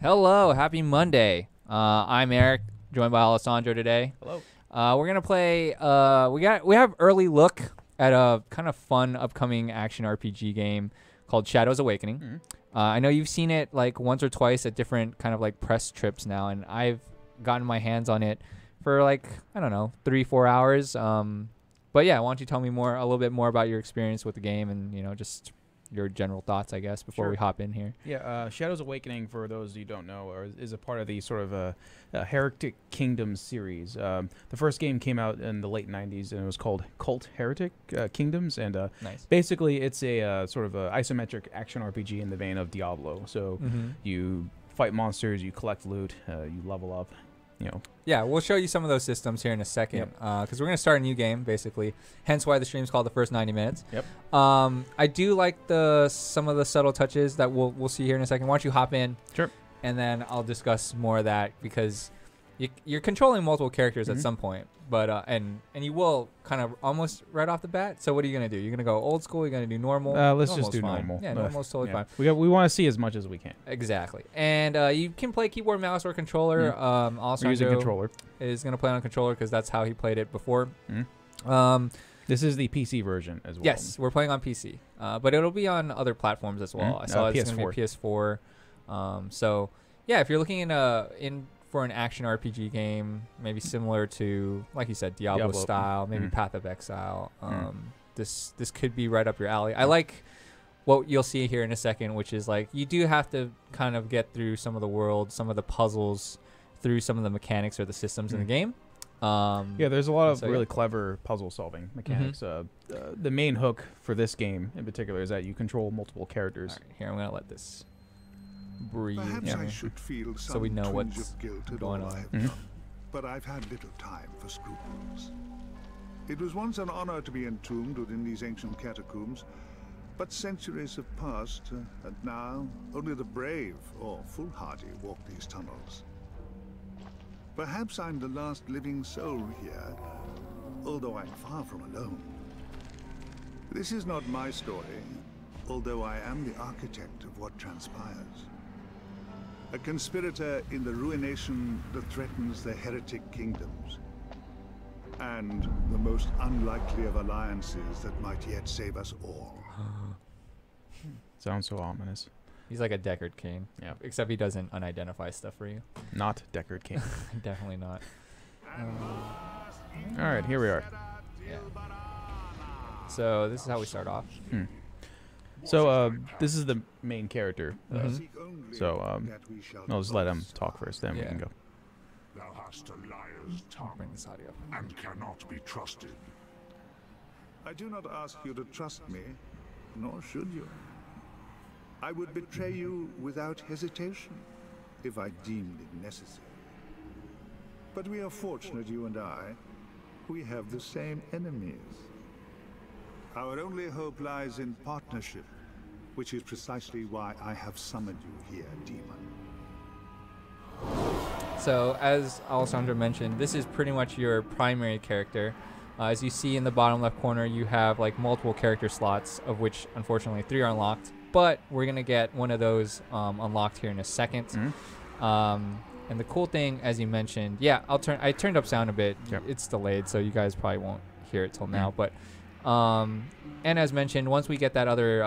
Hello, happy Monday. I'm Eric, joined by Alessandro today. Hello. We're gonna play. We have early look at a kind of fun upcoming action RPG game called Shadows Awakening. Mm-hmm. I know you've seen it like once or twice at different kind of like press trips now, and I've gotten my hands on it for like I don't know 3-4 hours. But yeah, why don't you tell me a little bit more about your experience with the game and just your general thoughts, I guess, before we hop in here. Yeah, Shadows Awakening, for those you don't know, is a part of the sort of Heretic Kingdom series. The first game came out in the late 90s, and it was called Cult Heretic Kingdoms. And Nice. basically, it's a sort of a isometric action RPG in the vein of Diablo. So you fight monsters, you collect loot, you level up. Yeah, we'll show you some of those systems here in a second because we're going to start a new game, basically. Hence why the stream's called the first 90 minutes. Yep. I do like some of the subtle touches that we'll see here in a second. Why don't you hop in? Sure. And then I'll discuss more of that because you're controlling multiple characters at some point, but and you will kind of almost right off the bat. So what are you going to do? You're going to go old school? You're going to do normal? Let's just do fine. normal. Yeah, normal's totally fine. We want to see as much as we can. Exactly. And you can play keyboard, mouse, or controller. Also, we're using controller. Is going to play on a controller because that's how he played it before. This is the PC version as well. Yes, we're playing on PC, but it'll be on other platforms as well. I saw it's going to be PS4. So yeah, if you're looking in for an action RPG game, maybe similar to, like you said, Diablo style, maybe Path of Exile, this could be right up your alley. I like what you'll see here in a second, which is like you do have to kind of get through some of the world, some of the puzzles, through some of the mechanics or the systems in the game. Yeah, there's a lot of really clever puzzle solving mechanics. The main hook for this game in particular is that you control multiple characters. All right, here, I'm going to let this breathe. Perhaps I should feel so we know some what's twinge of guilt at going all on. I've done, but I've had little time for scruples. It was once an honor to be entombed within these ancient catacombs, but centuries have passed, and now only the brave or foolhardy walk these tunnels. Perhaps I'm the last living soul here, although I'm far from alone. This is not my story, although I am the architect of what transpires. A conspirator in the ruination that threatens the heretic kingdoms. And the most unlikely of alliances that might yet save us all. Sounds so ominous. He's like a Deckard Cain. Yeah. Except he doesn't unidentify stuff for you. Not Deckard Cain. Definitely not. All right, here we are. Yeah. So this is how we start off. So this is the main character. Seek only So that we shall I'll just let him boast. talk first, then we can go. Thou hast a liar's tongue Bring this audio. and cannot be trusted. I do not ask you to trust me, nor should you. I would betray you without hesitation, if I deemed it necessary. But we are fortunate, you and I. We have the same enemies. Our only hope lies in partnership, which is precisely why I have summoned you here, demon. So as Alessandro mentioned, this is pretty much your primary character. As you see in the bottom left corner, you have like multiple character slots, of which unfortunately 3 are unlocked. But we're gonna get one of those unlocked here in a second. And the cool thing, as you mentioned, yeah, I turned up sound a bit. Yep. It's delayed, so you guys probably won't hear it till now. But and as mentioned, once we get that other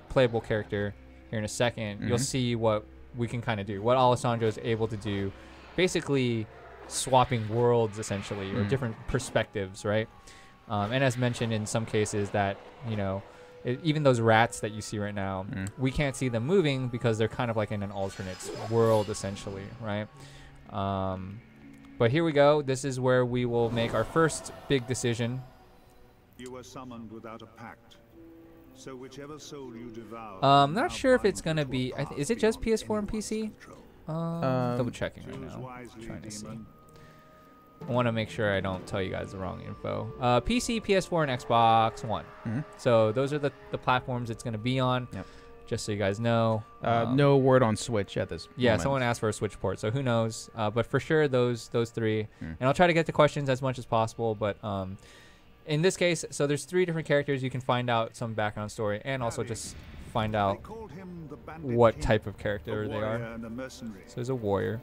playable character here in a second, you'll see what we can kind of do, what Alessandro is able to do, basically swapping worlds essentially, or different perspectives, right? And as mentioned in some cases that, even those rats that you see right now, we can't see them moving because they're kind of like in an alternate world essentially, right? But here we go. This is where we will make our first big decision. You were summoned without a pact. So whichever soul you devour. I'm not sure if it's gonna be. Is it just PS4 and PC? Double checking right now. Trying to see. I want to make sure I don't tell you guys the wrong info. PC, PS4, and Xbox One. So those are the platforms it's gonna be on. Yep. Just so you guys know. No word on Switch at this Yeah, moment. someone asked for a Switch port, so who knows? But for sure, those 3. And I'll try to get to questions as much as possible. But in this case, so there's 3 different characters. You can find out some background story and also just find They out called him the Bandit what King, type of a character they warrior are. and a mercenary. So he's a warrior.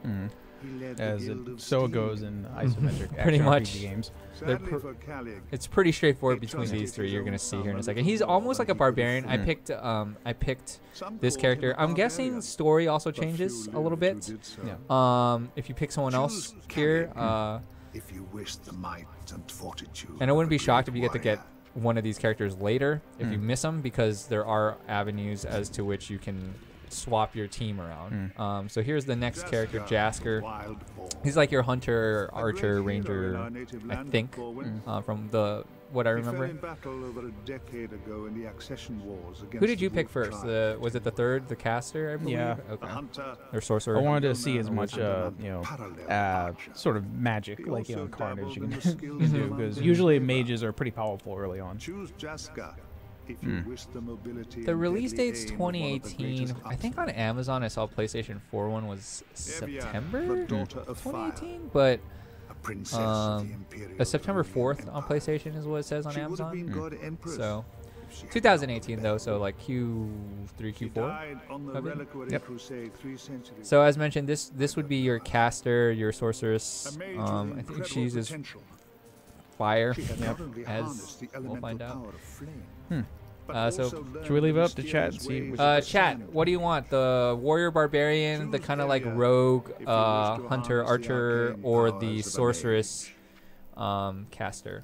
He led the As Guild of so it Steel. goes in isometric Pretty action much. RPG games. They're Sadly for Calig, It's pretty straightforward He between trusted these three. his You're gonna own see son here in a a second. little He's more almost than like a he could barbarian. I afford. picked Some this called character. him a I'm guessing barbarian, story also but few changes a lived little who bit. did so. Yeah. If you pick someone else Choose here, Calig. If you wish the might and fortitude. and I wouldn't of be a shocked great if you get to get warrior. one of these characters later if you miss them, because there are avenues as to which you can swap your team around. So here's the next character, Jasker. Wild boar. He's like your hunter, A great archer, hero in ranger, our native I land, think, Corwin. from the what I He fell remember. in battle over a decade ago in the accession wars against Who did the you pick Wolf first? tribe. Was it the third, the caster? I believe. Yeah. The Okay. hunter, Or sorcerer. I wanted to see Young as much, and an you know, unparalleled archer. sort of magic, He like, you know, also Carnage you dabbled in can, the you skills can do, of because mountain usually labor. mages are pretty powerful early on. Choose Jasker if you wish the mobility. The and release deadly date's aim of one of the 2018. greatest I think on Amazon I saw PlayStation 4 one was Evia, September the daughter of fire, 2018, but a princess of the Imperial September Korean 4th on Empire. PlayStation is what it says on She would have been Amazon. God Empress So if she had 2018 not though, rebelled. so like Q3, She Q4. died on the probably. Reliquary Yep. Crusade 3 centuries. So as mentioned, this would be your caster, your sorceress. A mage with I think incredible she uses potential. fire. She had not only as harnessed the we'll elemental find out. power of flame, but So, also learned should we leave the it up to chat and mysterious see ways which- of the Chat, sand. what do you want? The warrior barbarian, the Choose kind of like Evia rogue if you wish to hunter, harness the archer, arcane or powers the of a mage. sorceress caster.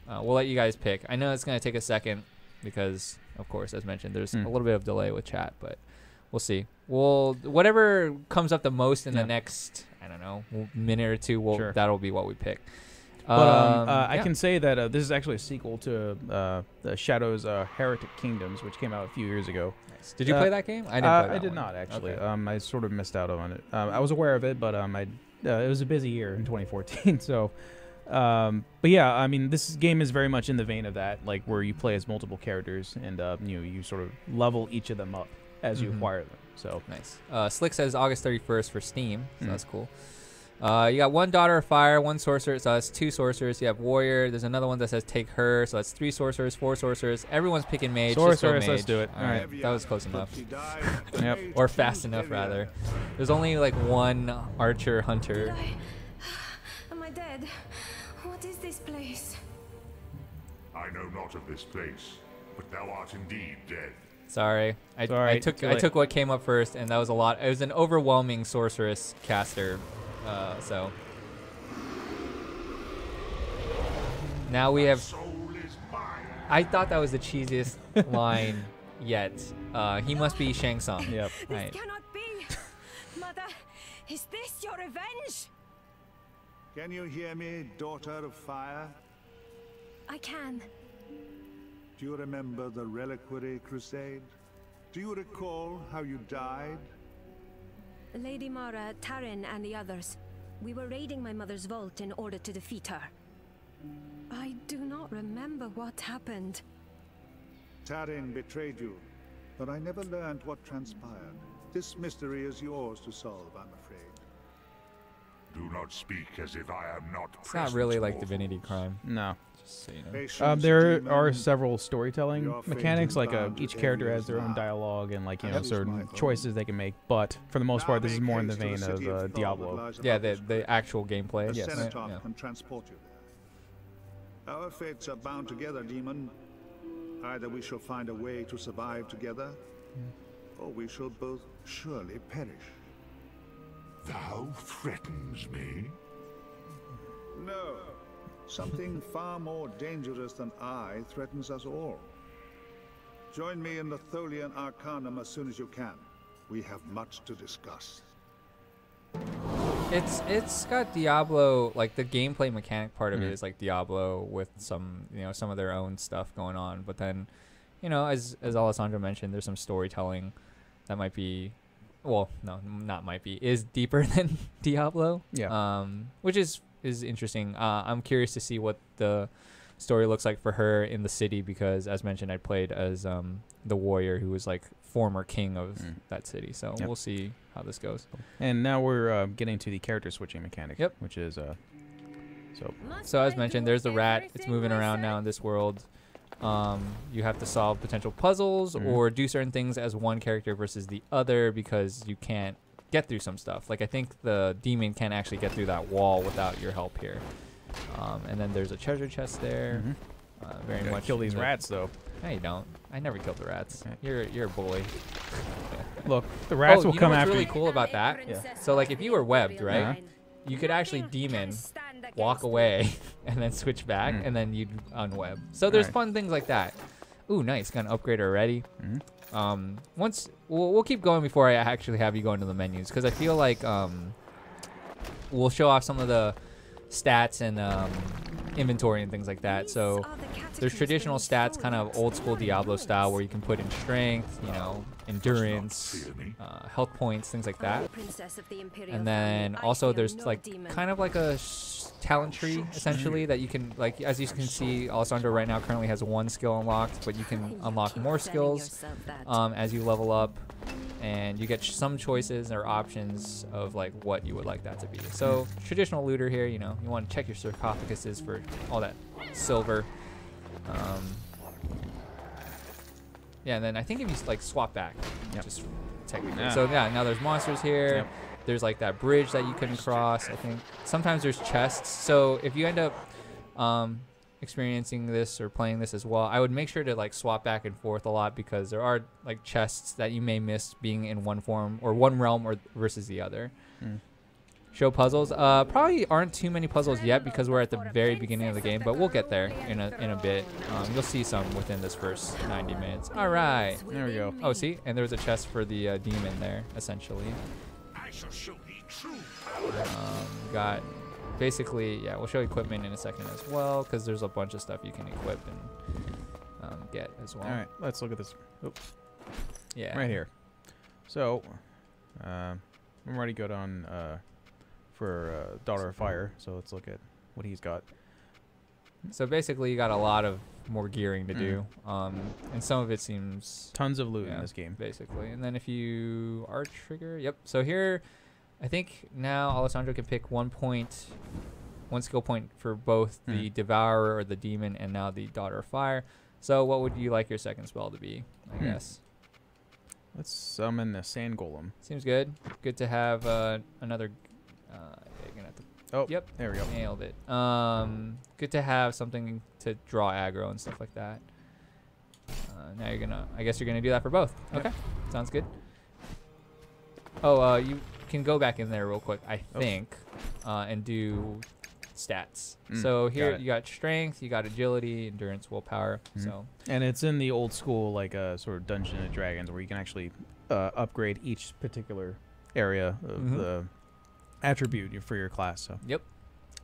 We'll let you guys pick. I know it's going to take a second because, of course, as mentioned, there's a little bit of delay with chat, but we'll see. Whatever comes up the most in the next, I don't know, minute or two, Sure. that'll be what we pick. But I yeah. can say that this is actually a sequel to the Shadow's Heretic Kingdoms, which came out a few years ago. Nice. Did you play that game? I didn't play that I did one. not, actually. Okay. I sort of missed out on it. I was aware of it, but it was a busy year in 2014. So, but yeah, I mean, this game is very much in the vein of that, like where you play as multiple characters and you sort of level each of them up as you acquire them. So Nice. Slick says August 31st for Steam, so that's cool. You got one daughter of fire, one sorcerer, so that's 2 sorcerers. You have warrior. There's another one that says take her, so that's 3 sorcerers, 4 sorcerers. Everyone's picking mage. just go Sorceress, let's mage. do it. All All right, Evia, that was close but enough. she died. Yep. Mage Or fast chose enough, Evia. rather. There's only like one archer hunter. Am I dead? What is this place? I know not of this place, but thou art indeed dead. Sorry, I Sorry, took too I late. took what came up first, and that was a lot. It was an overwhelming sorceress caster. So now we have. Soul is mine. I thought that was the cheesiest line yet. He must be Shang Tsung. Yep. This Right. cannot be. Mother, is this your revenge? Can you hear me, daughter of fire? I can. Do you remember the Reliquary Crusade? Do you recall how you died? Lady Mara, Tarin, and the others. We were raiding my mother's vault in order to defeat her. I do not remember what happened. Tarin betrayed you, but I never learned what transpired. This mystery is yours to solve, I'm afraid. Do not speak as if I am not It's not really like mortals. Divinity Crime. No. Just so you know. Patience, There demon. are several storytelling Your fate mechanics, is like bound each to character end has their own now. dialogue and like That is certain my vote. choices they can make. But for the most part, this is Now more in the make vein haste to of the city Thor that Diablo. lies Yeah, above the actual gameplay. The Yes. Cenotaph Yeah. can transport you there. Our fates are bound together, demon. Either we shall find a way to survive together, or we shall both surely perish. Thou threatens me? No. Something far more dangerous than I threatens us all. Join me in the Tholian Arcanum as soon as you can. We have much to discuss. It's got Diablo, like the gameplay mechanic part of it is like Diablo with some some of their own stuff going on, but then as Alessandro mentioned, there's some storytelling that might be, well, no, not might be, is deeper than Diablo. Yeah. Which is interesting. I'm curious to see what the story looks like for her in the city, because as mentioned, I played as the warrior who was like former king of that city. So Yep. we'll see how this goes. And now we're getting to the character switching mechanic. Yep. Which is So as mentioned, there's the rat. It's moving around now in this world. You have to solve potential puzzles or do certain things as one character versus the other because you can't get through some stuff. Like I think the demon can't actually get through that wall without your help here. And then there's a treasure chest there. Very much kill these rats though. No, you don't. I never killed the rats. Okay. You're a bully. Look, the rats will you come know what's after really you. cool about that? Yeah. So like if you were webbed, right? You could actually demon walk away and then switch back and then you'd unweb. So there's fun things like that. Ooh, nice. Got an upgrade already. Once we'll keep going before I actually have you go into the menus because I feel like we'll show off some of the stats and inventory and things like that. So there's traditional stats, kind of old school Diablo style, where you can put in strength, you know, endurance, health points, things like that. And then also there's like kind of like a talent tree essentially that you can, like, as you can see, Alessandro right now currently has 1 skill unlocked, but you can unlock more skills as you level up. And you get some choices or options of like what you would like that to be. So traditional looter here, you know, you want to check your sarcophaguses for all that silver. Yeah, and then I think if you like swap back, just technically. So yeah, now there's monsters here. There's like that bridge that you couldn't cross. I think sometimes there's chests. So if you end up experiencing this or playing this as well, I would make sure to like swap back and forth a lot because there are like chests that you may miss being in one form or one realm or versus the other. Show puzzles. Probably aren't too many puzzles yet because we're at the very beginning of the game, but we'll get there in a bit. You'll see some within this first 90 minutes. All right, there we go. Oh, see, and there was a chest for the demon there, essentially. Got basically, yeah, we'll show equipment in a second as well because there's a bunch of stuff you can equip and get as well. All right, let's look at this. Oops. Yeah, right here. So, I'm already good on for Daughter of Fire. So let's look at what he's got. So basically, you got a lot of more gearing to do, and some of it seems tons of loot in this game, basically. And then if you are trigger, so here, I think now Alessandro can pick 1 skill point for both the Devourer or the Demon, and now the Daughter of Fire. So what would you like your second spell to be? I guess. Let's summon the Sand Golem. Seems good. Good to have another. You're gonna have to. Oh, yep. There we go. Nailed it. Good to have something to draw aggro and stuff like that. Now you're gonna. I guess you're gonna do that for both. Yep. Okay. Sounds good. Oh, you can go back in there real quick, I think, and do stats. So here you got strength, you got agility, endurance, willpower. So. And it's in the old school like sort of Dungeons and Dragons where you can actually upgrade each particular area of the attribute for your class. So. Yep.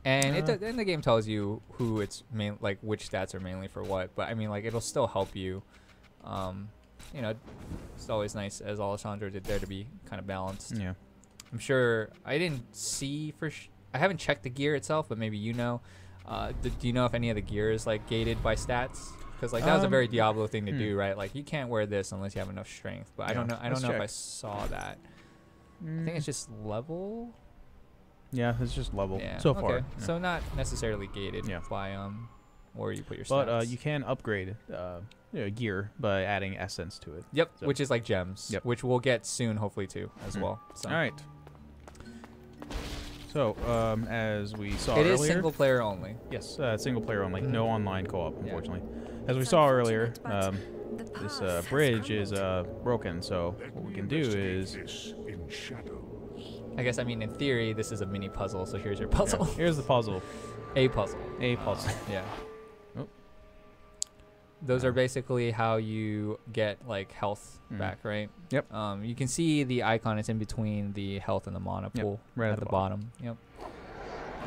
And and the game tells you who it's like which stats are mainly for what, but I mean like it'll still help you. You know, it's always nice, as Alessandro did there, to be kind of balanced. Yeah. I'm sure I didn't see I haven't checked the gear itself, but maybe you know. Do you know if any of the gear is like gated by stats? Because like that was a very Diablo thing to do, right? Like you can't wear this unless you have enough strength. But I don't know. I don't know if I saw that. I think it's just level. Yeah, it's just level Yeah. so far. Yeah. So not necessarily gated by where you put your stats. But you can upgrade gear by adding essence to it. Yep, so. which is like gems, which we'll get soon, hopefully too, as well. So. All right. So as we saw earlier, it is single player only. Yes, single player only. No online co-op, unfortunately. As we saw earlier, this bridge is broken. So what we can do is. I guess, I mean, in theory, this is a mini puzzle, so here's your puzzle. Yeah, here's the puzzle. A puzzle. A puzzle. Yeah. Oh. Those are basically how you get, like, health back, right? Yep. You can see the icon. It's in between the health and the mana pool. Right at the bottom. Yep.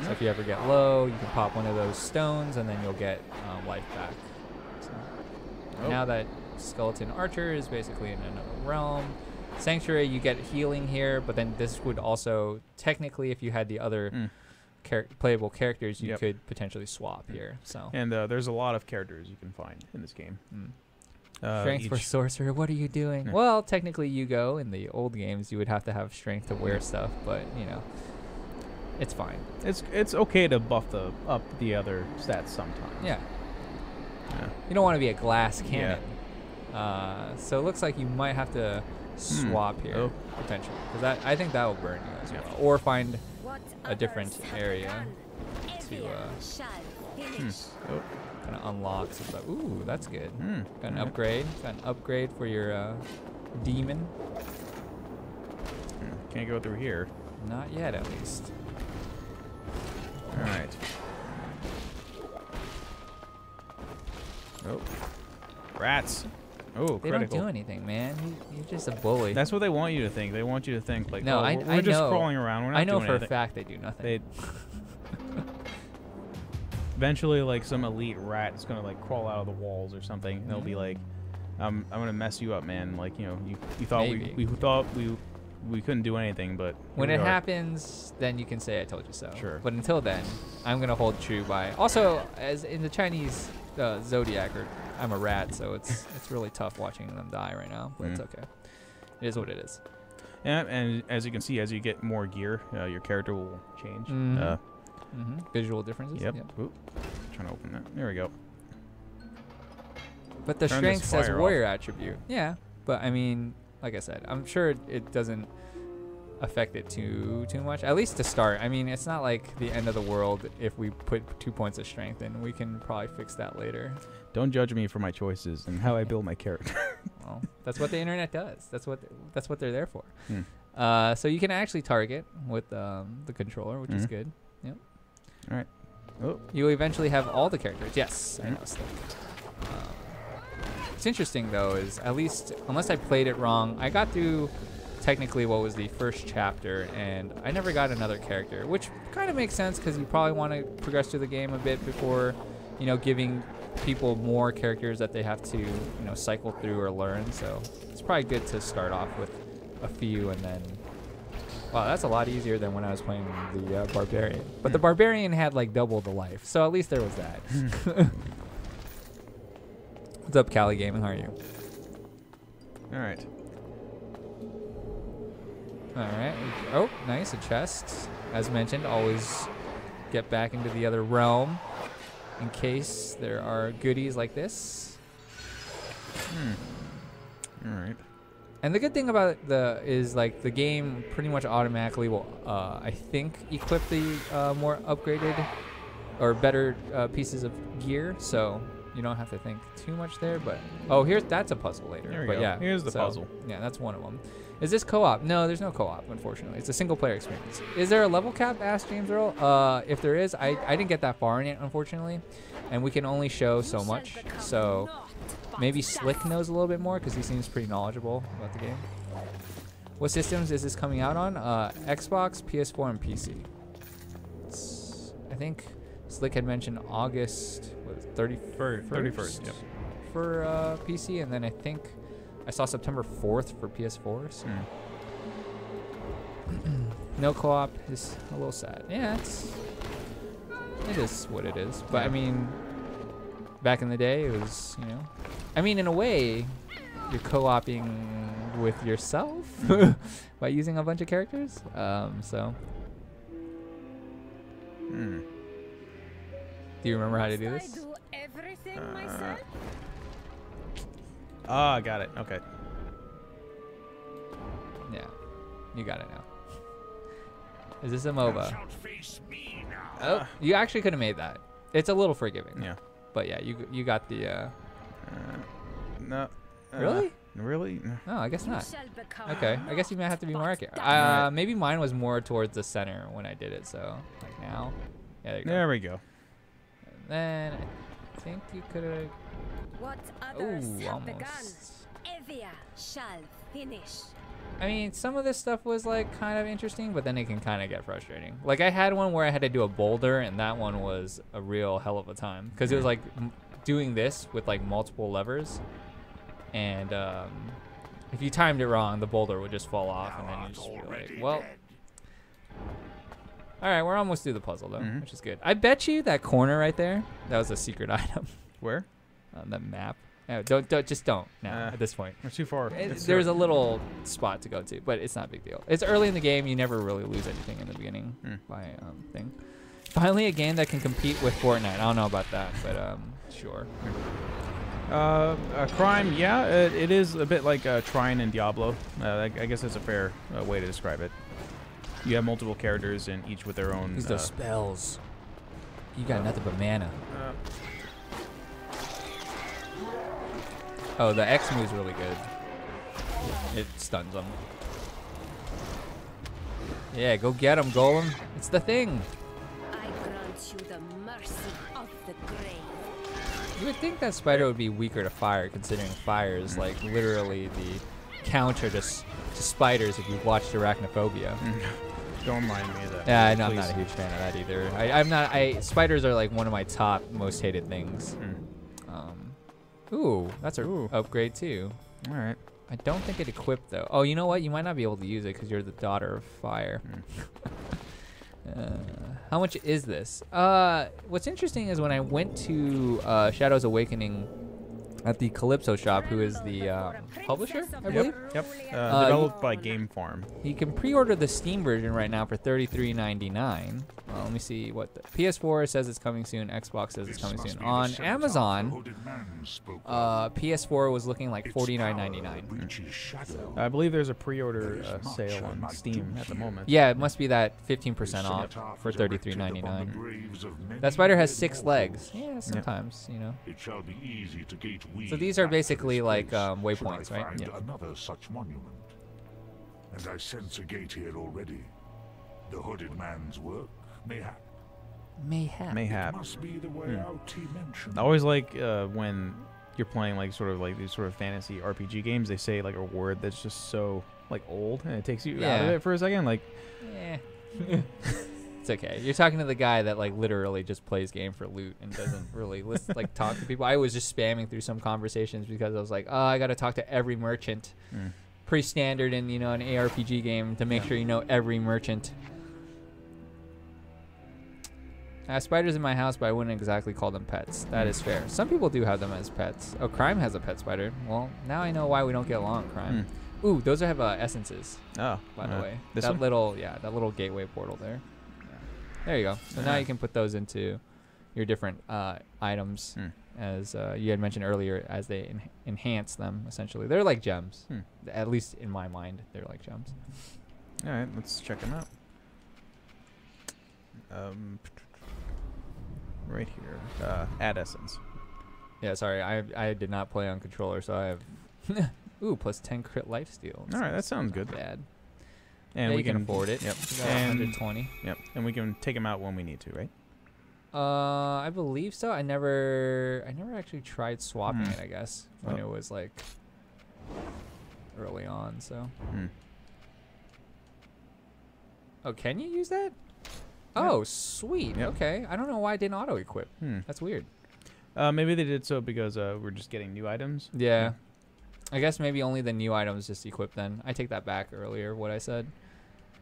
So if you ever get low, you can pop one of those stones, and then you'll get life back. So now that Skeleton Archer is basically in another realm. Sanctuary, you get healing here, but then this would also, technically, if you had the other playable characters, you could potentially swap here. So. And there's a lot of characters you can find in this game. Strength for Sorcerer, what are you doing? Well, technically, you go in the old games, you would have to have strength to wear stuff, but, you know, it's fine. It's okay to buff up the other stats sometimes. Yeah. You don't want to be a glass cannon. So it looks like you might have to swap here potentially, because I think that will burn you as well, or find a different area to kind of unlock some stuff. Ooh, that's good. Got an upgrade. Got an upgrade for your demon. Can't go through here. Not yet, at least. All right. Oh, rats. Oh, They critical. don't do anything, man. You're just a bully. That's what they want you to think. They want you to think like, no, oh, I we're just know. crawling around. We're not I know doing for anything. a fact they do nothing. They eventually, like, some elite rat is gonna like crawl out of the walls or something. And they'll be like, I'm gonna mess you up, man. Like, you know, you thought we thought we couldn't do anything, but when it happens, then you can say I told you so. Sure. But until then, I'm gonna hold true by. Also, as in the Chinese zodiac, I'm a rat, so it's really tough watching them die right now. But it's okay. It is what it is. Yeah, and as you can see, as you get more gear, your character will change. Visual differences. Yep. Oop. Trying to open that. There we go. But the Turn strength this says fire warrior attribute. Yeah, but I mean, like I said, I'm sure it doesn't affect it too much. At least to start. I mean, it's not like the end of the world if we put 2 points of strength in. We can probably fix that later. Don't judge me for my choices and how I build my character. Well, that's what the internet does. That's what they're there for. So you can actually target with the controller, which is good. Yep. All right. Oh. You eventually have all the characters. Yes, I know. Slick. What's interesting though is, at least unless I played it wrong, I got through technically what was the first chapter, and I never got another character, which kind of makes sense because you probably want to progress through the game a bit before, you know, giving people more characters that they have to, you know, cycle through or learn. So it's probably good to start off with a few and then. Wow, that's a lot easier than when I was playing the Barbarian. But the Barbarian had like double the life, so at least there was that. What's up, Cali Gaming? How are you? All right. All right. Oh, nice, a chest. As mentioned, always get back into the other realm in case there are goodies like this. All right. And the good thing about it is like the game pretty much automatically will, I think, equip the more upgraded or better pieces of gear. So you don't have to think too much there. But that's a puzzle later. There we but go. Yeah, Here's the puzzle. Yeah, that's one of them. Is this co-op? No, there's no co-op, unfortunately. It's a single-player experience. Is there a level cap? Asked James Earl. If there is, I didn't get that far in it, unfortunately, and we can only show so much. So maybe Slick knows a little bit more because he seems pretty knowledgeable about the game. What systems is this coming out on? Xbox, PS4, and PC. I think Slick had mentioned August 31st. Yep. For PC, and then I think I saw September 4th for PS4. So. No co-op is a little sad. Yeah, it is what it is. But I mean, back in the day, it was, you know, I mean, in a way, you're co-oping with yourself by using a bunch of characters. So. Do you remember how to do this? Ah, got it. Okay. Yeah, you got it now. Is this a MOBA? Oh, you actually could have made that. It's a little forgiving. Yeah. But yeah, you got the. No. Really? Really? No, I guess not. Okay, I guess you might have to be more accurate. Maybe mine was more towards the center when I did it. So like now, yeah, there you go. There we go. And then I think you could have. Ooh, almost. Evia shall finish. I mean, some of this stuff was like kind of interesting, but then it can kind of get frustrating. Like I had one where I had to do a boulder, and that one was a real hell of a time because it was like doing this with like multiple levers, and if you timed it wrong, the boulder would just fall off, and then you just be like, well. All right, we're almost through the puzzle though, which is good. I bet you that corner right there, that was a secret item. Where? On the map. No, don't now at this point. We're too far. There's a little spot to go to, but it's not a big deal. It's early in the game. You never really lose anything in the beginning by thing. Finally, a game that can compete with Fortnite. I don't know about that, but sure. Crime, yeah, it is a bit like Trine and Diablo. I guess that's a fair way to describe it. You have multiple characters, and each with their own. Use those spells. You got nothing but mana. Oh, the X move's really good. It stuns them. Yeah, go get him, Golem. It's the thing. I grant you the mercy of the grave. You would think that spider would be weaker to fire, considering fire is like literally the counter to spiders if you've watched Arachnophobia. Don't mind me of that. Yeah, I know, I'm please. not a huge fan of that either. I'm not. Spiders are like one of my top most hated things. Ooh, that's a upgrade too. All right. I don't think it equipped though. Oh, you know what? You might not be able to use it because you're the daughter of fire. How much is this? What's interesting is when I went to Shadows Awakening at the Calypso shop, who is the publisher, I believe. Yep. Developed by Game Farm. You can pre-order the Steam version right now for $33.99. Let me see what the PS4 says it's coming soon. Xbox says it's coming soon. On Amazon, PS4 was looking like $49.99. I believe there's a pre-order sale on Steam at the moment. Yeah, it must be that 15% off for $33.99. That spider has 6 legs. Yeah, sometimes, you know. It shall be easy to gate So these are basically like waypoints, right? Yeah. Another such monument. And I sense a gate here already. The hooded man's work, mayhap. Mayhap. Must be the way out he mentioned. I always like when you're playing like sort of like these sort of fantasy RPG games, they say like a word that's just so like old and it takes you out of it for a second. Like, yeah. It's okay. You're talking to the guy that like literally just plays game for loot and doesn't really like talk to people. I was just spamming through some conversations because I was like, oh, I got to talk to every merchant. Pretty standard in, you know, an ARPG game to make sure you know every merchant. I have spiders in my house, but I wouldn't exactly call them pets. That is fair. Some people do have them as pets. Oh, Crime has a pet spider. Well, now I know why we don't get along, Crime. Ooh, those have essences. Oh, by the way, this that one? that little gateway portal there. There you go. So now you can put those into your different items, as you had mentioned earlier, as they enhance them. Essentially, they're like gems. At least in my mind, they're like gems. All right, let's check them out. Right here, add essence. Yeah, sorry, I did not play on controller, so I have ooh plus 10 crit lifesteal. All right, that sounds good. Bad. And yeah, we can afford it. Yep. And 120. Yep. And we can take them out when we need to, right? I believe so. I never actually tried swapping it. I guess when it was like early on. So. Oh, can you use that? Oh, sweet. Yep. Okay. I don't know why I didn't auto equip. That's weird. Maybe they did so because we're just getting new items. Yeah. I guess maybe only the new items just equip then. I take that back earlier, what I said.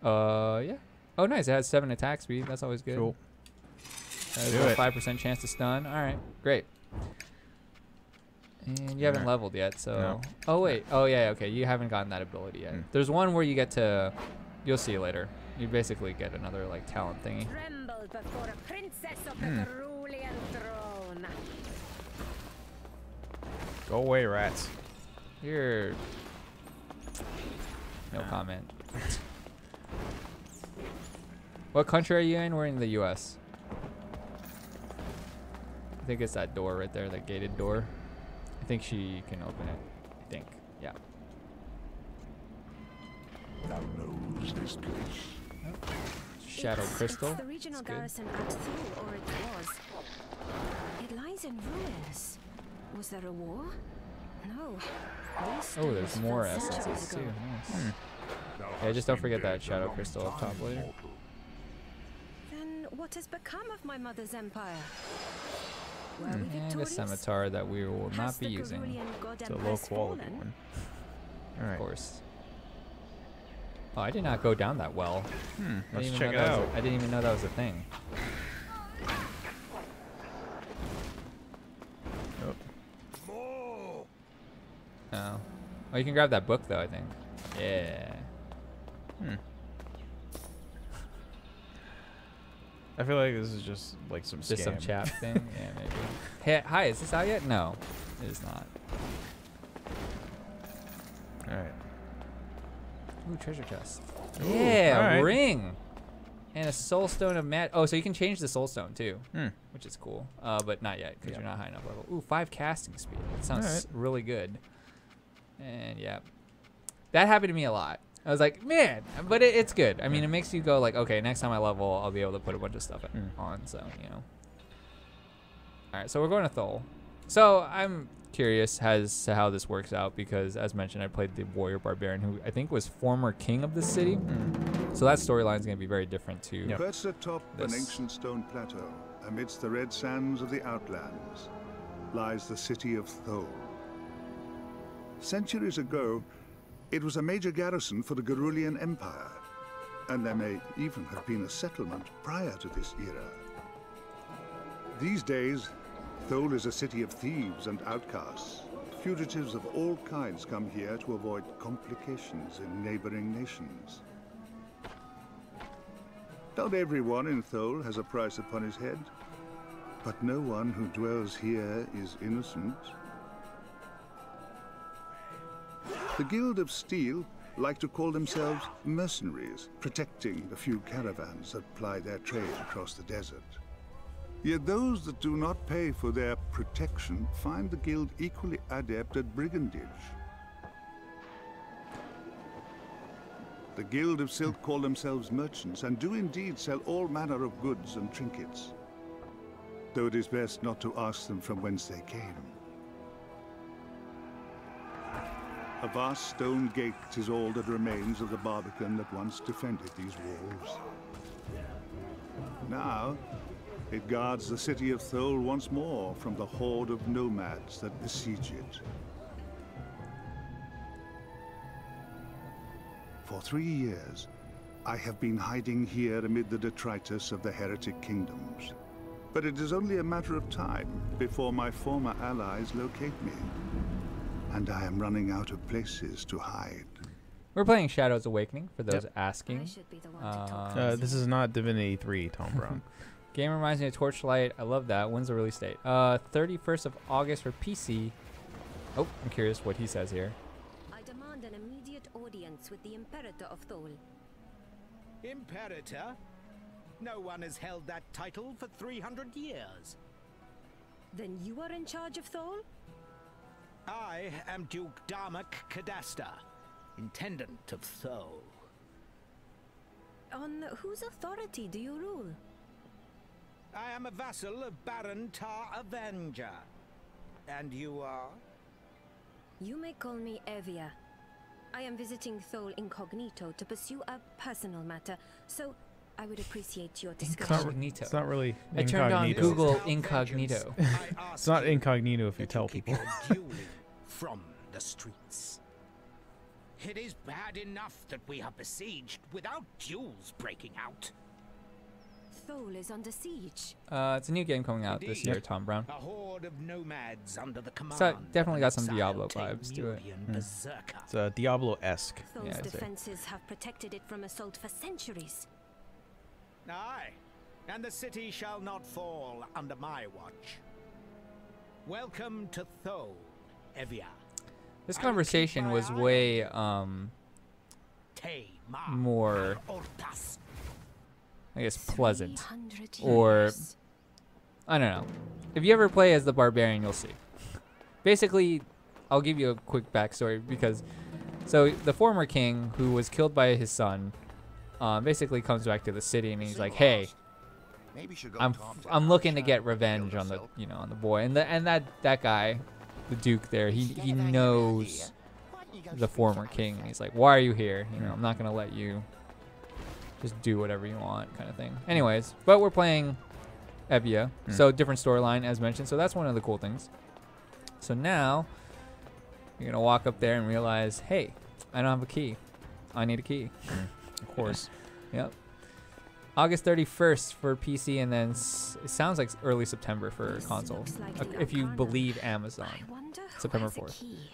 Yeah. Oh, nice. It has 7 attack speed. That's always good. Cool. Has a 5% chance to stun. All right. Great. And you haven't leveled yet, so... No. Oh, wait. Oh, yeah, okay. You haven't gotten that ability yet. There's one where you get to... You'll see later. You basically get another, like, talent thingy. Tremble before a princess of the cerulean throne. Go away, rats. You're... No comment. What country are you in? We're in the U.S. I think it's that door right there, that gated door. I think she can open it. I think. Yeah. Thou knows this place. Shadow crystal. It's the regional garrison at Thule, or it was. It lies in ruins. Was there a war? No. Oh, there's more essences too. Nice. Yeah, just don't forget that shadow crystal up top later. Then what has become of my mother's empire? Were we And a victorious? scimitar that we will Has not be the using, Cerulean god It's a low empress quality fallen? one. All right. of course. Oh, I did not go down that well. Let's check it out. I didn't even know that was a thing. Oh. Oh, you can grab that book though, I think. Yeah. I feel like this is just like some Just some scam. chat thing. Yeah, maybe. Hey, hi, is this out yet? No, it is not. All right. Ooh, treasure chest. Ooh, Yeah, alright. a ring. And a soul stone of mat. Oh, so you can change the soul stone too, Hmm. which is cool. But not yet because Yeah. you're not high enough level. Ooh, 5 casting speed. That sounds Alright. really good. And yeah, that happened to me a lot. I was like, man, but it's good. I mean, it makes you go like, okay, next time I level, I'll be able to put a bunch of stuff on. So, you know. All right, so we're going to Thole. So I'm curious as to how this works out because, as mentioned, I played the warrior barbarian who I think was former king of this city. So that storyline is going to be very different to. Yep. Perched atop an This. ancient stone plateau, amidst the red sands of the Outlands, lies the city of Thole. Centuries ago, it was a major garrison for the Gerulian Empire, and there may even have been a settlement prior to this era. These days, Thole is a city of thieves and outcasts. Fugitives of all kinds come here to avoid complications in neighboring nations. Not everyone in Thole has a price upon his head, but no one who dwells here is innocent. The Guild of Steel like to call themselves mercenaries, protecting the few caravans that ply their trade across the desert. Yet those that do not pay for their protection find the Guild equally adept at brigandage. The Guild of Silk call themselves merchants and do indeed sell all manner of goods and trinkets, though it is best not to ask them from whence they came. A vast stone gate is all that remains of the Barbican that once defended these walls. Now, it guards the city of Thole once more from the horde of nomads that besiege it. For 3 years, I have been hiding here amid the detritus of the heretic kingdoms. But it is only a matter of time before my former allies locate me. And I am running out of places to hide. We're playing Shadows Awakening for those Yep. I asking. should be the one to talk to This is not Divinity 3, Tom Brown. Game reminds me of Torchlight. I love that. When's the release date? 31st of August for PC. Oh, I'm curious what he says here. I demand an immediate audience with the Imperator of Thole. Imperator? No one has held that title for 300 years. Then you are in charge of Thole? I am Duke Darmok Cadasta, Intendant of Thole. On whose authority do you rule? I am a vassal of Baron Tar Avenger. And you are? You may call me Evia. I am visiting Thole incognito to pursue a personal matter, so I would appreciate your discretion. Incognito. It's not really I turned on incognito. Google This is how Incognito. vengeance I It's not ask you incognito if you that tell keep people. your dueling from the streets. It is bad enough that we are besieged without duels breaking out. Thole is under siege. It's a new game coming out this Indeed. year, Tom Brown. A horde of nomads under the command. So definitely got of some an Diablo exiled vibes to it. Temurian berserker. It's Diablo-esque. Thole's Yeah, I'd say. defenses have protected it from assault for centuries. Aye, and the city shall not fall under my watch. Welcome to Thole, Evia. This I will keep conversation my was eye way Te Ma more, Ortas. I guess, pleasant. 300 Or years. I don't know. If you ever play as the barbarian, you'll see. Basically, I'll give you a quick backstory because, so the former king who was killed by his son, basically comes back to the city and he's like, "Hey, I'm looking to get revenge on the on the boy." And that guy, the duke there, he knows the former king and he's like, "Why are you here? I'm not gonna let you just do whatever you want," kind of thing. Anyways, but we're playing Evia, so different storyline as mentioned. So that's one of the cool things. So now you're gonna walk up there and realize, hey, I don't have a key. I need a key. Of course. Yep. August 31st for PC, and then it sounds like early September for This console, looks like the if you Arcana. believe Amazon. I wonder who September has a 4th. key.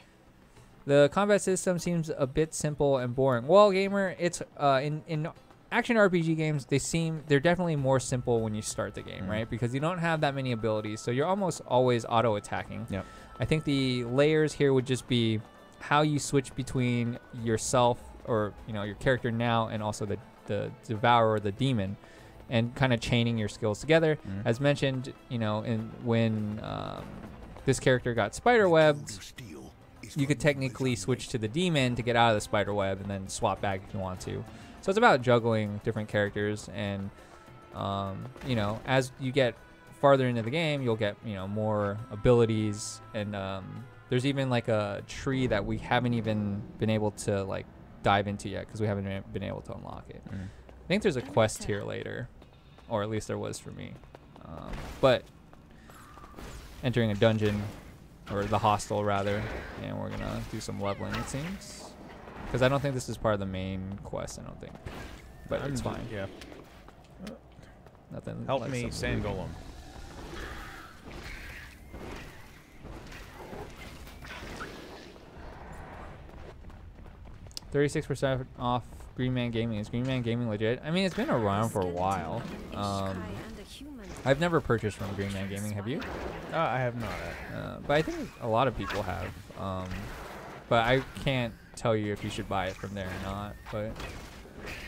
The combat system seems a bit simple and boring. Well, gamer, it's action RPG games, they're definitely more simple when you start the game, right? Because you don't have that many abilities, so you're almost always auto attacking. Yep. I think the layers here would just be how you switch between yourself or your character now and also the devourer, the demon, and kind of chaining your skills together. As mentioned, when this character got spider webbed, you could technically switch to the demon to get out of the spider web and then swap back if you want to. So it's about juggling different characters, and as you get farther into the game, you'll get more abilities, and there's even like a tree that we haven't even been able to like dive into yet because we haven't been able to unlock it. I think there's a quest here later, or at least there was for me. But entering a dungeon, or the hostel rather, and we're gonna do some leveling, it seems. Because I don't think this is part of the main quest, I don't think. But it's fine. Yeah. Nothing. Help me, Sand Golem. $36% off Green Man Gaming. Is Green Man Gaming legit? I mean, it's been around for a while. I've never purchased from Green Man Gaming. Have you? I have not. But I think a lot of people have. But I can't tell you if you should buy it from there or not. But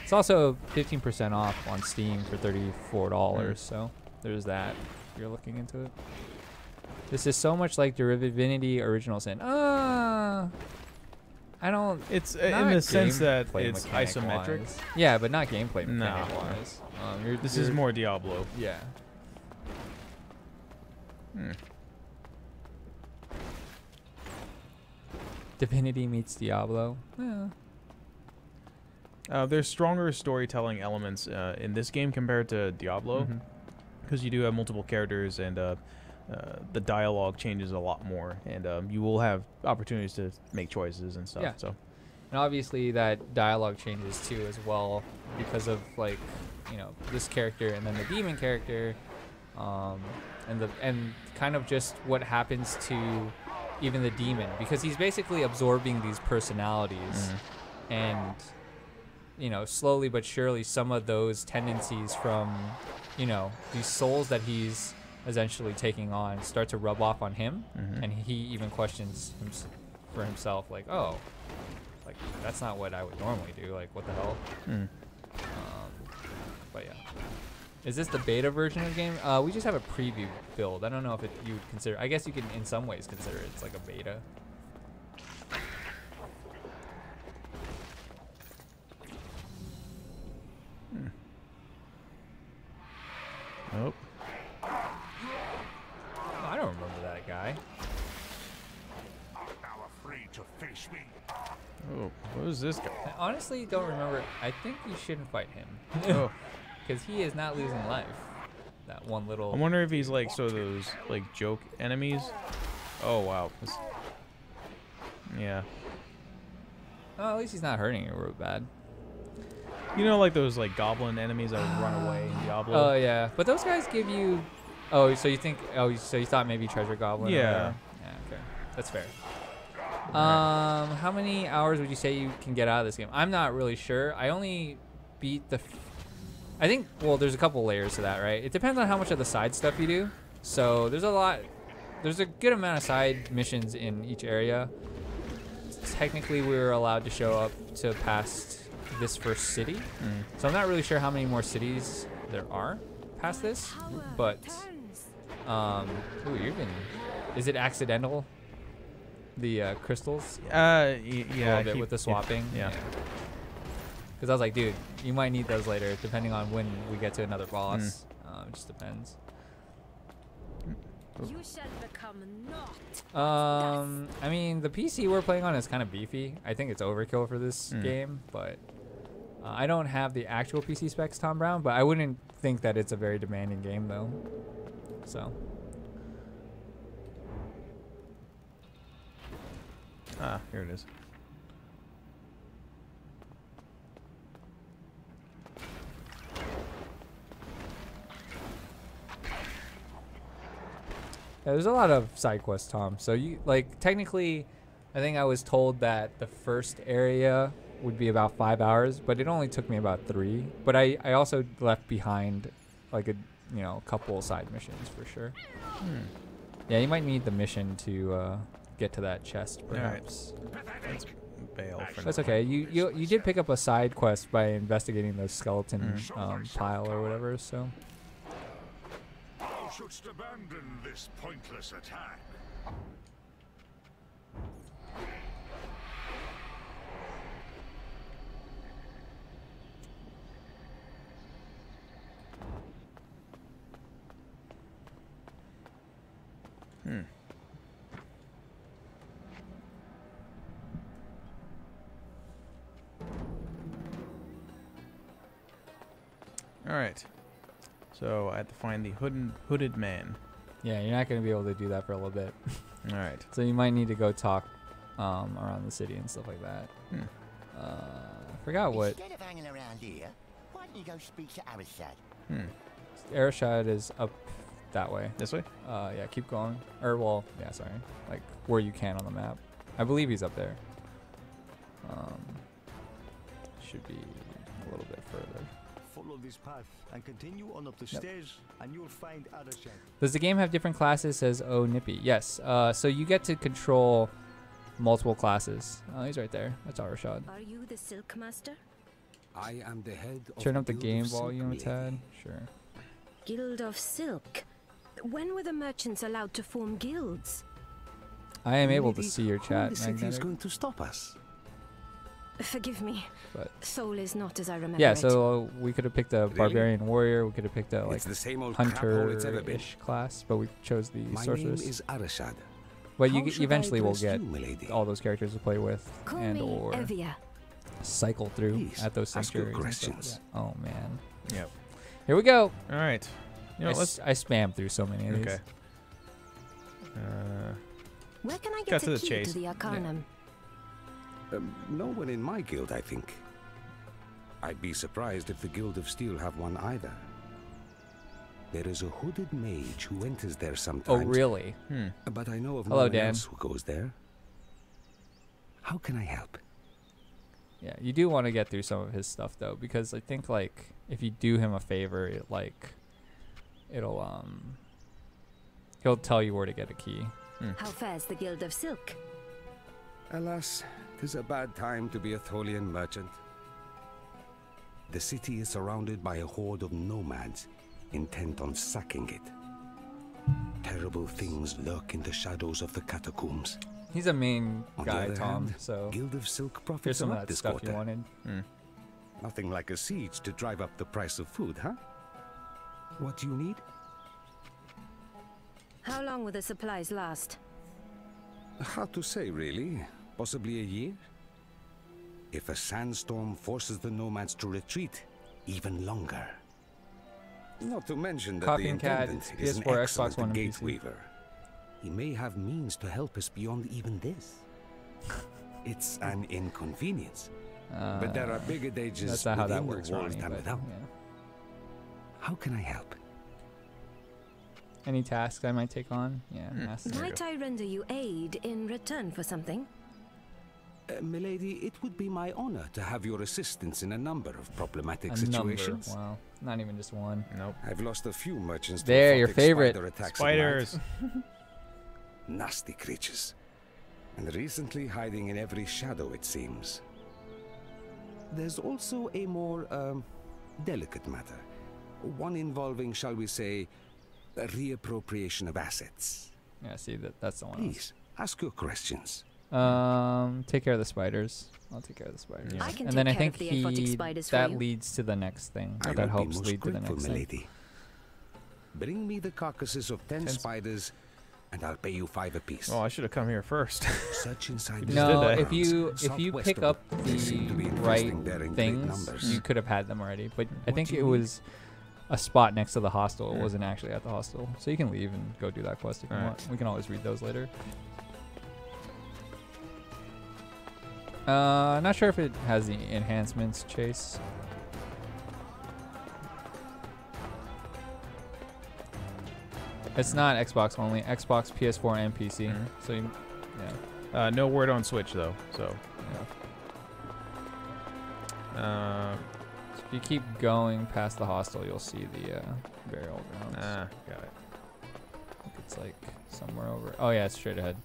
it's also 15% off on Steam for $34. So there's that. If you're looking into it. This is so much like Divinity Original Sin. I don't. It's in the sense that it's mechanic isometric. Wise. Yeah, but not gameplay mechanic No. wise. This is more Diablo. Yeah. Divinity meets Diablo. Yeah. There's stronger storytelling elements in this game compared to Diablo, because you do have multiple characters, and the dialogue changes a lot more, and you will have opportunities to make choices and stuff. Yeah. So, and obviously that dialogue changes too as well because of like this character and then the demon character, and kind of just what happens to even the demon, because he's basically absorbing these personalities, and slowly but surely some of those tendencies from these souls that he's essentially taking on start to rub off on him, and he even questions for himself, like, oh, like that's not what I would normally do, like what the hell. But yeah, is this the beta version of the game? We just have a preview build. I don't know if you would consider, I guess you can in some ways consider it's like a beta. Nope. Oh, I don't remember that guy. Now afraid to face me. Oh, what is this guy? I honestly don't remember. I think you shouldn't fight him. Oh, Because he is not losing life. That one little... I wonder if he's like those like joke enemies. Oh wow. Yeah. Oh, at least he's not hurting you real bad. Like those like goblin enemies that would run away in Diablo. Oh, yeah. But those guys give you... Oh, so you think... Oh, so you thought maybe Treasure Goblin? Yeah. Yeah, okay. That's fair. How many hours would you say you can get out of this game? I'm not really sure. I only beat the... I think, well, there's a couple layers to that, right? It depends on how much of the side stuff you do. So there's a good amount of side missions in each area. Technically, we were allowed to show up to past this first city. So I'm not really sure how many more cities there are past this, but is it accidental? The crystals? Yeah. A little bit with the swapping. Yeah. Because I was like, dude, you might need those later, depending on when we get to another boss. It just depends. You shall become not. I mean, the PC we're playing on is kind of beefy. I think it's overkill for this game, but I don't have the actual PC specs, Tom Brown, but I wouldn't think that it's a very demanding game, though. So. Ah, here it is. Yeah, there's a lot of side quests, Tom. So you technically, I think I was told that the first area would be about 5 hours, but it only took me about 3. But I also left behind like a couple side missions for sure. Yeah, you might need the mission to get to that chest, perhaps. Let's bail for That's now. okay. You did pick up a side quest by investigating the skeleton pile or whatever. So. Thou shouldst abandon this pointless attack. All right. So I have to find the hooded man. Yeah, you're not going to be able to do that for a little bit. All right. So you might need to go talk around the city and stuff like that. I forgot what. Instead of hanging around here, why don't you go speak to Arashad? Arashad is up that way. This way? Yeah, keep going. Or, well, yeah, sorry. Like, where you can on the map. I believe he's up there. Should be a little bit further. Follow this path and continue on up the stairs, and you'll find Arashad. Does the game have different classes? Says Oh Nippy. Yes. So you get to control multiple classes. Oh, he's right there. That's Arashad. Are you the Silk Master? I am the head of Turn up the Guild game of Silk, volume a lady. tad. Sure. Guild of Silk. When were the merchants allowed to form guilds? I am able to Lady, see your who chat, in the city is Magnetic. going to stop us? Forgive me. But Soul is not as I remember yeah, it. so we could have picked a Really? barbarian warrior. We could have picked a like It's the same old crap hole it's ever been. hunter-ish class, but we chose the My sorceress. name is Arashad. But How you should I eventually will address get you, milady? all those characters to play with Call and me or Evia. cycle through Please, at those ask your sanctuaries. and stuff like questions. that. Oh man. Yep. Here we go. All right. You know, let's. I spam through so many of these. Okay. Where can I Cut get to a the key chase. to the Arcanum? No one in my guild, I think. I'd be surprised if the Guild of Steel have one either. There is a hooded mage who enters there Oh sometimes. really? But I know of Hello, no one Dan. else who goes there. How can I help? Yeah, you do want to get through some of his stuff though, because I think like if you do him a favor, it'll he'll tell you where to get a key. How fares the Guild of Silk? Alas, 'tis a bad time to be a Tholian merchant. The city is surrounded by a horde of nomads, intent on sacking it. Terrible things lurk in the shadows of the catacombs. He's a main On the guy, other Tom. hand, So Guild of Silk here's profits some a of lot that this stuff quarter. you wanted. Nothing like a siege to drive up the price of food, huh? What do you need? How long will the supplies last? Hard to say, really. Possibly a year? If a sandstorm forces the nomads to retreat, even longer. Not to mention that Copy the and Cat, intendant is an PS4, excellent Xbox One, and gate PC. weaver. He may have means to help us beyond even this. It's an inconvenience. But there are bigger dangers That's not how that within works, the walls Ronnie. than But, without. yeah. How can I help? Any tasks I might take on? Yeah. ask them. Might I render you aid in return for something? Milady, it would be my honor to have your assistance in a number of problematic A situations. number. Wow. Not even just one. Nope. I've lost a few merchants to There, your aquatic favorite. spider attacks at Spiders. night. Nasty creatures. And recently hiding in every shadow, it seems. There's also a more, delicate matter. One involving, shall we say, a reappropriation of assets. Yeah. See that's the one. Please, ask your questions. Take care of the spiders. I'll take care of the spiders. I can and then take I care think of the aquatic spiders for that you. leads to the next thing. I That would be helps most lead to the grateful, next thing. milady. Bring me the carcasses of 10 spiders, and I'll pay you 5 apiece. Oh, I should have come here first. Search inside You the just did No, that. if you Southwest pick of up it. They seem to be the investing right there in great things, numbers. you could have had them already. But I What think do it you need? was a spot next to the hostel. It wasn't actually at the hostel, so you can leave and go do that quest if you Alright. want. We can always read those later. Not sure if it has the enhancements, Chase. It's not Xbox only. Xbox, PS4, and PC. So you, yeah. No word on Switch though. So If you keep going past the hostel, you'll see the burial grounds. Got it. I think it's like somewhere over. Oh yeah, it's straight ahead.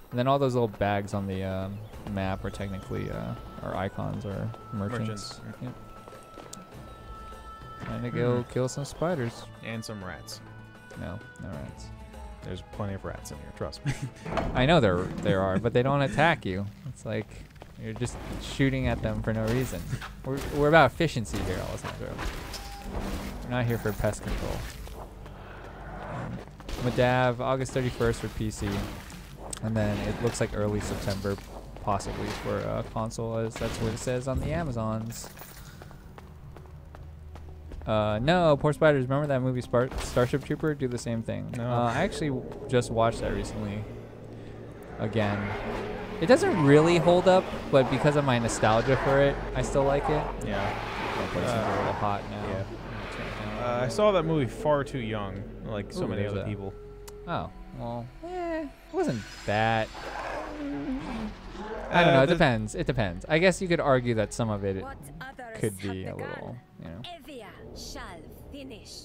And then all those little bags on the map are technically are icons or merchants. Yep. Trying to go kill some spiders. And some rats. No rats. There's plenty of rats in here, trust me. I know there are, but they don't attack you. It's like you're just shooting at them for no reason. We're about efficiency here, Alessandro. We're not here for pest control. Madav, August 31st for PC, and then it looks like early September, possibly for console, as that's what it says on the Amazons. No, Poor Spiders. Remember that movie Starship Trooper? Do the same thing. No. I actually just watched that recently. Again, it doesn't really hold up, but because of my nostalgia for it, I still like it. Yeah. But it's a little hot now. Yeah. I saw that movie far too young, like so many other people. Oh, well, it wasn't that. I don't know. It depends. It depends. I guess you could argue that some of it could be a little, you know. Shall finish.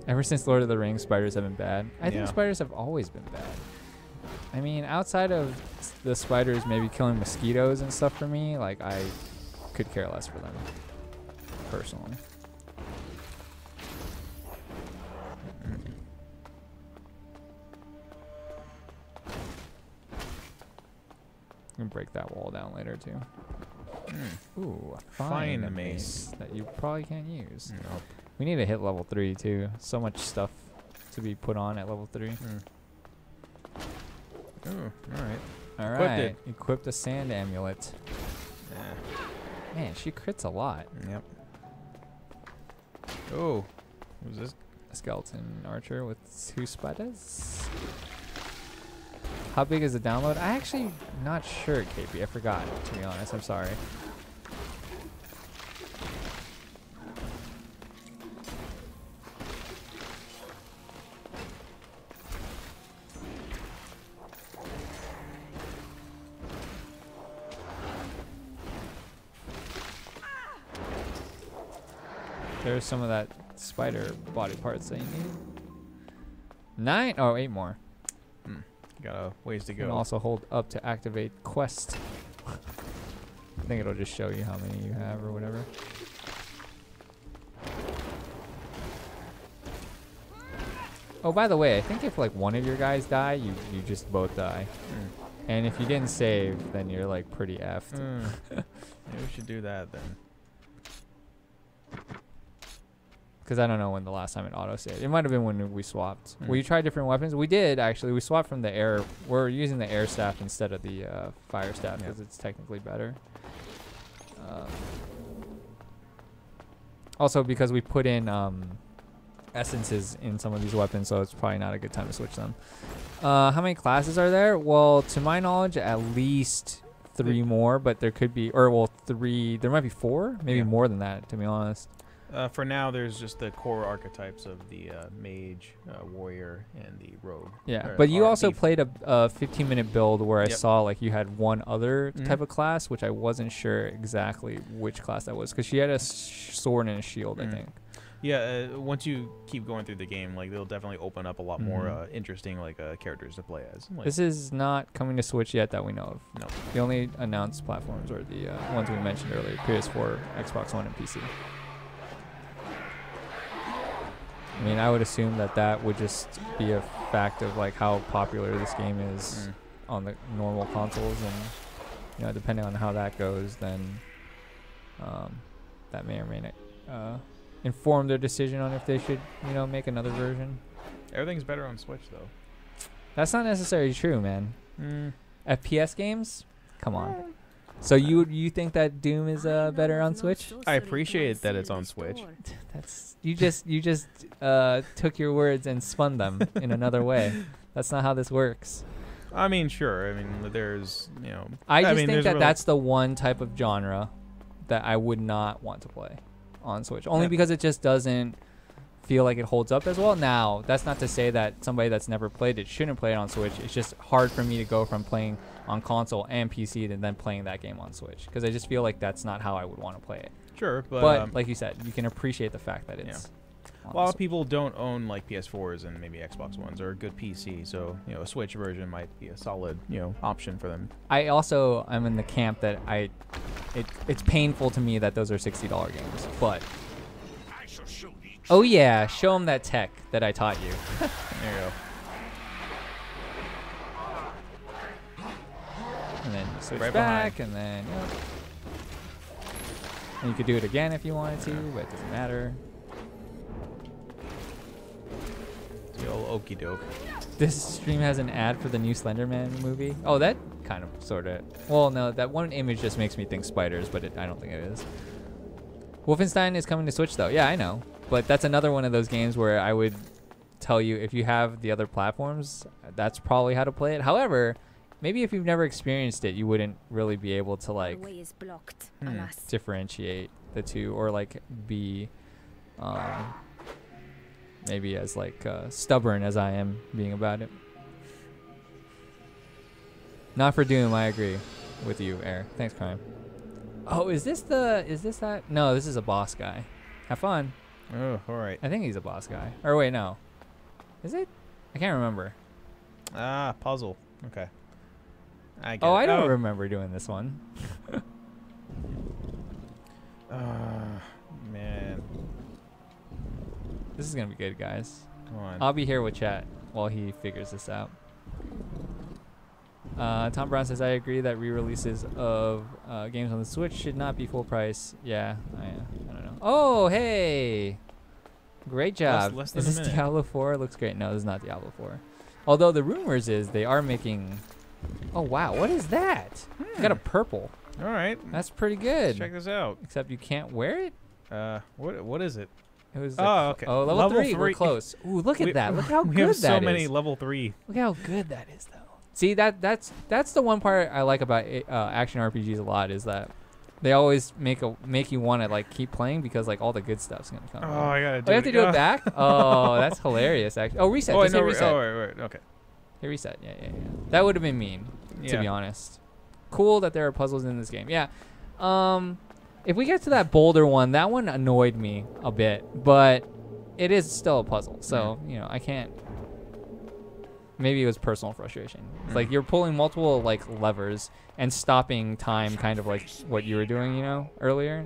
Ever since Lord of the Rings, spiders have been bad. I think spiders have always been bad. I mean, outside of the spiders maybe killing mosquitoes and stuff for me, like, I could care less for them, personally. I'm gonna break that wall down later, too. Ooh, fine mace that you probably can't use. Nope. We need to hit level 3 too. So much stuff to be put on at level 3. Oh, alright. Alright. Equip the sand amulet. Yeah. Man, she crits a lot. Yep. Oh, who's this? A skeleton archer with 2 spiders. How big is the download? I actually not sure, KP. I forgot, to be honest. I'm sorry. There's some of that spider body parts that you need. 9? Oh, 8 more. Got a ways to go. You can also hold up to activate quest. I think it'll just show you how many you have or whatever. Oh, by the way, I think if like one of your guys die, you just both die. And if you didn't save, then you're like pretty effed. Maybe we should do that then. Because I don't know when the last time it auto-saved. It might have been when we swapped. We tried different weapons. We did, actually. We swapped from the air. We're using the air staff instead of the fire staff because it's technically better. Also, because we put in essences in some of these weapons, so it's probably not a good time to switch them. How many classes are there? Well, to my knowledge, at least 3 more, but there could be, or well, 3, there might be 4, maybe more than that, to be honest. For now, there's just the core archetypes of the mage, warrior, and the rogue. Yeah, but you also played a 15-minute build where I saw like you had one other type of class, which I wasn't sure exactly which class that was, because she had a sword and a shield, I think. Yeah, once you keep going through the game, like they'll definitely open up a lot more interesting like characters to play as. Like, this is not coming to Switch yet that we know of. No. The only announced platforms are the ones we mentioned earlier: PS4, Xbox One, and PC. I mean, I would assume that that would just be a fact of like how popular this game is on the normal consoles, and you know, depending on how that goes, then that may or may not inform their decision on if they should, you know, make another version. Everything's better on Switch, though. That's not necessarily true, man. FPS games, come on. So you think that Doom is better on Switch? I appreciate that it's on Switch. That's you just took your words and spun them in another way. That's not how this works. I mean, sure. I mean, there's, you know. I just think that that's the one type of genre that I would not want to play on Switch, only because it just doesn't feel like it holds up as well. Now, that's not to say that somebody that's never played it shouldn't play it on Switch. It's just hard for me to go from playing on console and PC to then playing that game on Switch, because I just feel like that's not how I would want to play it. Sure, but like you said, you can appreciate the fact that it's. A lot of people don't own like PS4s and maybe Xbox Ones or a good PC, so a Switch version might be a solid option for them. I also am in the camp that it's painful to me that those are $60 games, but oh yeah, show them that tech that I taught you. There you go. And then switch Right back, behind. and then and you could do it again if you wanted to, but it doesn't matter. The old okey doke. This stream has an ad for the new Slenderman movie. Oh, that kind of, sort of. Well, no, that one image just makes me think spiders, but I don't think it is. Wolfenstein is coming to Switch, though. Yeah, I know. But that's another one of those games where I would tell you, if you have the other platforms, that's probably how to play it. However, maybe if you've never experienced it, you wouldn't really be able to, like, The way is blocked, differentiate the two, or, like, be... maybe as like stubborn as I am being about it. Not for Doom, I agree with you, Air. Thanks, Crime. Oh, is this that? No, this is a boss guy. Have fun. Oh, all right. I think he's a boss guy. Or wait, no. Is it? I can't remember. Ah, puzzle. Okay. I don't remember doing this one. Man. This is going to be good, guys. Come on. I'll be here with chat while he figures this out. Tom Brown says, I agree that re-releases of games on the Switch should not be full price. Yeah, I don't know. Oh, hey! Great job. Less than is a this minute. Diablo 4? It looks great. No, this is not Diablo 4. Although the rumors is they are making... Oh, wow. What is that? It's got a purple. All right. That's pretty good. Let's check this out. Except you can't wear it? What is it? It was okay. Oh, level 3. We're close. Ooh, look at that. Look how good that is. We have so many level 3. Look how good that is, though. See, that's the one part I like about action RPGs a lot, is that they always make you want to like keep playing, because like all the good stuff's gonna come. Oh, I gotta do you have to do it back. Oh, that's hilarious. Actually. Oh, reset. Just hit reset. Oh, right. Okay. Hit reset. Yeah. That would have been mean, to be honest. Cool that there are puzzles in this game. Yeah. If we get to that Boulder one, that one annoyed me a bit, but it is still a puzzle. So, I can't. Maybe it was personal frustration. It's like you're pulling multiple like levers and stopping time, kind of like what you were doing, earlier.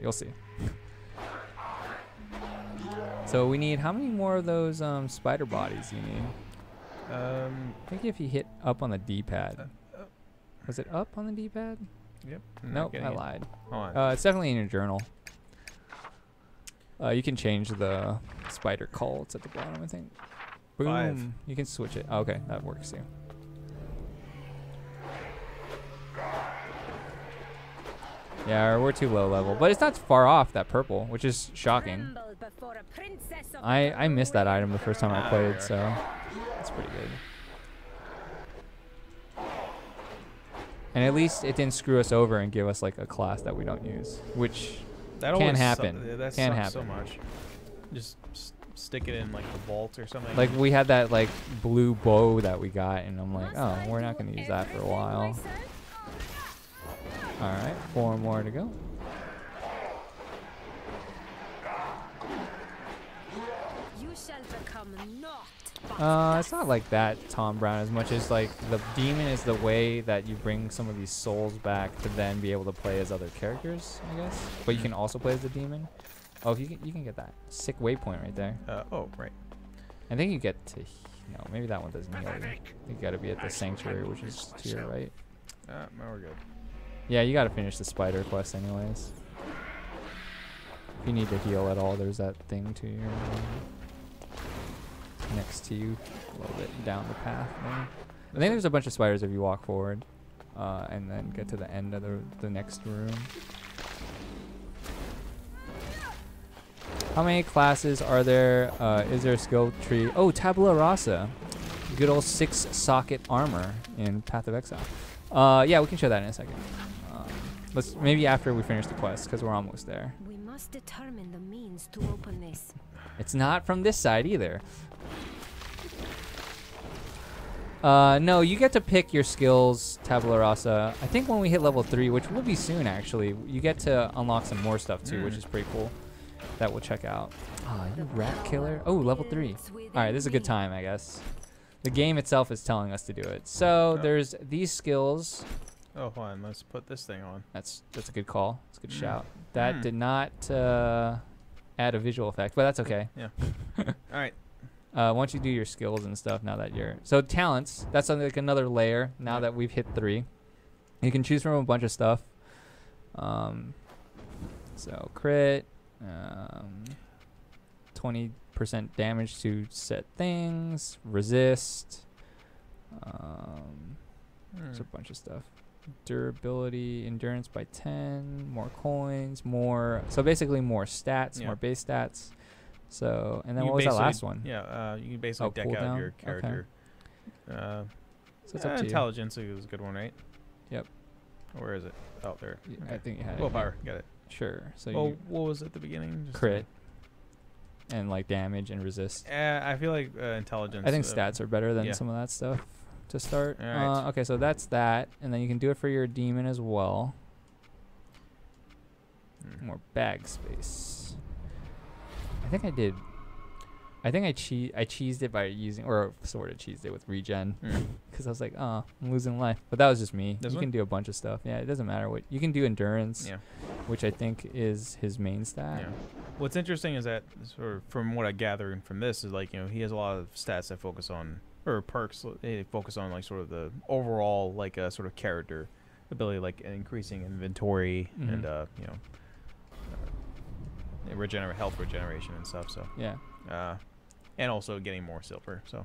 You'll see. So we need, how many more of those spider bodies you need? I think if you hit up on the D-pad. Was it up on the D-pad? Yep. Nope, I lied. Hold on. It's definitely in your journal. You can change the spider call. It's at the bottom, I think. Boom. 5. You can switch it. Oh, okay, that works too. Yeah, we're too low level, but it's not far off that purple, which is shocking. I missed that item the first time I played, so that's pretty good. And at least it didn't screw us over and give us like a class that we don't use, which can happen. That can sucks happen so much. Just stick it in like the vault or something. Like we had that like blue bow that we got, and I'm like, oh, we're not gonna use that for a while. All right, 4 more to go. It's not like that, Tom Brown, as much as like the demon is the way that you bring some of these souls back to then be able to play as other characters, I guess. But you can also play as the demon. Oh, you can get that sick waypoint right there. Oh, right. I think you get to. No, maybe that one doesn't heal you. You got to be at the sanctuary, which is to your right. No, we're good. Yeah, you got to finish the spider quest anyways. If you need to heal at all, there's that thing to your next to you, a little bit down the path there. I think there's a bunch of spiders if you walk forward, and then get to the end of the next room. How many classes are there? Is there a skill tree? Oh, Tabula Rasa. Good old 6-socket armor in Path of Exile. Yeah, we can show that in a second. Let's maybe after we finish the quest, because we're almost there. must determine the means to open this. It's not from this side either. No, you get to pick your skills, tabula rasa. I think when we hit level 3, which will be soon actually, you get to unlock some more stuff too, which is pretty cool. That we'll check out. Oh, you rat killer. Oh, level 3. Alright, this is a good time, I guess. The game itself is telling us to do it. So there's these skills. Oh, hold on. Let's put this thing on. That's a good call. That's a good shout. That did not add a visual effect, but that's okay. Yeah. Alright. Once you do your skills and stuff, now that you're... So talents, that's like another layer now that we've hit 3. You can choose from a bunch of stuff. So crit, 20% damage to set things, resist. There's a bunch of stuff. Durability, endurance by 10, more coins, more... So basically more stats, more base stats. So, and then what was that last one? Yeah, you can basically deck out your character. Okay. So it's up to intelligence is a good one, right? Yep. Where is it? Oh, there. I think you had willpower. Got it. Sure. So well, what was at the beginning? Just crit. And like damage and resist. I feel like intelligence. I think stats are better than some of that stuff to start. Right. Okay, so that's that. And then you can do it for your demon as well. More bag space. I think I did. I think I cheesed it by using, or sort of cheesed it with regen, because I was like, oh, I'm losing life. But that was just me. You can do a bunch of stuff. Yeah, it doesn't matter what you can do. Endurance, which I think is his main stat. Yeah. What's interesting is that, sort of from what I gather from this, is like, you know, he has a lot of stats that focus on, or perks they focus on like sort of the overall like sort of character ability, like increasing inventory and you know. Health regeneration and stuff. So yeah, and also getting more silver. So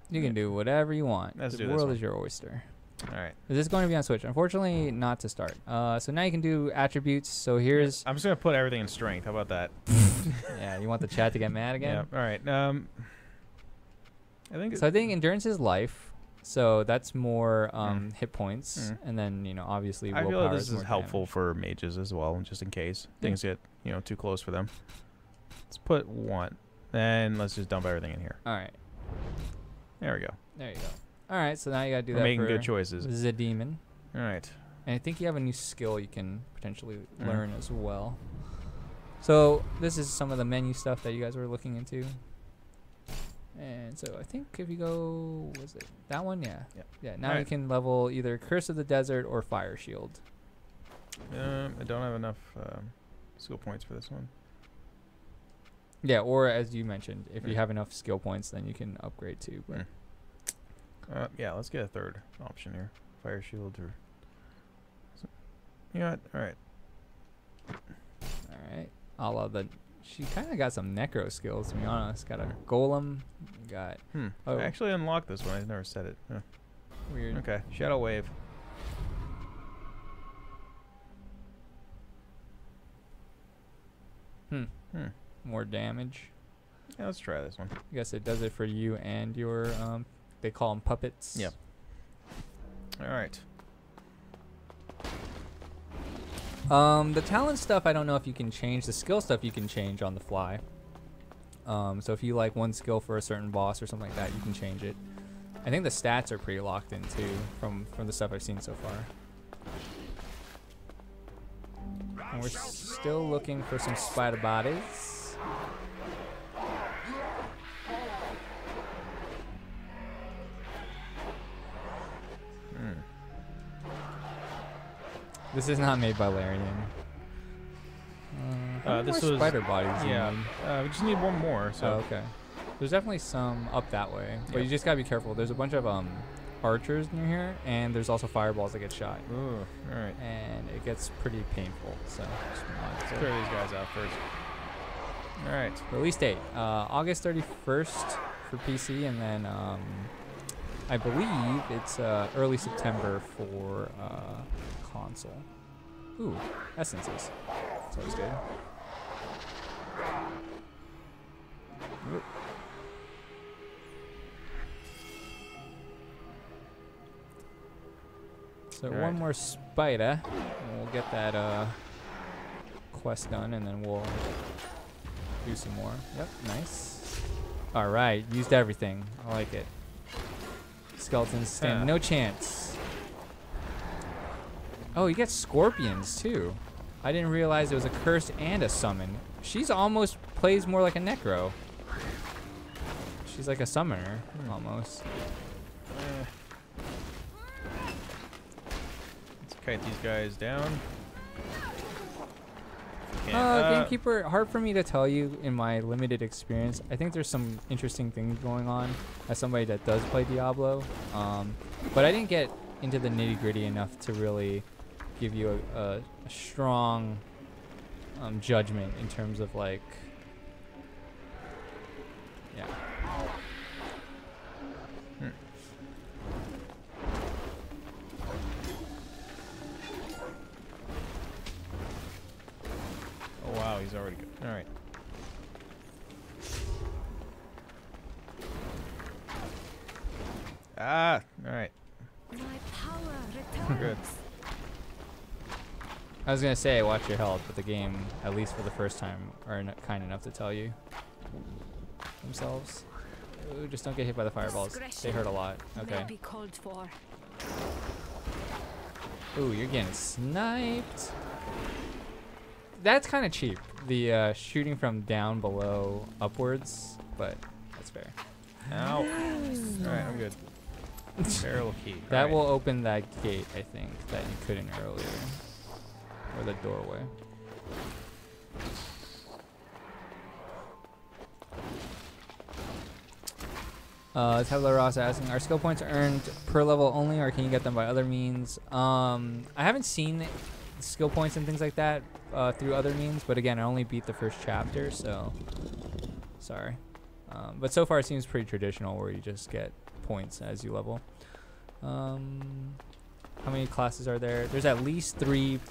you can do whatever you want. Let's the do world this is your oyster. All right. Is this going to be on Switch? Unfortunately, not to start. So now you can do attributes. So here's. I'm just gonna put everything in strength. How about that? Yeah, you want the chat to get mad again? Yeah. All right. I think. So I think endurance is life. So that's more hit points, and then obviously I feel willpower like this is helpful damage. for mages as well, just in case things get too close for them. Let's put 1, and let's just dump everything in here. All right. There we go. There you go. All right, so now you gotta do We're that. making for good choices. This is a demon. All right. And I think you have a new skill you can potentially learn as well. So this is some of the menu stuff that you guys were looking into. And so I think if you go, was it that one? Yeah. Yeah. Now you can level either Curse of the Desert or Fire Shield. I don't have enough skill points for this one. Yeah, or as you mentioned, if you have enough skill points, then you can upgrade too. But yeah, let's get a third option here. Fire Shield or... You know what? All right. All right. All of the... She kind of got some necro skills, to be honest. Got a golem. Got... I actually unlocked this one. I never said it. Weird. Okay. Shadow Wave. More damage. Yeah, let's try this one. I guess it does it for you and your... they call them puppets. Yep. All right. The talent stuff, I don't know if you can change. The skill stuff you can change on the fly. So if you like one skill for a certain boss or something like that, you can change it. I think the stats are pretty locked in too, from the stuff I've seen so far. And we're still looking for some spider bodies. This is not made by Larian. This was was spider bodies. Yeah, we just need one more. So okay. There's definitely some up that way, but you just gotta be careful. There's a bunch of archers near here, and there's also fireballs that get shot. Ooh, all right. And it gets pretty painful. So let's clear these guys out first. All right. Release date August 31st for PC, and then I believe it's early September for console. Ooh, essences. That's always good. Whoop. So one more spider, and we'll get that quest done, and then we'll do some more. Yep, nice. All right, used everything. I like it. Skeletons stand no chance. Oh, you get scorpions too. I didn't realize it was a curse and a summon. She's almost plays more like a necro. She's like a summoner, almost. Let's kite these guys down. Gamekeeper, hard for me to tell you in my limited experience. I think there's some interesting things going on as somebody that does play Diablo. But I didn't get into the nitty gritty enough to really give you a strong judgment in terms of like, yeah. Oh wow, he's already good. All right. Ah, all right. My power returns. Good. I was gonna say watch your health, but the game, at least for the first time, are kind enough to tell you themselves. Ooh, just don't get hit by the fireballs. They hurt a lot. Okay. Be called for. Ooh, you're getting sniped. That's kind of cheap. The shooting from down below upwards, but that's fair. Ow. All right, I'm good. Barrel key. That will open that gate, I think, that you couldn't earlier. Or the doorway. Tabula Rasa asking, are skill points earned per level only, or can you get them by other means? I haven't seen skill points and things like that through other means, but again, I only beat the first chapter, so sorry. But so far it seems pretty traditional, where you just get points as you level. How many classes are there? There's at least 3,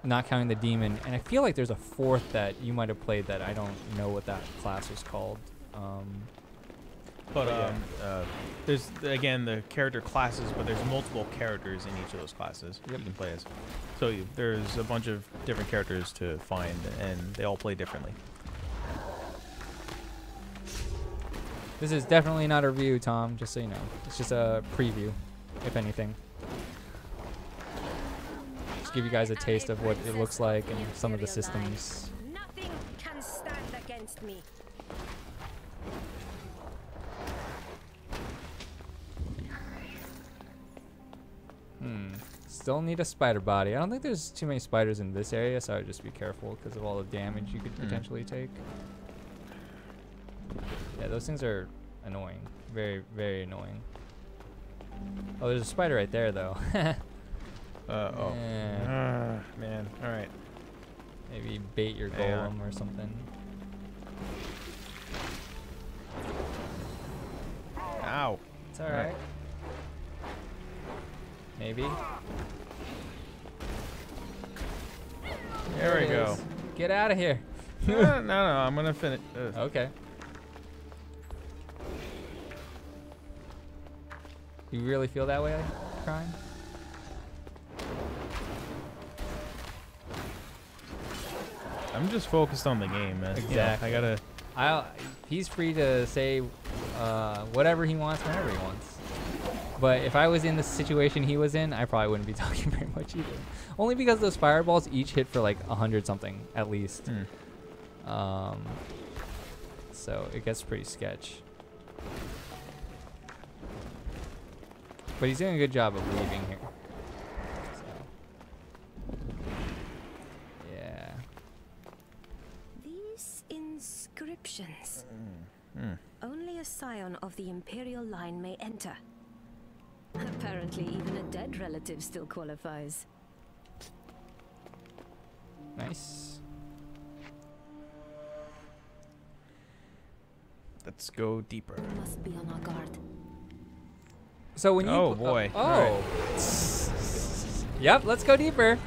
not counting the demon, and I feel like there's a 4th that you might have played that I don't know what that class was called. There's again the character classes, but there's multiple characters in each of those classes you can play as. So there's a bunch of different characters to find, and they all play differently. This is definitely not a review, Tom, just so you know. It's just a preview, if anything. Just give you guys a taste of what it looks like and some of the systems. Nothing can stand against me. Still need a spider body. I don't think there's too many spiders in this area, so I would just be careful because of all the damage you could potentially take. Yeah, those things are annoying. Very, very annoying. Oh, there's a spider right there, though. Man. All right. Maybe bait your golem or something. Ow. It's all right. Maybe. There we go. Get out of here. No, I'm gonna finish. Okay. You really feel that way, Crime? I'm just focused on the game, man. Exactly. You know, he's free to say whatever he wants whenever he wants. But if I was in the situation he was in, I probably wouldn't be talking very much either. Only because those fireballs each hit for like 100 something at least. So it gets pretty sketch. But he's doing a good job of leaving here. So. Yeah. These inscriptions. Only a scion of the Imperial line may enter. Apparently, even a dead relative still qualifies. Nice. Let's go deeper. We must be on our guard. So when you boy. Right. Yep, let's go deeper.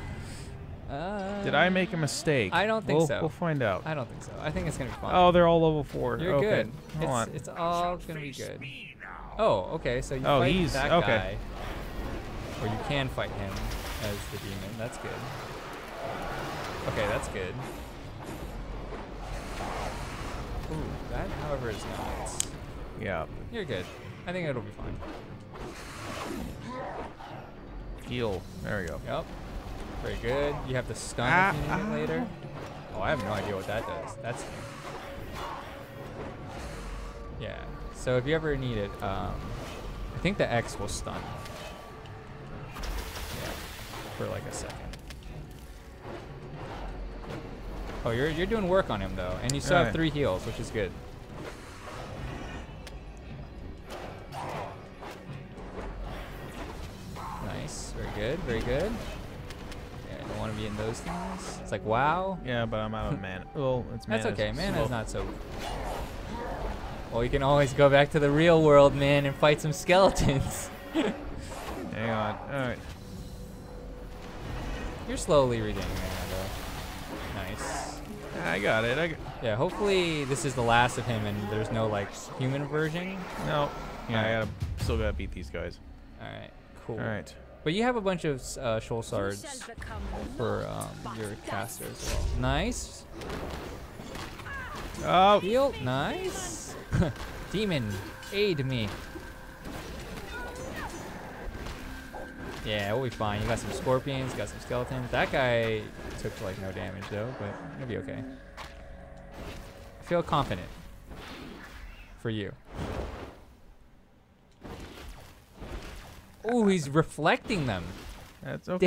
Did I make a mistake? I don't think so. We'll find out. I don't think so. I think it's gonna be fun. Oh, they're all level 4. You're okay. good. Hold on. It's all gonna be good. Oh, okay. So you fight that guy, or you can fight him as the demon. That's good. Okay, that's good. Ooh, that, however, is not. Yeah. You're good. I think it'll be fine. Heal. There we go. Yep. Very good. You have to stun if you need it later. Oh, I have no idea what that does. That's... Yeah. So if you ever need it, I think the X will stun. Yeah. For like a second. Oh, you're doing work on him though, and you still have 3 heals, which is good. Nice, very good, very good. Yeah, I don't want to be in those things. It's like wow. Yeah, but I'm out of mana. Well, it's mana. That's okay. Mana's not so. Well, you can always go back to the real world, man, and fight some skeletons. Hang on. All right. You're slowly regaining mana, though. Nice. I got it. Yeah, hopefully this is the last of him and there's no, like, human version. No. Yeah, still gotta beat these guys. Alright, cool. Alright. But you have a bunch of shoal swords for your caster as well. Nice. Oh. Heal. Nice. Demon, aid me. Yeah, we'll be fine. You got some scorpions, got some skeletons. That guy took like no damage though, but it'll be okay. I feel confident for you. Oh, he's reflecting them. That's okay.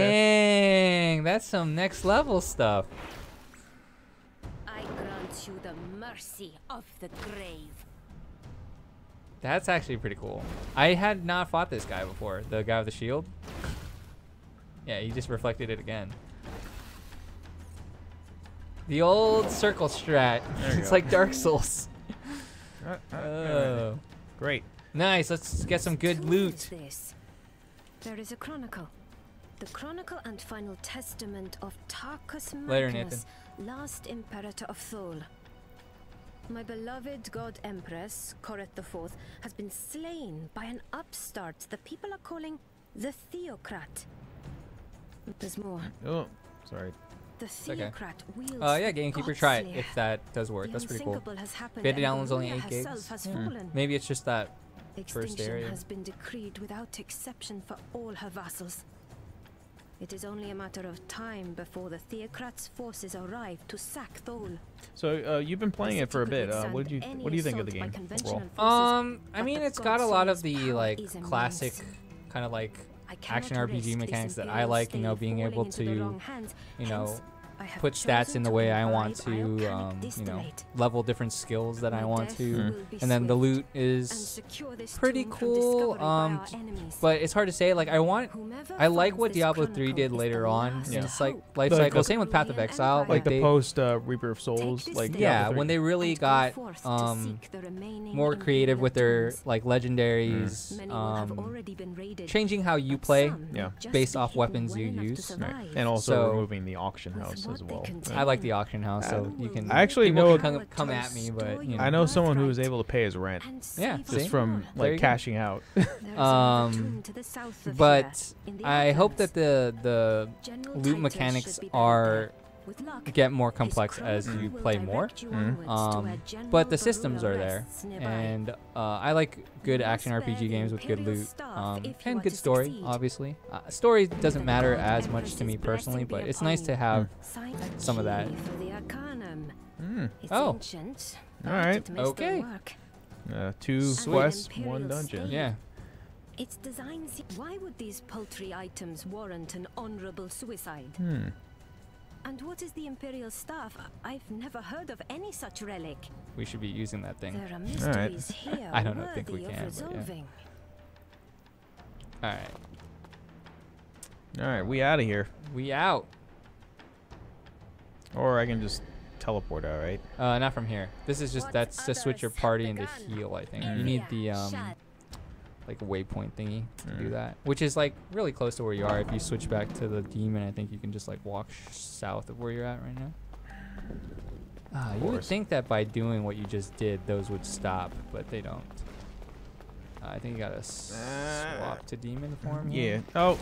Dang, that's some next level stuff. I grant you the mercy of the grave. That's actually pretty cool. I had not fought this guy before, the guy with the shield. Yeah, he just reflected it again. The old circle strat. It's like Dark Souls. Oh. Great. Nice, let's get some good loot. There is a chronicle. The chronicle and final testament of Tarkus Later, Magnus, last imperator of Thol. My beloved god empress, Coreth IV, has been slain by an upstart the people are calling the Theocrat. There's more. Oh, sorry. The Theocrat wields yeah, Gamekeeper, try it if that does work. The That's pretty cool. unthinkable has happened Beta and download's only Varia 8 gigs. herself has fallen. Maybe it's just that first Extinction area. has been decreed without exception for all her vassals. It is only a matter of time before the Theocrat's forces arrive to sack Thol. So you've been playing it for a bit. What do you think of the game overall? I mean, it's got a lot of the like classic kind of like action RPG mechanics that I like. You know, being able to, you know, put stats in the way I want to, you know, level different skills that I want to, and then the loot is pretty cool. But it's hard to say. Like I like what Diablo 3 did later on. Yeah. It's like life cycle. Same with Path of Exile. Like the post Reaper of Souls. Like yeah, when they really got more creative with their like legendaries, changing how you play based off weapons you use, and also removing the auction house as well. I like the auction house, so you can. I actually know come at me, but you know. I know someone who was able to pay his rent. Yeah, just from like cashing out. But I hope that the loot mechanics get more complex as you play more. But the systems are there, and I like good action RPG games with good loot and good story. Obviously, story doesn't matter as much to me personally, but it's nice to have some of that. Oh, all right. Okay. 2 quests, 1 dungeon. Yeah. Its design. Why would these paltry items warrant an honorable suicide? And what is the Imperial Staff? I've never heard of any such relic. We should be using that thing. There are mysteries here I don't think we worthy can. of resolving. All right. All right, we out of here. We out. Or I can just teleport out, right? Not from here. This is just that's to switch your party into heal. I think you need the like waypoint thingy to do that, which is like really close to where you are. If you switch back to the demon, I think you can just like walk south of where you're at right now. You would think that by doing what you just did, those would stop, but they don't. I think you gotta swap to demon form. Yeah. Oh.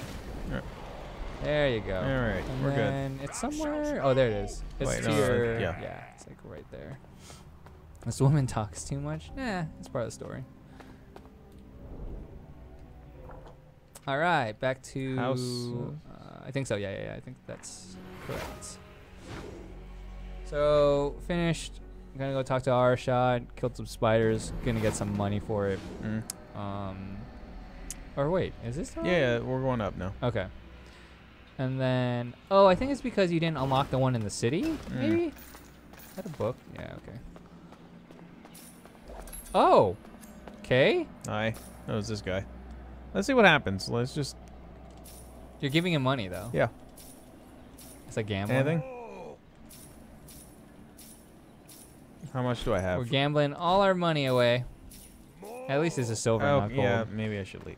There you go. All right, And we're good. then it's somewhere. Oh, there it is. It's Wait, to no, your. yeah. Yeah, it's like right there. This woman talks too much. Nah, it's part of the story. All right, back to House. I think so. Yeah. I think that's correct. So finished. I'm gonna go talk to Arshad. Killed some spiders. Gonna get some money for it. Or wait, is this? Yeah, we're going up now. Okay. And then, oh, I think it's because you didn't unlock the one in the city. Maybe. Is that a book? Yeah. Okay. Oh. Okay. Hi. That was this guy. Let's see what happens. Let's just. You're giving him money though. Yeah. It's like gambling. Anything? How much do I have? We're gambling all our money away. At least it's a silver, not gold. Yeah, maybe I should leave.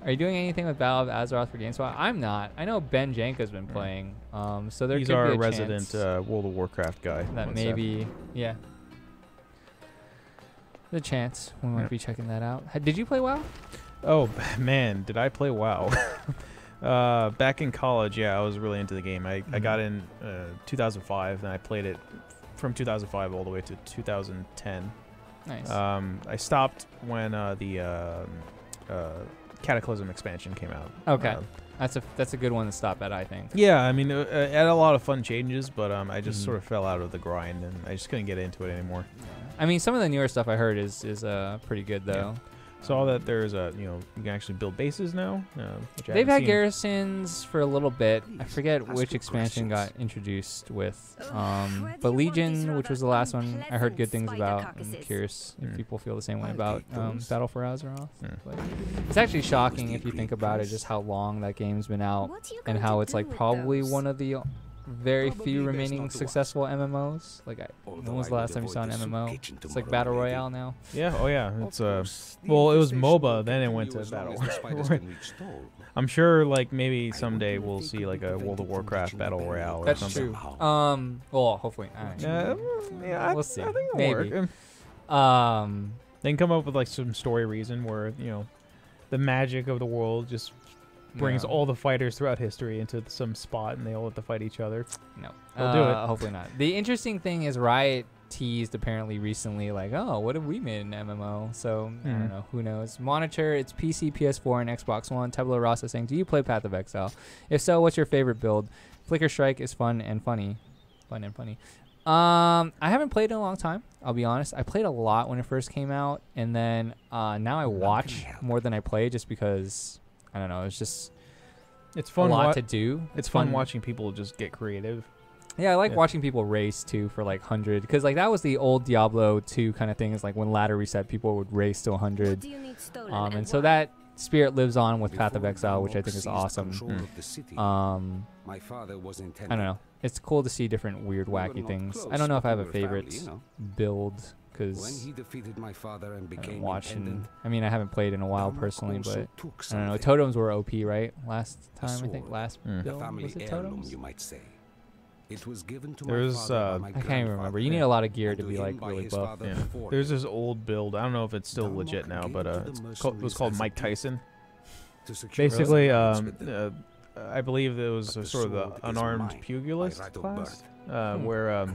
Are you doing anything with Battle of Azeroth for GameSpot? I'm not. I know Ben Janka's been playing. So there He's could our be a resident chance World of Warcraft guy. that maybe, yeah. The chance we might be checking that out. Did you play WoW? Oh man, did I play WoW? Back in college, yeah, I was really into the game. I got in 2005, and I played it from 2005 all the way to 2010. Nice. I stopped when the Cataclysm expansion came out. Okay, that's a good one to stop at, I think. Yeah, I mean, it had a lot of fun changes, but I just sort of fell out of the grind, and I just couldn't get into it anymore. I mean, some of the newer stuff I heard is pretty good though. Yeah. Saw that there's you can actually build bases now. Which They've had garrisons for a little bit. I forget which expansion got introduced with. But Legion, which was the last one, I heard good things about. I'm curious if people feel the same way about Battle for Azeroth. But it's actually shocking if you think about it, just how long that game's been out and how it's like probably one of the very few remaining successful MMOs. Like, when was the last time you saw an MMO? It's like Battle Royale now. Yeah, oh yeah. It's well, it was MOBA, then it went to Battle Royale. I'm sure, like, maybe someday we'll see like a World of Warcraft Battle Royale or something. That's true. Well, hopefully. Yeah, we'll see. I think it'll Maybe. work. They can come up with like some story reason where the magic of the world just brings all the fighters throughout history into some spot, and they all have to fight each other. No, they'll do it. Hopefully not. The interesting thing is Riot teased apparently recently, like, oh, what if we made an MMO? So I don't know. Who knows? Monitor. It's PC, PS4, and Xbox One. Tabula Rasa saying, do you play Path of Exile? If so, what's your favorite build? Flicker Strike is fun and funny. I haven't played in a long time. I'll be honest. I played a lot when it first came out, and then now I watch more than I play, just because. I don't know. It's just fun. A lot to do. It's fun watching people just get creative. Yeah, I like watching people race too for like 100, because like that was the old Diablo 2 kind of thing. Is like when ladder reset, people would race to 100. And so that spirit lives on with Path of Exile, which I think is awesome. My father was I don't know. It's cool to see different weird, wacky things. I don't know if I have a favorite build. Because I'm watching. I mean, I haven't played in a while personally, but I don't know. Totems were OP, right? Last time, I think. Last build, was it totems? You might say. It was given to There's I can't even remember. You need a lot of gear to be like really buff. Yeah. There's this old build. I don't know if it's still legit now, but it was called Mike Tyson. Basically, I believe it was sort of the unarmed pugilist class. Where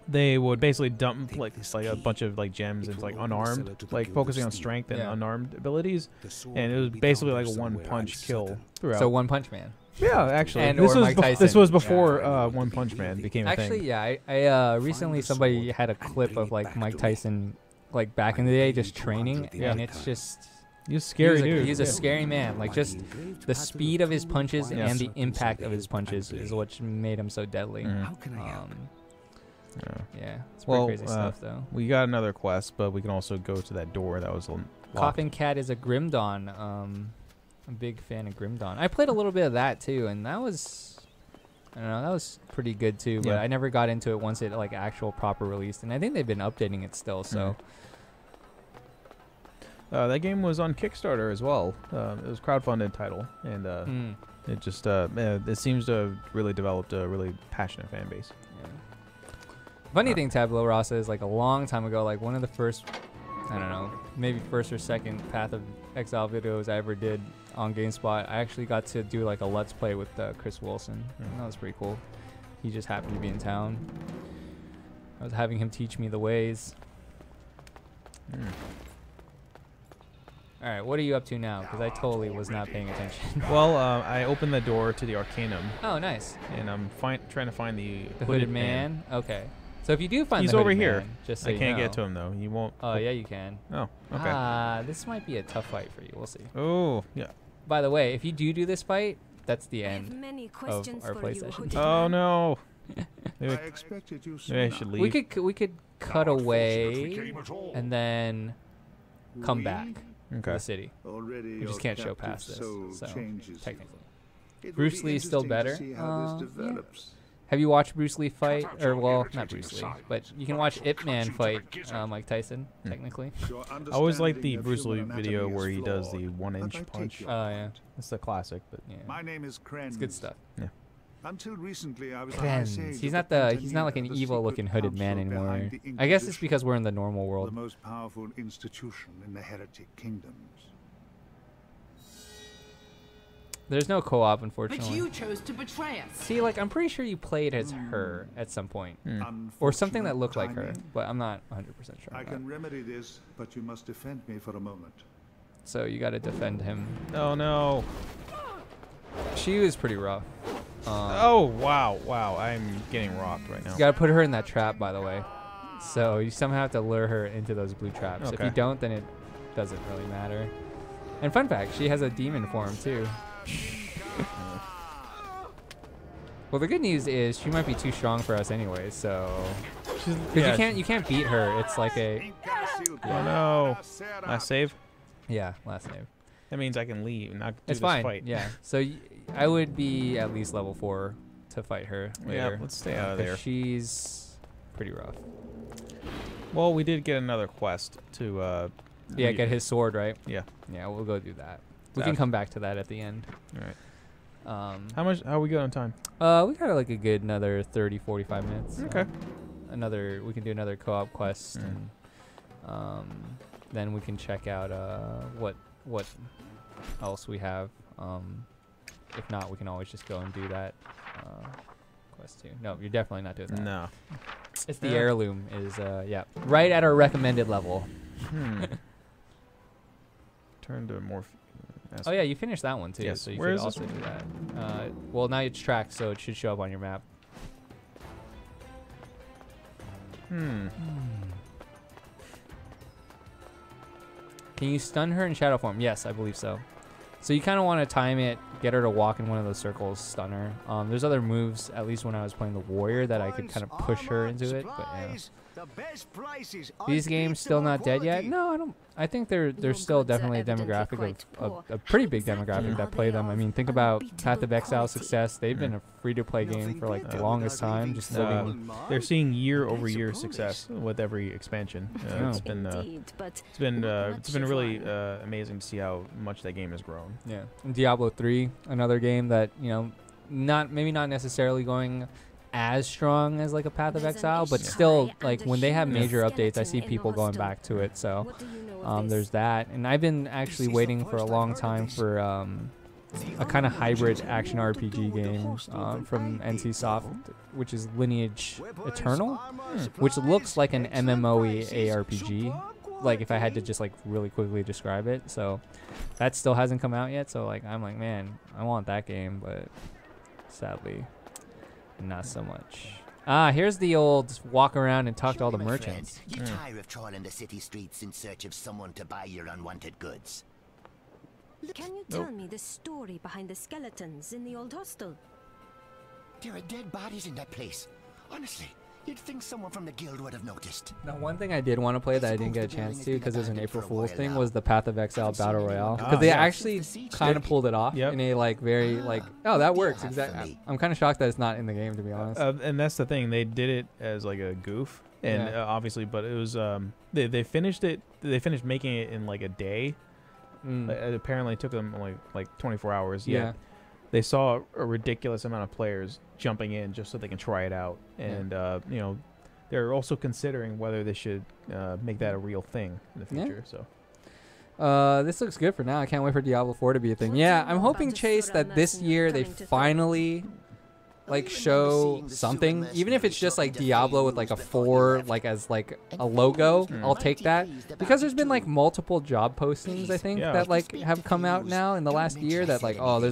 they would basically dump like a bunch of like gems into like unarmed, like focusing on strength and unarmed abilities, and it was basically like a one-punch kill throughout. So One Punch Man. Yeah, actually, and this was before One Punch Man became a thing. Actually, yeah, I recently somebody had a clip of like Mike Tyson, like back in the day, just training, and it's just. He's scary, dude. He's a scary man. Like, just the speed of his punches and the impact of his punches is what made him so deadly. How can I help? Yeah, it's pretty crazy stuff, though. We got another quest, but we can also go to that door that was locked. Coffin Cat is a Grim Dawn. I'm a big fan of Grim Dawn. I played a little bit of that, too, and that was... I don't know, that was pretty good, too, but I never got into it once it, like, actual proper released, and I think they've been updating it still, so... That game was on Kickstarter as well. It was a crowdfunded title, and it just it seems to have really developed a really passionate fan base. Funny thing, Tabula Rasa is like a long time ago, like one of the first I don't know, maybe first or second Path of Exile videos I ever did on GameSpot. I actually got to do like a Let's Play with Chris Wilson. And that was pretty cool. He just happened to be in town. I was having him teach me the ways. All right, what are you up to now? Because I totally was not paying attention. Well, I opened the door to the Arcanum. Oh, nice. And I'm trying to find the hooded man. Okay. So if you do find he's the over hooded here. Man, just so I you can't know. get to him though. You won't. Oh yeah, you can. Oh, okay. This might be a tough fight for you. We'll see. Oh, yeah. By the way, if you do this fight, that's the end of our play session. Oh no. I expected you Maybe I should leave. We could cut away and then come back to the city. Already We just can't show past this. soul So changes technically, you. It will Bruce be Lee's still interesting to better. see how this develops. Have you watched Bruce Lee fight? Cut out Or your well, not irritating Bruce Lee, sides. but you can watch Or Ip cut Man you to fight the gizzard. Mike Tyson, technically. Your I always like the understanding of Bruce Lee human video anatomy where is he does the flawed, 1-inch but I take punch. your Oh yeah. point. That's the classic, but Yeah. My name is Krenz. It's good stuff. yeah. Until recently, I was Krenz. He's not like an evil looking hooded man anymore. I guess it's because we're in the normal the world. most powerful institution in the heretic kingdoms. There's no co-op, But unfortunately. you chose to betray us. See, like I'm pretty sure you played as her at some point, or something that looked like her, but I'm not 100% sure. I on can that. remedy this, but you must defend me for a moment. So you got to defend him. Oh no. She was pretty rough. Oh wow, wow! I'm getting rocked right now. You got to put her in that trap, by the way. So you somehow have to lure her into those blue traps. If you Okay. don't, then it doesn't really matter. And fun fact, she has a demon form too. Well, the good news is she might be too strong for us anyway. So because you can't beat her. It's like a Oh no! Last save. last save. That means I can leave and not do It's this fine. fight. Yeah. So I would be at least level 4 to fight her Yeah, later. let's stay out of 'cause there. She's pretty rough. Well, we did get another quest to. Yeah, get his sword, right? Yeah. Yeah, we'll go do that. We That- can come back to that at the end. All right. How How we good on time? We got like a good another 30, 45 minutes. Okay. We can do another co-op quest, and then we can check out what else we have. If not, we can always just go and do that quest too. No, you're definitely not doing that. No. It's the heirloom is right at our recommended level. Turn to more. Oh yeah, you finished that one too, Yes. so you Where could is this also do that. Well, now it's tracked, so it should show up on your map. Hmm. Can you stun her in shadow form? Yes, I believe so. So you kind of want to time it, get her to walk in one of those circles, stun her. There's other moves, at least when I was playing the warrior, that I could kind of push her into it. But yeah. These games still not dead yet? No, I don't. I think there's still definitely a demographic of a pretty big demographic that play them. I mean, think about Path of Exile success. They've been a free-to-play game for like the longest time. Just living. They're seeing year-over-year success with every expansion. It's been really amazing to see how much that game has grown. Yeah, and Diablo 3, another game that maybe not necessarily going as strong as like a Path of Exile, but still like when they have major updates, I see people going back to it. So there's that, and I've been actually waiting for a long time for a kind of hybrid action RPG game from NCSoft, which is Lineage Eternal, which looks like an MMOE ARPG. Like if I had to just like really quickly describe it, so that still hasn't come out yet. So like I'm like, man, I want that game, but sadly, not so much. Here's the old walk around and talk to all the merchants. You tire of trawling the city streets in search of someone to buy your unwanted goods? Can you tell me the story behind the skeletons in the old hostel? There are dead bodies in that place. Honestly, you'd think someone from the guild would have noticed. Now, one thing I did want to play that I didn't get a chance to because it was an April Fool's thing was the Path of Exile Battle Royale. Because they actually kind of pulled it off in a like very like, oh, that works. Exactly. I'm kind of shocked that it's not in the game, to be honest. And that's the thing. They did it as like a goof. And obviously, but it was they finished it. They finished making it in like a day. It apparently took them like 24 hours. Yeah. They saw a ridiculous amount of players jumping in just so they can try it out. And they're also considering whether they should make that a real thing in the future. So. This looks good for now. I can't wait for Diablo 4 to be a thing. Yeah, I'm hoping, Chase, that this year they finally like show something, even if it's just like Diablo with like a 4 like as like a logo. I'll take that, because there's been like multiple job postings, I think, that like have come out now in the last year that like, oh,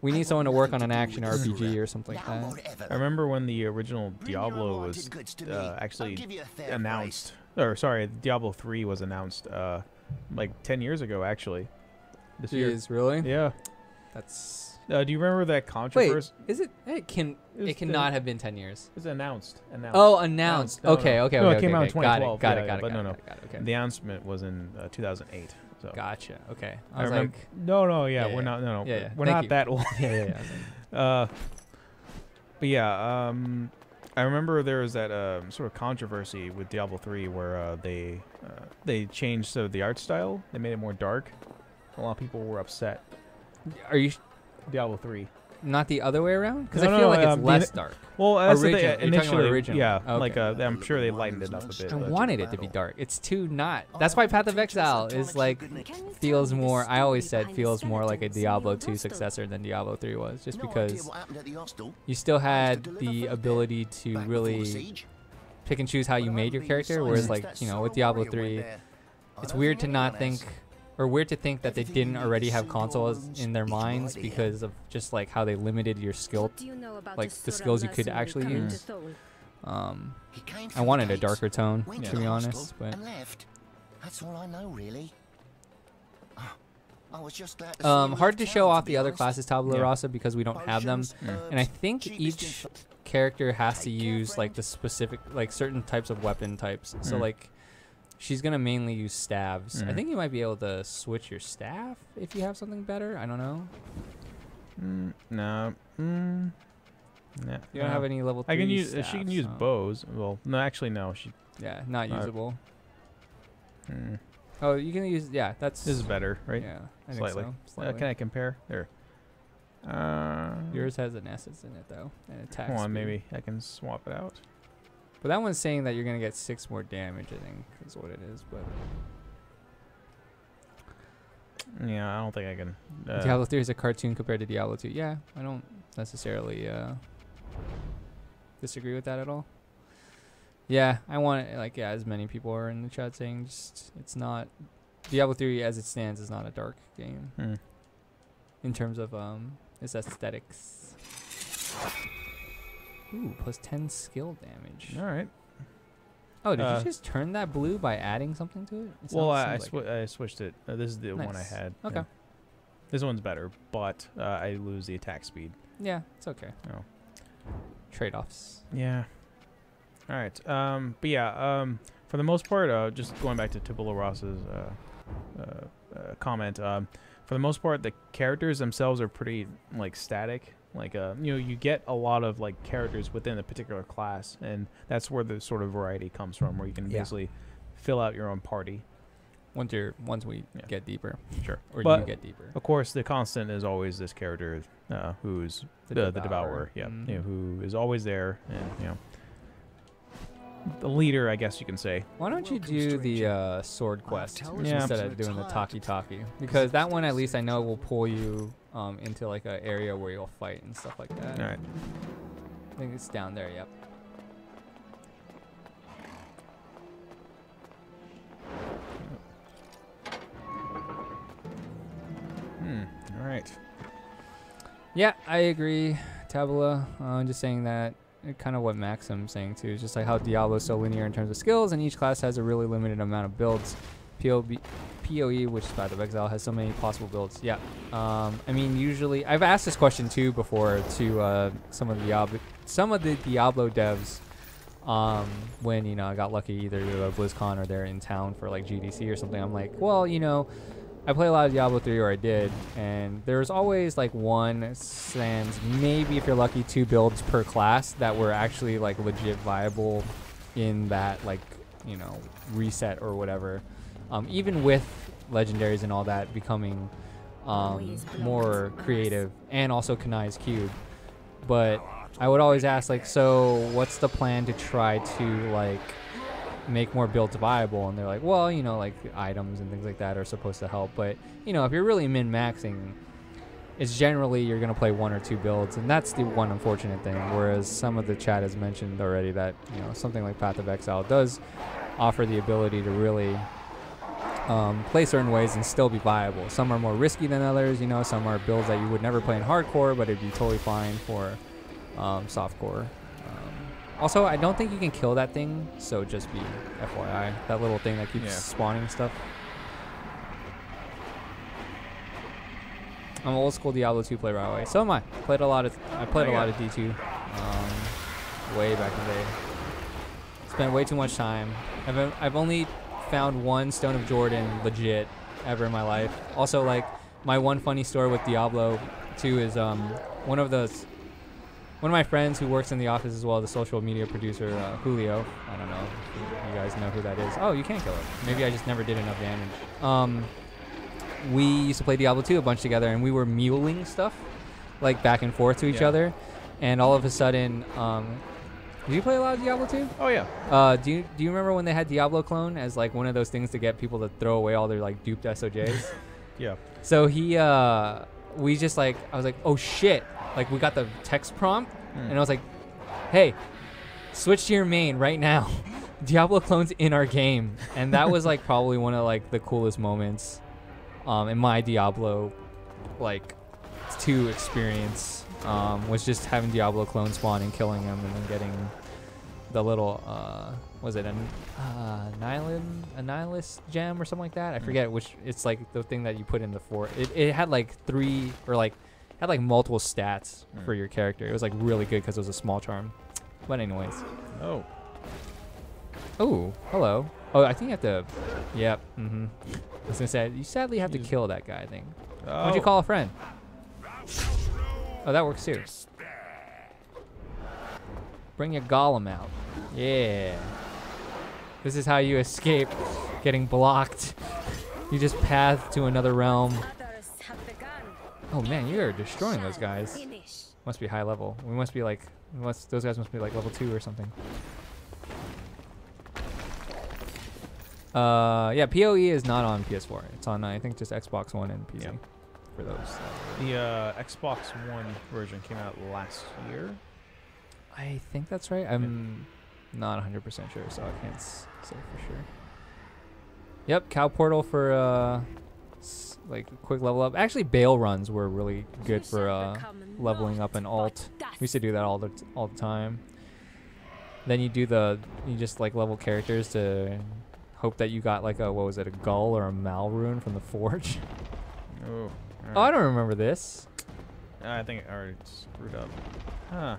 we need someone to work on an action RPG or something like that. I remember when the original Diablo was actually announced, or sorry, Diablo 3 was announced like 10 years ago, actually. This year. Really? Yeah. That's. Do you remember that controversy? Wait, is it? It cannot have been 10 years. It's announced. Oh, announced. Okay. No, it came out in 2012. Got it. Okay. The announcement was in 2008. So. Gotcha. Okay. I remember. No. Yeah, we're not. No. Yeah. We're not that old. Yeah. But yeah. I remember there was that sort of controversy with Diablo 3 where they changed the art style. They made it more dark. A lot of people were upset. Are you? Diablo 3. Not the other way around? Because I feel like it's less dark. Well, as initially, yeah, okay. like I'm sure they lightened it up a bit. I wanted it to be dark. It's too not. That's why Path of Exile is like feels more. I always said feels more like a Diablo 2 successor than Diablo 3 was, just because you still had the ability to really pick and choose how you made your character, whereas like with Diablo 3, it's weird to not think. Or weird to think that they didn't already have consoles in their minds because of just like how they limited your skill, like the skills you could actually use. I wanted a darker tone, to be honest, but that's all I know, really. hard to show off the other classes tabula rasa because we don't have them, and I think each character has to use like the specific, like certain types of weapon types. So like. She's going to mainly use staves. I think you might be able to switch your staff if you have something better. I don't know. No. You don't have any level 3 I can use. staffs, she can use bows. Well, no, actually, no. Yeah, not usable. Oh, you can use. Yeah, that's. This is better, right? Yeah, I think so. Slightly. Can I compare? There. Yours has an essence in it, though. And attack Hold on, speed. maybe I can swap it out. But that one's saying that you're going to get 6 more damage, I think, is what it is. But yeah, I don't think I can. Diablo 3 is a cartoon compared to Diablo 2. Yeah, I don't necessarily disagree with that at all. Yeah, I want it, like, as many people are in the chat saying, just it's not. Diablo 3 as it stands is not a dark game in terms of its aesthetics. Ooh, plus 10 skill damage. All right. Oh, did you just turn that blue by adding something to it? Well, I switched it. This is the one I had. Okay. Yeah. This one's better, but I lose the attack speed. Yeah, it's okay. Oh. Trade-offs. Yeah. All right. But yeah, for the most part, just going back to Tabula Rasa's comment, for the most part, the characters themselves are pretty like static. Like you get a lot of like characters within a particular class, and that's where the sort of variety comes from, where you can basically fill out your own party. Once we get deeper, sure, or but you get deeper. Of course, the constant is always this character who's the devourer, who is always there, and the leader, I guess you can say. Why don't you do the sword quest instead of doing the talkie, because that one at least I know will pull you into like an area where you'll fight and stuff like that. All right. I think it's down there. Yep. All right. Yeah, I agree, Tabula. Just saying that. Kind of what Maxim's saying too, is just like how Diablo is so linear in terms of skills, and each class has a really limited amount of builds. PoE, which is Path of Exile, has so many possible builds. Yeah, I mean, usually I've asked this question too before to some of the Diablo devs when I got lucky either to BlizzCon or they're in town for like GDC or something. I'm like, well, I play a lot of Diablo 3, or I did, and there's always like one sans, maybe if you're lucky, 2 builds per class that were actually like legit viable in that like reset or whatever. Even with legendaries and all that becoming more creative, and also Kanai's Cube, but I would always ask, like, so what's the plan to try to, like, make more builds viable? And they're like, well, you know, like, items and things like that are supposed to help. But, you know, if you're really min-maxing, it's generally you're going to play 1 or 2 builds. And that's the one unfortunate thing. Whereas some of the chat has mentioned already that, you know, something like Path of Exile does offer the ability to really play certain ways and still be viable. Some are more risky than others, you know, some are builds that you would never play in hardcore, but it'd be totally fine for softcore. Also, I don't think you can kill that thing, so just be FYI. That little thing that keeps spawning stuff. I'm an old school Diablo 2 player, by the way. So am I. I played a lot of D2 way back in the day. Spent way too much time. I've only found 1 Stone of Jordan legit ever in my life. Also, like, my one funny story with Diablo 2 is one of my friends who works in the office as well, the social media producer, Julio. I don't know if you guys know who that is. Oh, you can't kill it. Maybe I just never did enough damage. We used to play Diablo 2 a bunch together, and we were muling stuff, like, back and forth to each other. And all of a sudden, did you play a lot of Diablo 2? Oh, yeah. Do you remember when they had Diablo Clone as, like, one of those things to get people to throw away all their, like, duped SOJs? Yeah. So we just, like, I was like, oh, shit. Like, we got the text prompt, and I was like, hey, switch to your main right now. Diablo Clone's in our game. And that was, like, probably one of, like, the coolest moments in my Diablo, like, 2 experience. Was just having Diablo Clone spawn and killing him, and then getting the little, was it a nihilist gem or something like that? I forget which. It's like the thing that you put in the fort. It had like 3 or like had like multiple stats for your character. It was like really good because it was a small charm. But anyways. Oh. Oh, hello. Oh, I think you have to. Yep. I was gonna say you sadly have to kill that guy. I think. Oh. What'd you call a friend? Oh, that works too. Bring your golem out. Yeah. This is how you escape getting blocked. You just path to another realm. Oh man, you are destroying those guys. Must be high level. We must be like, those guys must be like level 2 or something. Yeah, PoE is not on PS4. It's on, I think, just Xbox One and PC. Yep. For those. The Xbox One version came out last year. I think that's right. I'm not 100% sure, so I can't say for sure. Yep, Cow Portal for like quick level up. Actually, Bale runs were really good for leveling up an alt. We used to do that all the time. Then you just like level characters to hope that you got like a, what was it, a Gull or a Mal rune from the Forge. Oh. Right. Oh, I don't remember this. I think I already screwed up. Huh.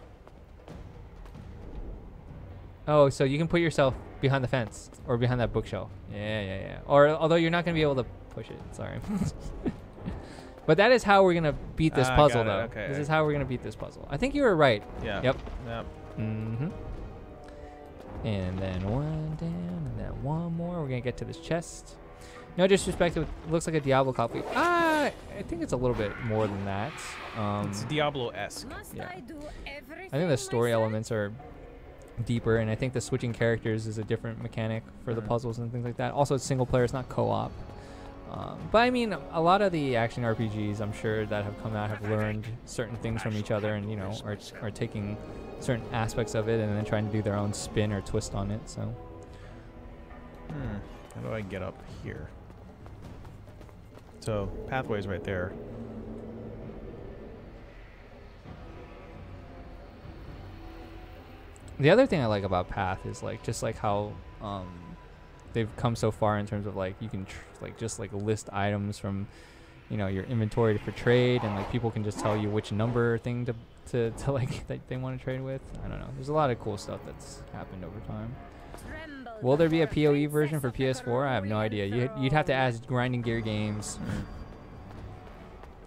Oh, so you can put yourself behind the fence or behind that bookshelf. Yeah. Or although you're not going to be able to push it. Sorry. But that is how we're going to beat this puzzle, though. Okay. This is how we're going to beat this puzzle. I think you were right. Yeah. Yep. And then one down, and then one more. We're going to get to this chest. No disrespect, it looks like a Diablo copy. I think it's a little bit more than that. It's Diablo-esque. Yeah. I think the story elements are deeper, and I think the switching characters is a different mechanic for the puzzles and things like that. Also, it's single player, it's not co-op. But I mean, a lot of the action RPGs, I'm sure, that have come out have learned certain things from each other, and you know, are taking certain aspects of it and then trying to do their own spin or twist on it. So. How do I get up here? So, pathway's right there. The other thing I like about Path is like just like how they've come so far in terms of like you can just list items from, you know, your inventory for trade, and like people can just tell you which number thing to like that they want to trade with. I don't know. There's a lot of cool stuff that's happened over time. Will there be a PoE version for PS4? I have no idea. You'd have to ask Grinding Gear Games.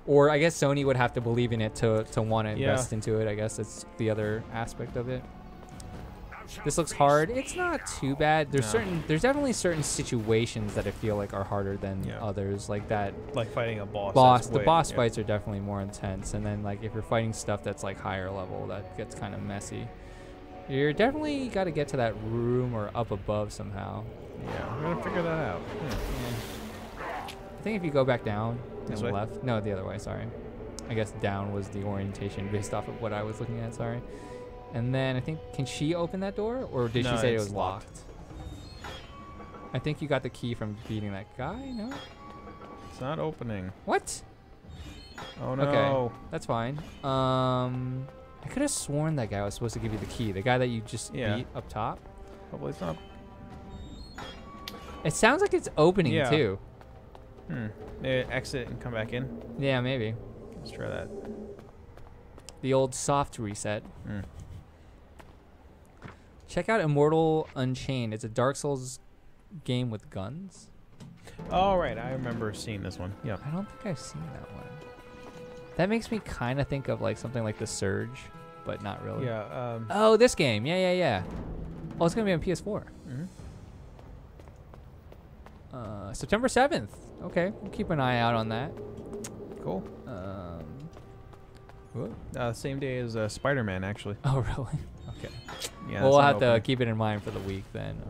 Or I guess Sony would have to believe in it to want to invest into it. I guess it's the other aspect of it. this looks hard. It's not too bad. There's definitely certain situations that I feel like are harder than others, like that. Like fighting a boss. The boss fights are definitely more intense, and then like if you're fighting stuff that's like higher level, that gets kind of messy. You're definitely got to get to that room or up above somehow. Yeah, we're gonna figure that out. I think if you go back down and left, no, the other way. Sorry, I guess down was the orientation based off of what I was looking at. Sorry. And then I think, can she open that door, or did she say it was locked? I think you got the key from beating that guy. No, it's not opening. What? Oh no. Okay, that's fine. I could have sworn that guy was supposed to give you the key. The guy that you just beat up top. Probably it's not. It sounds like it's opening too. Maybe exit and come back in. Yeah, maybe. Let's try that. The old soft reset. Check out Immortal Unchained. It's a Dark Souls game with guns. Oh, right. I remember seeing this one. Yeah. I don't think I've seen that one. That makes me kind of think of like something like The Surge, but not really. Yeah. Oh, this game. Yeah. Oh, it's going to be on PS4. September 7th. Okay. We'll keep an eye out on that. Cool. Same day as Spider-Man, actually. Oh, really? Okay. Yeah. Well, we'll have to keep it in mind for the week then.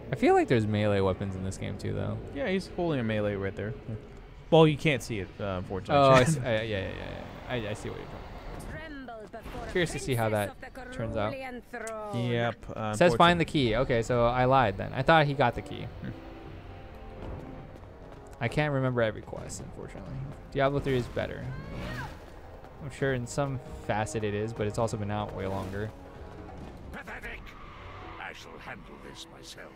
I feel like there's melee weapons in this game too, though. Yeah, he's holding a melee right there. Well, you can't see it, unfortunately. Oh, I see, yeah. I see what you're doing. Curious to see how that turns out. Yep. Says find the key. Okay, so I lied then. I thought he got the key. I can't remember every quest, unfortunately. Diablo 3 is better. I'm sure in some facet it is, but it's also been out way longer. Pathetic! I shall handle this myself.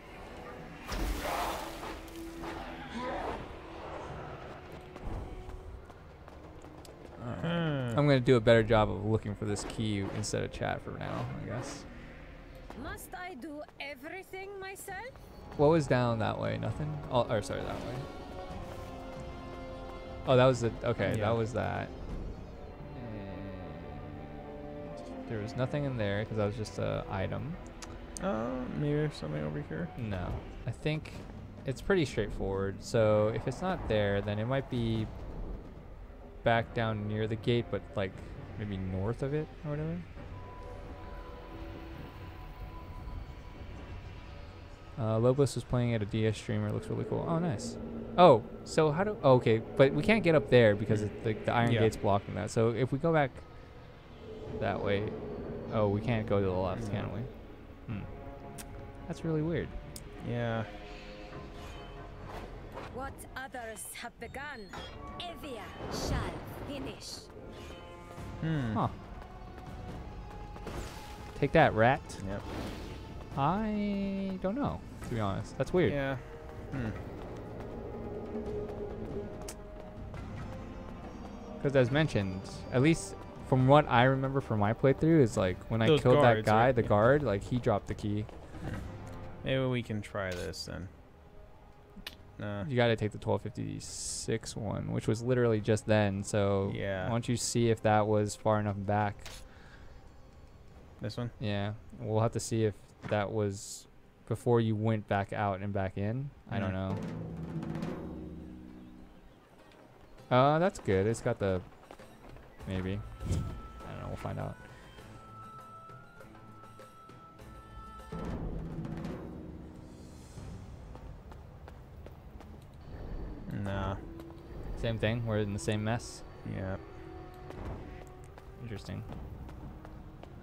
I'm going to do a better job of looking for this key instead of chat for now, I guess. Must I do everything myself? What was down that way? Nothing? Oh, or sorry, that way. Oh, that was the... Okay, that was that. And there was nothing in there because that was just an item. Maybe there's something over here. No. I think it's pretty straightforward. So if it's not there, then it might be back down near the gate, but like maybe north of it or whatever. Lobos was playing at a DS streamer. Looks really cool. Oh, nice. Oh, so how do... Oh, okay, but we can't get up there because the iron gate's blocking that. So if we go back that way... Oh, we can't go to the left, can we? That's really weird. Yeah. What others have begun, Evia shall finish. Huh. Take that, rat. Yep. I don't know, to be honest. That's weird. Yeah. Because as mentioned, at least from what I remember from my playthrough, is like when I Those killed that guards, guy, right? the guard, like he dropped the key. Maybe we can try this then. You got to take the 1256 one, which was literally just then. So yeah. Why don't you see if that was far enough back? This one? Yeah. We'll have to see if that was before you went back out and back in. I don't know. That's good. It's got the... Maybe. I don't know. We'll find out. Nah. Same thing. We're in the same mess. Yeah. Interesting.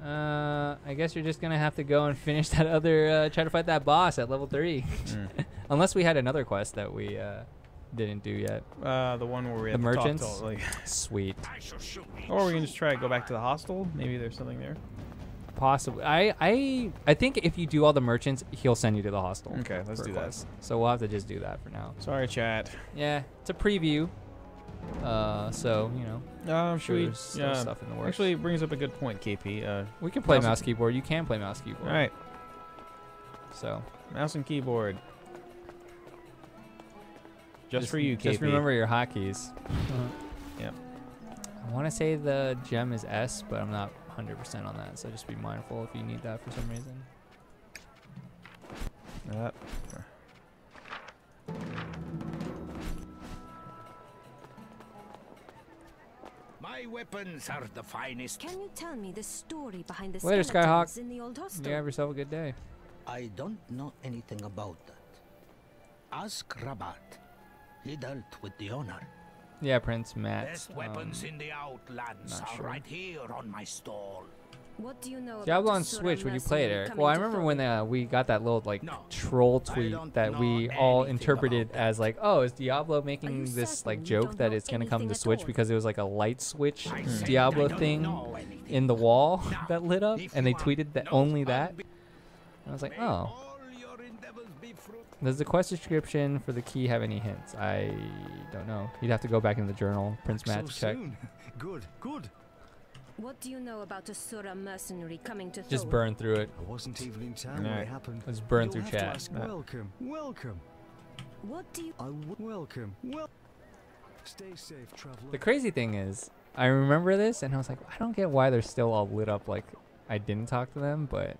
I guess you're just gonna have to go and finish that other, try to fight that boss at level 3. Unless we had another quest that we, didn't do yet. The one where we the have merchants? to talk to, like Sweet. or we can just try to go back to the hostel. Maybe there's something there. Possibly. I think if you do all the merchants, he'll send you to the hostel. Okay, let's do that. So we'll have to just do that for now. Sorry, chat. Yeah, it's a preview. So, you know. Should we? There's still stuff in the works. Actually, it brings up a good point, KP. We can play mouse keyboard. You can play mouse keyboard. All right. So. Mouse and keyboard. Just for you, KP. Just remember your hotkeys. Yep. I want to say the gem is S, but I'm not 100% on that, so just be mindful if you need that for some reason. My weapons are the finest. Can you tell me the story behind the Later, skeletons Skyhawk. in the old hostel? You have yourself a good day. I don't know anything about that. Ask Rabat. He dealt with the owner. Yeah, Prince Matt. Best weapons in the Outlands are right here on my stall. What do you know Diablo about on the Sura Switch, would you play it, mercenary Eric? coming Well, I to remember Thor? when we got that little like No, troll I tweet don't that know we all anything interpreted about that. as like, oh, is Diablo making you this like certain you joke don't that know it's gonna come to anything at Switch all? because it was like a light switch I said Diablo I don't thing know anything. in the wall Now, that lit up, if and they you tweeted that no only that. unbe- I was like, May oh. all your endeavors be fruitful. Does the quest description for the key have any hints? I don't know. You'd have to go back in the journal, Prince Matt, to check. Good, good. What do you know about a Sura mercenary coming to Just Thor? burn through it. I wasn't even in town when Alright. it happened. Let's burn You'll through have to chat. ask welcome, welcome. What do you... Welcome, Stay safe, traveler. The crazy thing is, I remember this, and I was like, I don't get why they're still all lit up like I didn't talk to them, but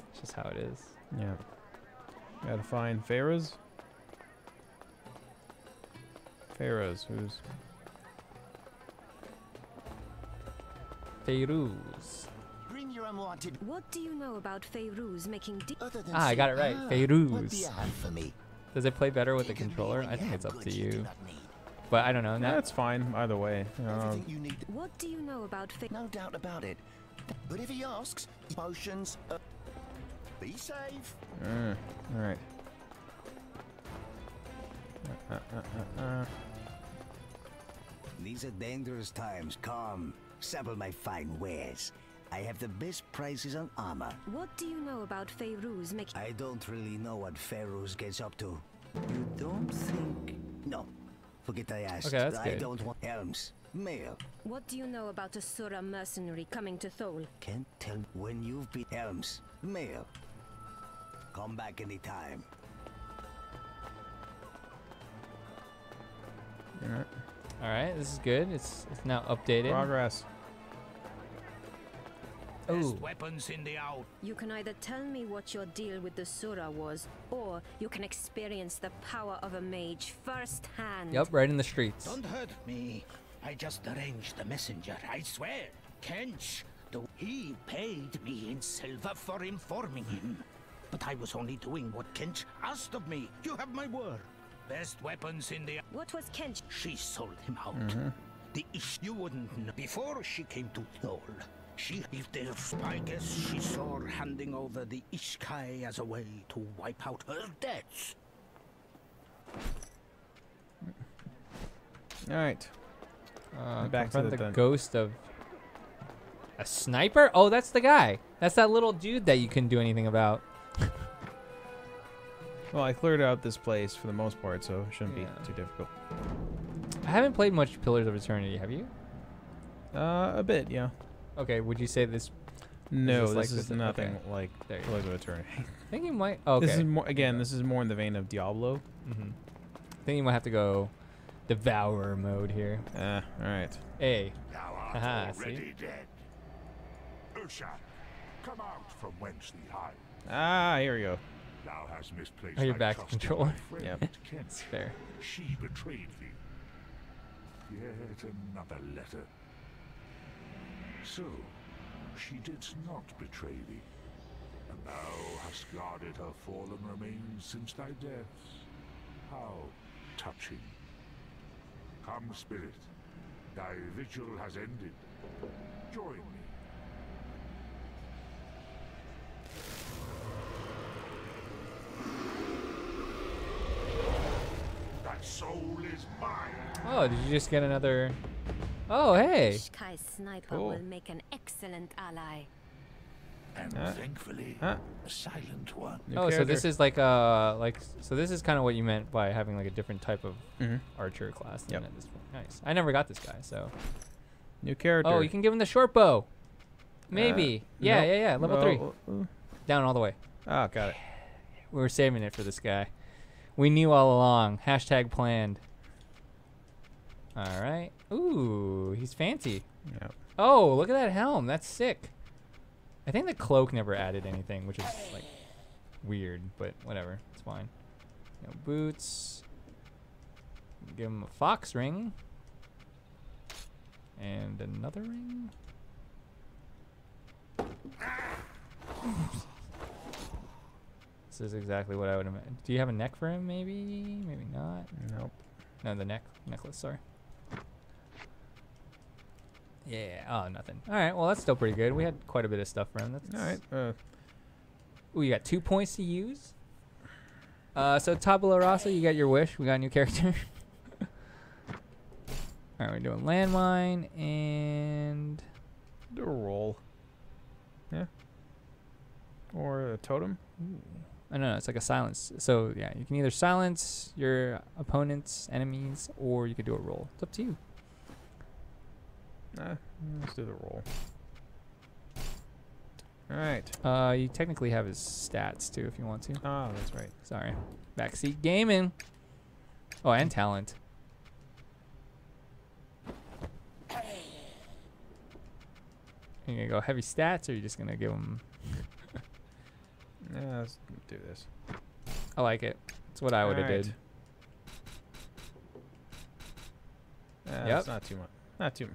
it's just how it is. Yeah. Gotta find Pharaohs. Pharaohs, who's... Feiruz. Bring your unwanted. What do you know about Feyruz making Other than Ah, I say, got it right. what do Feiruz. you have for me? Does it play better with the Think of me controller? when I you think have it's up to goods you do you. not need. But I don't know. Now, That's fine, either way. Everything you need, What do you know about no doubt about it. But if he asks, potions. Be safe. Alright. These are dangerous times. Come, sample my fine wares. I have the best prices on armor. What do you know about Feyruz making... I don't really know what Pharaohs gets up to. You don't think... No. Forget I asked. Okay, that's I good. don't want... Elms. Mail. What do you know about a Sura mercenary coming to Thol? Can't tell when you've been... Elms. Mail. Come back anytime. Alright. all right, this is good. It's now updated. Progress. Oh, Best weapons in the out. You can either tell me what your deal with the Sura was, or you can experience the power of a mage firsthand. yep, right in the streets. Don't hurt me. I just arranged the messenger. I swear. Kench, though he paid me in silver for informing him. But I was only doing what Kench asked of me. You have my word. Best weapons in the... What was Kench? She sold him out. The Ish... You wouldn't know. Before she came to Thol, she... If there's... I guess she saw her handing over the Ishkai as a way to wipe out her debts. Alright. Confront Back to the the ghost of a sniper. Oh, that's the guy. That's that little dude that you couldn't do anything about. Well, I cleared out this place for the most part, so it shouldn't Yeah. be too difficult. I haven't played much Pillars of Eternity. Have you? A bit, yeah. Okay, would you say this? No, this like this is this- nothing okay. like There you Pillars of Eternity. I think you might. Okay. This is more again. This is more in the vein of Diablo. I think you might have to go Devourer mode here. All right. Hey. Thou art Haha, see? already dead. Ushak, come out from whence thee hide. Ah, here we go. Thou hast misplaced Oh, you're thy back to trust in controller. thy friend Yep. Kent. It's fair. She betrayed thee. Yet another letter. So, she didst not betray thee, and thou hast guarded her fallen remains since thy death. How touching. Come, spirit, thy vigil has ended. Join me. Thy soul is mine. Oh, did you just get another? Oh, hey. Ishkai's sniper Cool. will make an excellent ally. And Huh? thankfully, Huh? a silent one. New Oh, so this character. is like so this is kind of what you meant by having like a different type of Mhm. archer class. Yep. At this point. Nice. I never got this guy, so. New character. Oh, you can give him the short bow. Maybe. Yeah, nope. yeah, yeah. Level 3. Oh, Down all the way. oh, got it. We were saving it for this guy. We knew all along. Hashtag planned. All right. Ooh, he's fancy. Yep. Oh, look at that helm. That's sick. I think the cloak never added anything, which is like weird, but whatever. It's fine. No boots. Give him a fox ring. And another ring. This is exactly what I would imagine. Do you have a neck for him, maybe? Maybe not. Nope. No, the necklace, sorry. Yeah, oh, nothing. All right, well, that's still pretty good. We had quite a bit of stuff for him. That's all right. Ooh, you got 2 points to use. So Tabula Rasa, you got your wish. We got a new character. All right, we're doing landmine and do a roll. Yeah. Or a totem. Ooh. I don't know. It's like a silence. So yeah, you can either silence your opponent's enemies, or you could do a roll. It's up to you. Let's do the roll. All right. You technically have his stats too, if you want to. Oh, that's right. Sorry. Backseat gaming. Oh, and talent. You gonna go heavy stats, or are you just gonna give him? Yeah, let's do this. I like it. It's what I would have did. Yep. It's not too much. Not too much.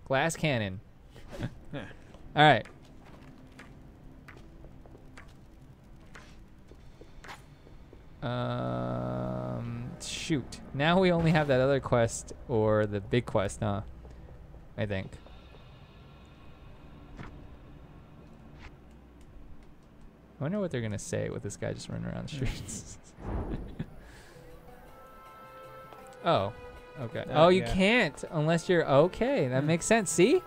Glass cannon. All right. Shoot. Now we only have that other quest or the big quest, huh? I think. I wonder what they're gonna say with this guy just running around the streets. Oh. Okay. Oh, you can't unless you're okay. That makes sense. See?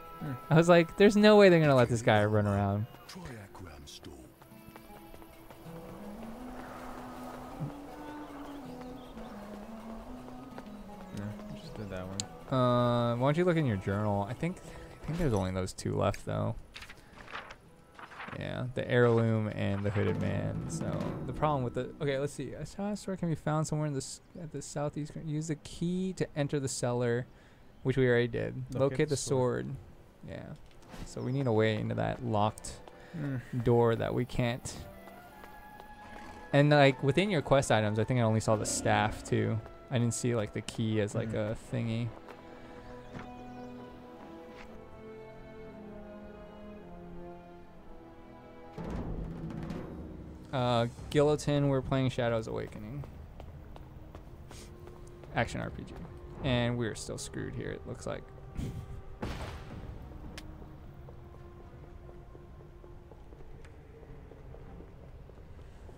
I was like, there's no way they're gonna let this guy run around. Just did that one. Why don't you look in your journal? I think there's only those 2 left though. Yeah, the heirloom and the hooded man. So the problem with the let's see. A child store can be found somewhere in at the southeast. Use the key to enter the cellar, which we already did. Locate the sword. Yeah. So we need a way into that locked door that we can't. And like within your quest items, I think I only saw the staff too. I didn't see like the key as like a thingy. Guillotine, we're playing Shadows Awakening. Action RPG. And we're still screwed here, it looks like.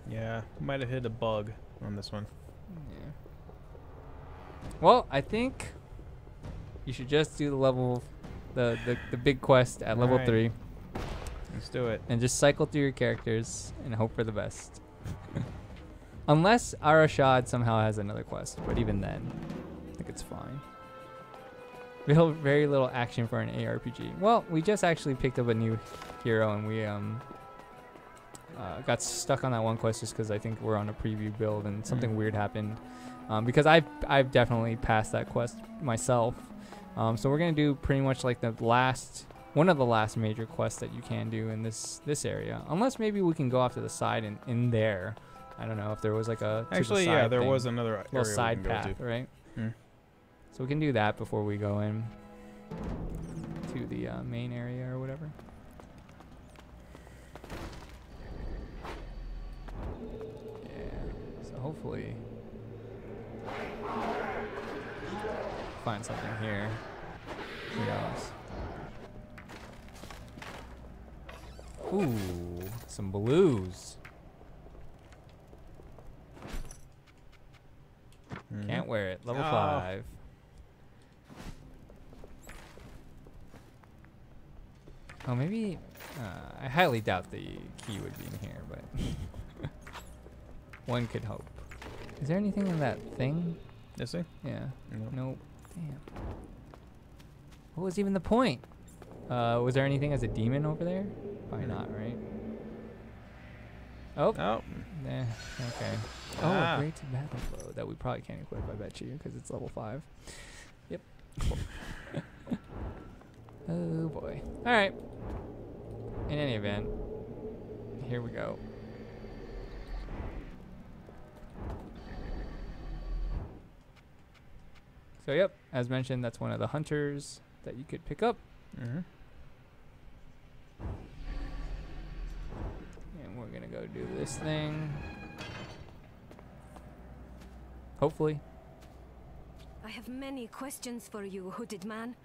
Yeah, might have hit a bug on this one. Yeah. Well, I think you should just do the level, the big quest at level 3. Let's do it. And just cycle through your characters and hope for the best. Unless Arashad somehow has another quest, but even then, I think it's fine. Very little action for an ARPG. Well, we just actually picked up a new hero, and we got stuck on that one quest just because I think we're on a preview build and something weird happened. Because I've definitely passed that quest myself. So we're gonna do pretty much like one of the last major quests that you can do in this area, unless maybe we can go off to the side and in there. I don't know if there was like a actually yeah there was another little side path, right? So we can do that before we go in to the main area or whatever. Yeah. So hopefully find something here. Who knows? Ooh, some blues. Can't wear it. Level 5. Oh, maybe. I highly doubt the key would be in here, but one could hope. Is there anything in that thing? This thing? Yeah. Nope. Damn. What was even the point? Was there anything as a demon over there? Probably not, right? Oh. Oh. Nah. Okay. Oh, great battle flow that we probably can't equip, I bet you, because it's level 5. Yep. Cool. Oh boy. All right. In any event, here we go. So yep, as mentioned, that's one of the hunters that you could pick up. Mm-hmm. And we're gonna go do this thing. Hopefully. I have many questions for you, hooded man.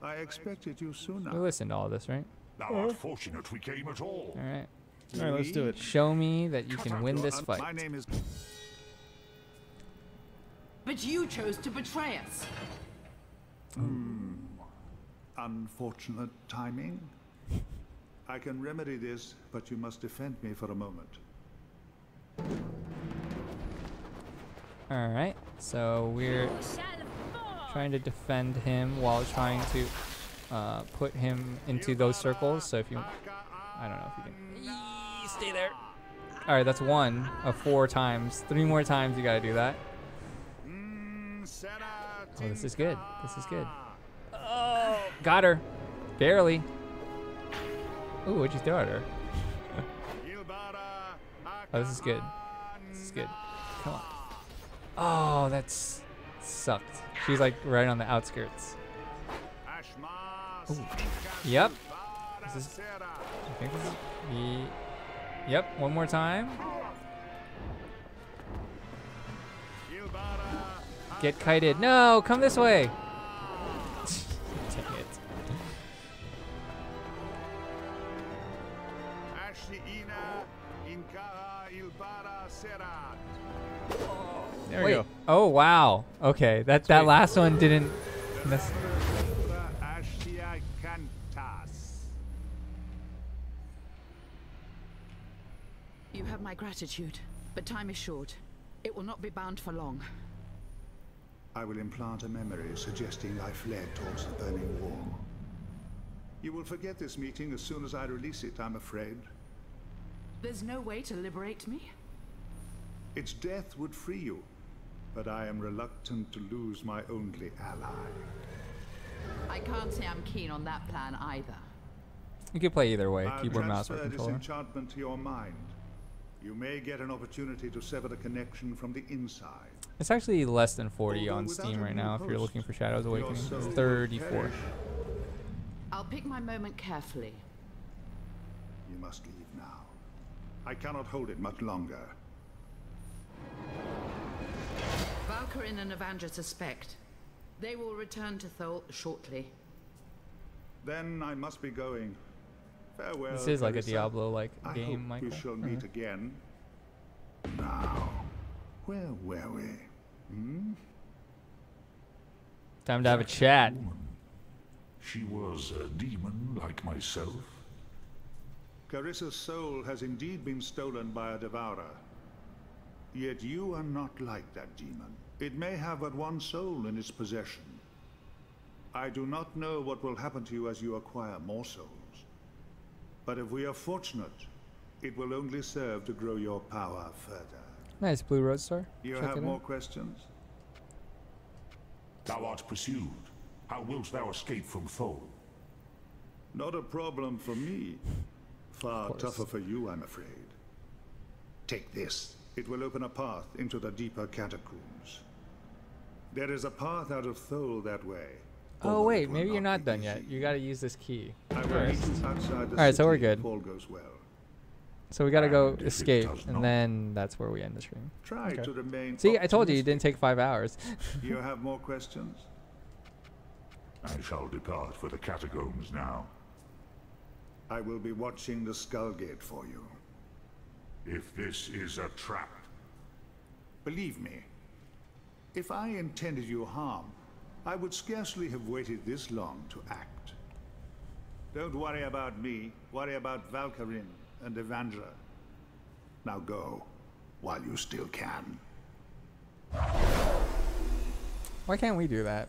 I expected you sooner. You listened to all this, right? Thou art fortunate we came at all. All right. All right, let's do it. Show me that you can win this fight. My name is... But you chose to betray us. Unfortunate timing. I can remedy this, but you must defend me for a moment. All right. So we're trying to defend him while trying to put him into those circles. So if you, I don't know if you can stay there. All right, that's 1 of 4 times. 3 more times you gotta do that. Oh, this is good. This is good. Oh, got her. Barely. Ooh, what'd you throw at her? Oh, this is good. This is good. Come on. Oh, that's sucked. She's like right on the outskirts. Ooh. Yep. This is, I think this is yep, one more time. Get kited. No, come this way. Dang it. There we go. Oh wow. Okay, that last one didn't. You have my gratitude, but time is short. It will not be bound for long. I will implant a memory suggesting I fled towards the burning wall. You will forget this meeting as soon as I release it, I'm afraid. There's no way to liberate me? Its death would free you, but I am reluctant to lose my only ally. I can't say I'm keen on that plan either. You can play either way, I'll keyboard, mouse, or transfer this controller. enchantment to your mind. You may get an opportunity to sever the connection from the inside. It's actually less than 40 Although on without Steam a right new now if you're host, looking for Shadows your Awakening. soul It's will 34. perish. I'll pick my moment carefully. You must leave now. I cannot hold it much longer. Valkyrin and Avandra suspect. They will return to Thol shortly. Then I must be going. Farewell. This is like a Clarissa. Diablo-like I game, hope Michael. we shall meet again. Now, where were we? Time to have a chat. Woman. She was a demon like myself. Carissa's soul has indeed been stolen by a devourer. Yet you are not like that demon. It may have but one soul in its possession. I do not know what will happen to you as you acquire more souls. But if we are fortunate, it will only serve to grow your power further. Nice blue roadstar. You Check have it more out. questions? Thou art pursued. How wilt thou escape from foe? Not a problem for me. Far course. tougher for you, I'm afraid. Take this. It will open a path into the deeper catacombs. There is a path out of Thol that way. Oh although wait, it will maybe you're not be done yet. easy. You gotta use this key I will first. meet you outside the Alright, so we're city good. if all goes well. So we gotta go And if it escape, does and not? then that's where we end the stream. Try Okay. to remain See, I told you it optimistic. didn't take 5 hours. You have more questions? I shall depart for the catacombs now. I will be watching the Skull Gate for you. If this is a trap, Believe me, if I intended you harm, I would scarcely have waited this long to act. Don't worry about me. Worry about Valkyrin and Avandra. Now go, while you still can. Why can't we do that?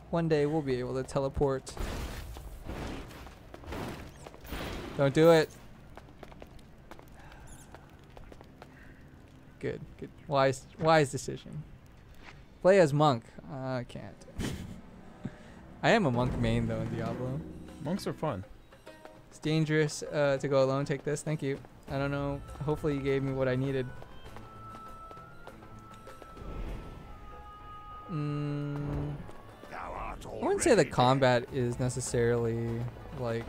One day we'll be able to teleport. Don't do it. Good. Good. Wise decision. Play as monk. I can't. I am a monk main though in Diablo. Monks are fun. It's dangerous to go alone. Take this. Thank you. I don't know. Hopefully you gave me what I needed. I wouldn't say the combat is necessarily like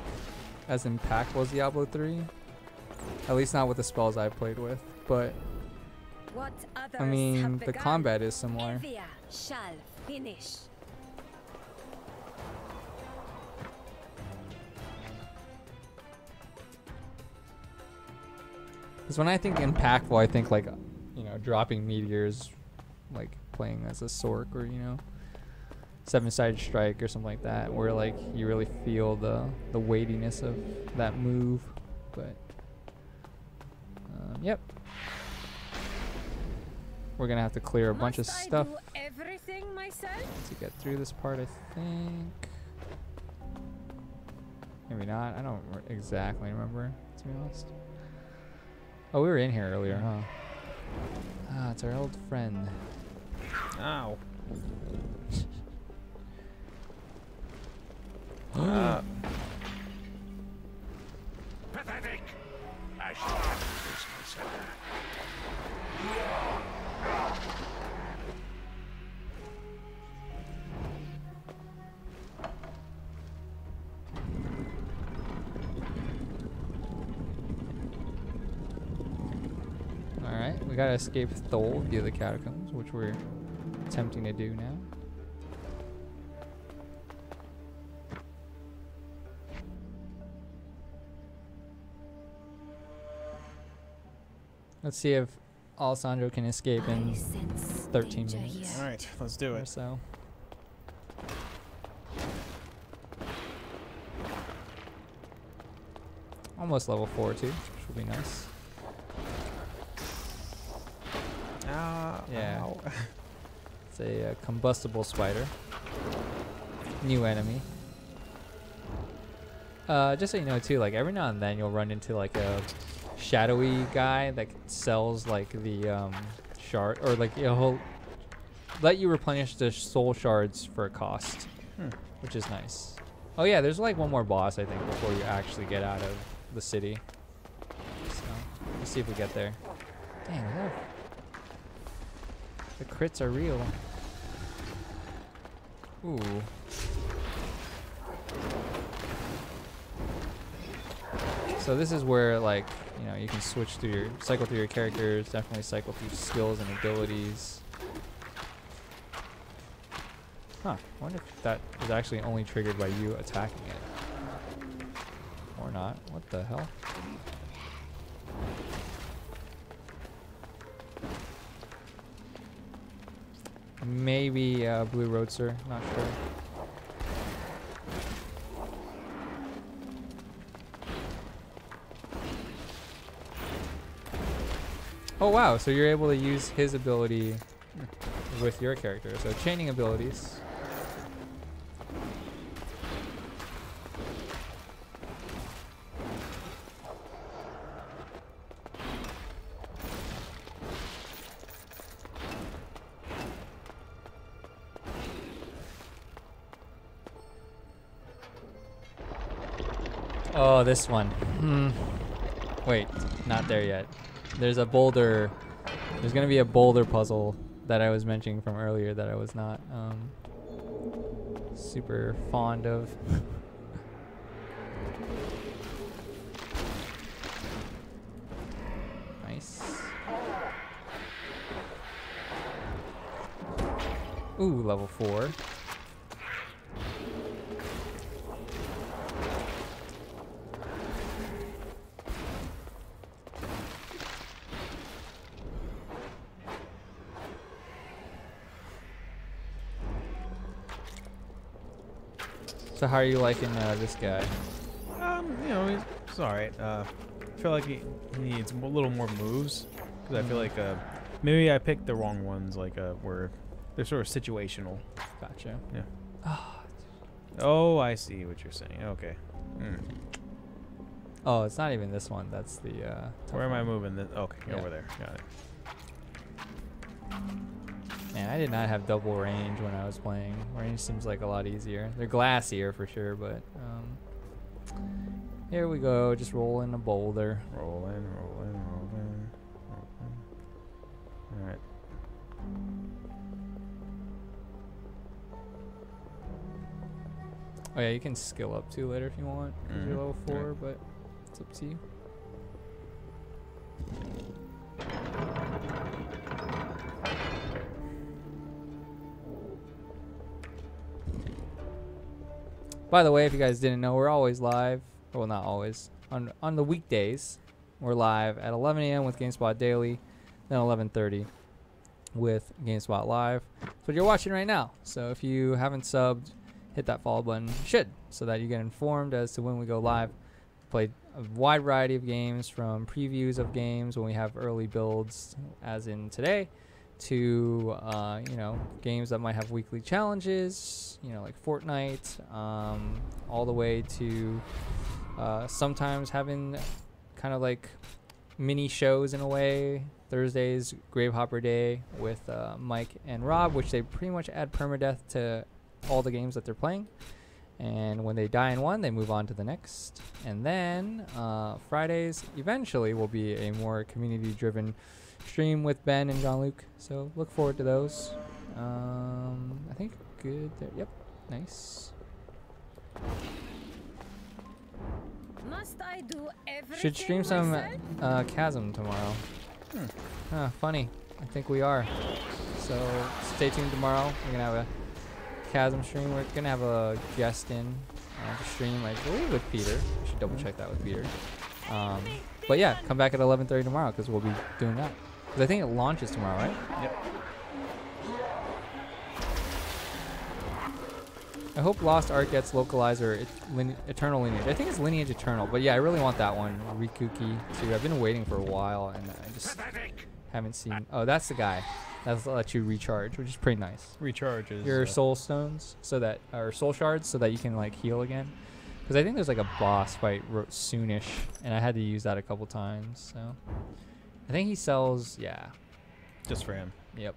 as impactful as Diablo 3. At least not with the spells I've played with. But I mean, the combat is similar. Shall finish. Because when I think impactful, I think like, you know, dropping meteors, like playing as a Sork or, you know, seven-sided strike or something like that, where like you really feel the weightiness of that move. But yep, we're gonna have to clear a bunch of stuff do everything myself? to get through this part, I think. Maybe not. I don't exactly remember, to be honest. Oh, we were in here earlier, huh? Ah, it's our old friend. Ow. Pathetic! I should have this myself. Alright, we gotta escape Thole via the catacombs, which we're attempting to do now. Let's see if Alessandro can escape in 13 minutes. Alright, let's do Or it. so. Almost level 4 too, which will be nice. Yeah. Ow. It's a combustible spider. New enemy. Just so you know too, like every now and then you'll run into like a shadowy guy that sells like the shard, or like he'll let you replenish the soul shards for a cost, which is nice. Oh yeah, there's like one more boss I think before you actually get out of the city. So let's see if we get there. Dang, look. The crits are real. Ooh. So this is where, like, you know, you can switch through your, cycle through your characters, definitely cycle through skills and abilities. Huh, I wonder if that is actually only triggered by you attacking it. Or not. What the hell? Maybe Blue Roadster, not sure. Oh wow, so you're able to use his ability with your character. So chaining abilities. Oh, this one. Wait, not there yet. There's a boulder. There's gonna be a boulder puzzle that I was mentioning from earlier that I was not super fond of. Nice. Ooh, level 4. So how are you liking this guy? You know, he's alright. I feel like he needs a little more moves, because I feel like maybe I picked the wrong ones, like where they're sort of situational. Gotcha. Yeah. Oh, I see what you're saying. Okay. Oh, it's not even this one. That's the. Where am I moving? Okay, Yeah. over there. Got it. Man, I did not have double range when I was playing. Range seems like a lot easier. They're glassier for sure, but here we go. Just roll in a boulder. Roll in, roll in, roll in, roll in. All right. Oh yeah, you can skill up to later if you want. 'Cause you're level 4, Right. but it's up to you. By the way, if you guys didn't know, we're always live. Well, not always. On the weekdays, we're live at 11 a.m. with GameSpot Daily, then 11:30 with GameSpot Live. That's what you're watching right now. So if you haven't subbed, hit that follow button. You should, so that you get informed as to when we go live. Play a wide variety of games, from previews of games when we have early builds, as in today, to games that might have weekly challenges, like Fortnite, all the way to sometimes having kind of like mini shows in a way. Thursdays, Gravehopper Day with Mike and Rob, which they pretty much add permadeath to all the games that they're playing. And when they die in one, they move on to the next. And then Fridays eventually will be a more community-driven stream with Ben and Jean-Luc. So look forward to those. I think good there. Yep, nice. Must I do everything Should stream some myself? Chasm tomorrow. Funny. I think we are. So stay tuned tomorrow. We're gonna have a Chasm stream. We're gonna have a guest in to stream, I believe, with Peter. I should double check that with Peter. But yeah, come back at 11:30 tomorrow because we'll be doing that. Because I think it launches tomorrow, right? Yep. I hope Lost Ark gets localized or Eternal Lineage. I think it's Lineage Eternal, but yeah, I really want that one. Rikuki too. I've been waiting for a while and I just haven't seen. Oh, that's the guy. That'll let you recharge, which is pretty nice. Recharges your soul stones, or soul shards, so that you can like heal again. Because I think there's like a boss fight soonish, and I had to use that a couple times. So I think he sells, just for him. Yep.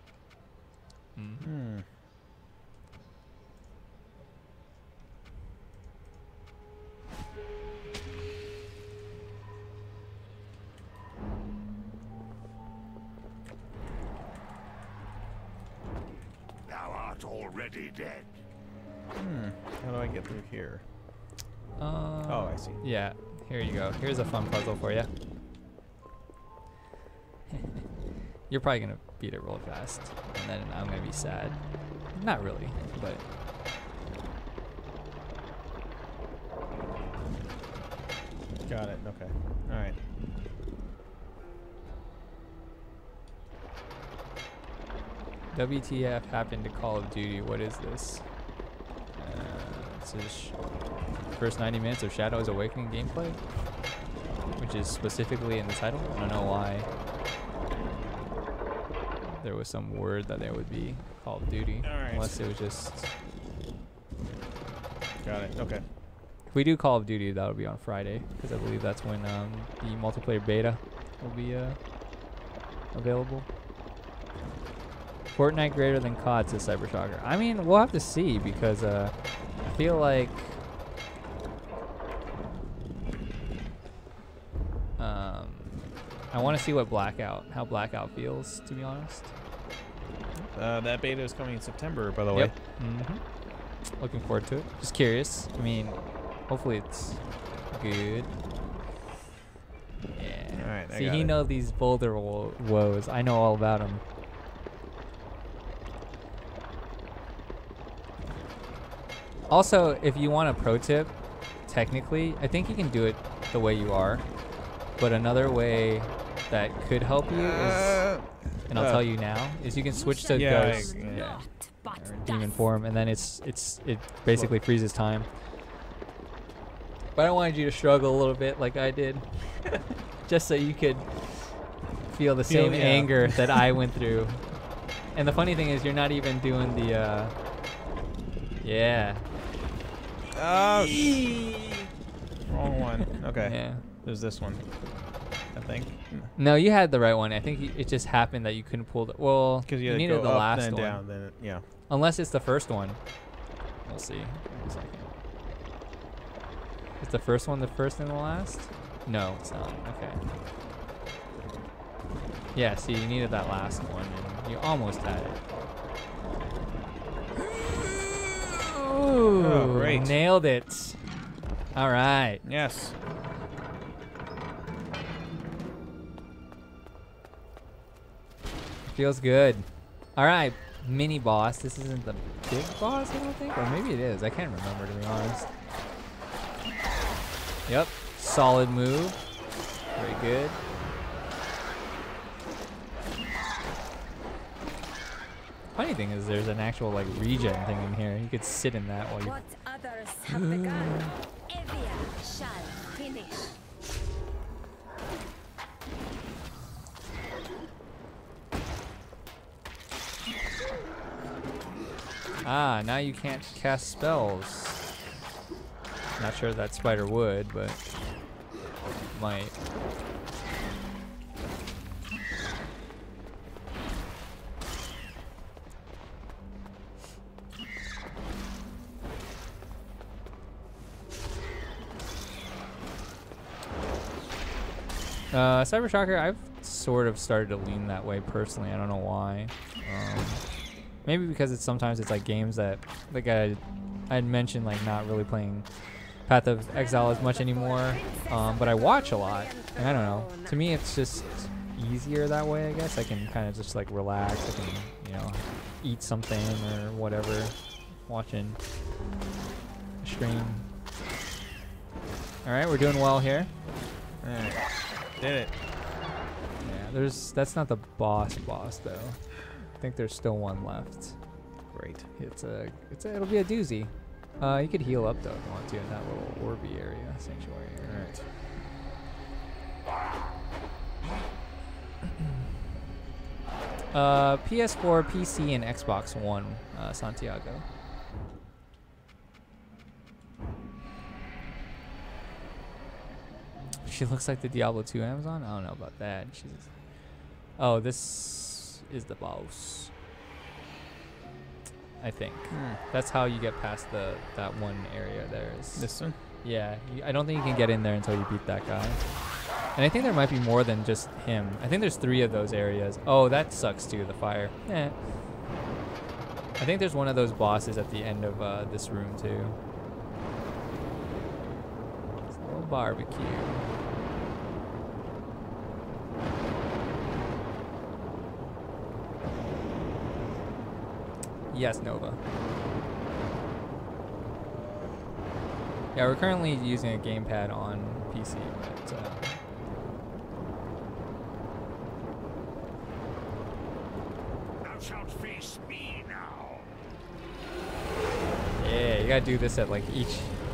Thou art already dead. How do I get through here? Oh, I see. Yeah, here you go. Here's a fun puzzle for you. You're probably gonna beat it real fast, and then I'm gonna be sad. Not really, but. Got it. Okay. All right. WTF happened to Call of Duty? What is this? This is first 90 minutes of Shadows Awakening gameplay, which is specifically in the title. I don't know why there was some word that there would be Call of Duty, unless it was just. Got it. Okay. If we do Call of Duty, that'll be on Friday, because I believe that's when the multiplayer beta will be available. Fortnite greater than COD, says Cybershocker. I mean, we'll have to see, because I feel like I want to see how Blackout feels, to be honest. That beta is coming in September, by the way. Looking forward to it. Just curious. I mean, hopefully it's good. Yeah. All right. See, he knows these Boulder woes. I know all about them. Also, if you want a pro tip, technically, I think you can do it the way you are. But another way that could help you is, and I'll tell you now, is you can switch to Ghost or Demon form, and then it basically freezes time. But I wanted you to struggle a little bit like I did, just so you could feel the same anger that I went through. And the funny thing is, you're not even doing the Oh, wrong one. Okay. Yeah. There's this one, I think. No, you had the right one. I think it just happened that you couldn't pull the. Well, Because you you needed go the up, last then one. down, then yeah. Unless it's the first one. We'll see. In a second. Is the first one the first and the last? No, it's not. Okay. Yeah, see, you needed that last one, and you almost had it. Ooh, Oh, great. Nailed it. All right. Yes. Feels good. All right, mini boss. This isn't the big boss, I don't think, or maybe it is. I can't remember, to be honest. Yep, solid move. Very good. Funny thing is, there's an actual like regen thing in here. You could sit in that while you. What others have begun, Evia shall finish. Ah, now you can't cast spells. Not sure that spider would, but might. Cyber Shocker, I've sort of started to lean that way personally. I don't know why. Maybe because sometimes it's like games that, like I had mentioned, like not really playing Path of Exile as much anymore. But I watch a lot, and I don't know. To me, it's just easier that way. I guess I can kind of just like relax. I can, you know, eat something or whatever, watching a stream. All right, we're doing well here. All right. Did it. Yeah, that's not the boss though. I think there's still one left. Great. It'll be a doozy. You could heal up though if you want to in that little Orby area, sanctuary area. All right. PS4, PC, and Xbox One, Santiago. She looks like the Diablo 2 Amazon? I don't know about that. Oh, this is the boss. I think. That's how you get past that one area there. This one? Yeah. I don't think you can get in there until you beat that guy. And I think there might be more than just him. I think there's 3 of those areas. Oh, that sucks too, the fire. Eh. I think there's one of those bosses at the end of this room too. It's a little barbecue. Yes, Nova. Yeah, we're currently using a gamepad on PC, but Thou shalt face me now. yeah, you gotta do this at like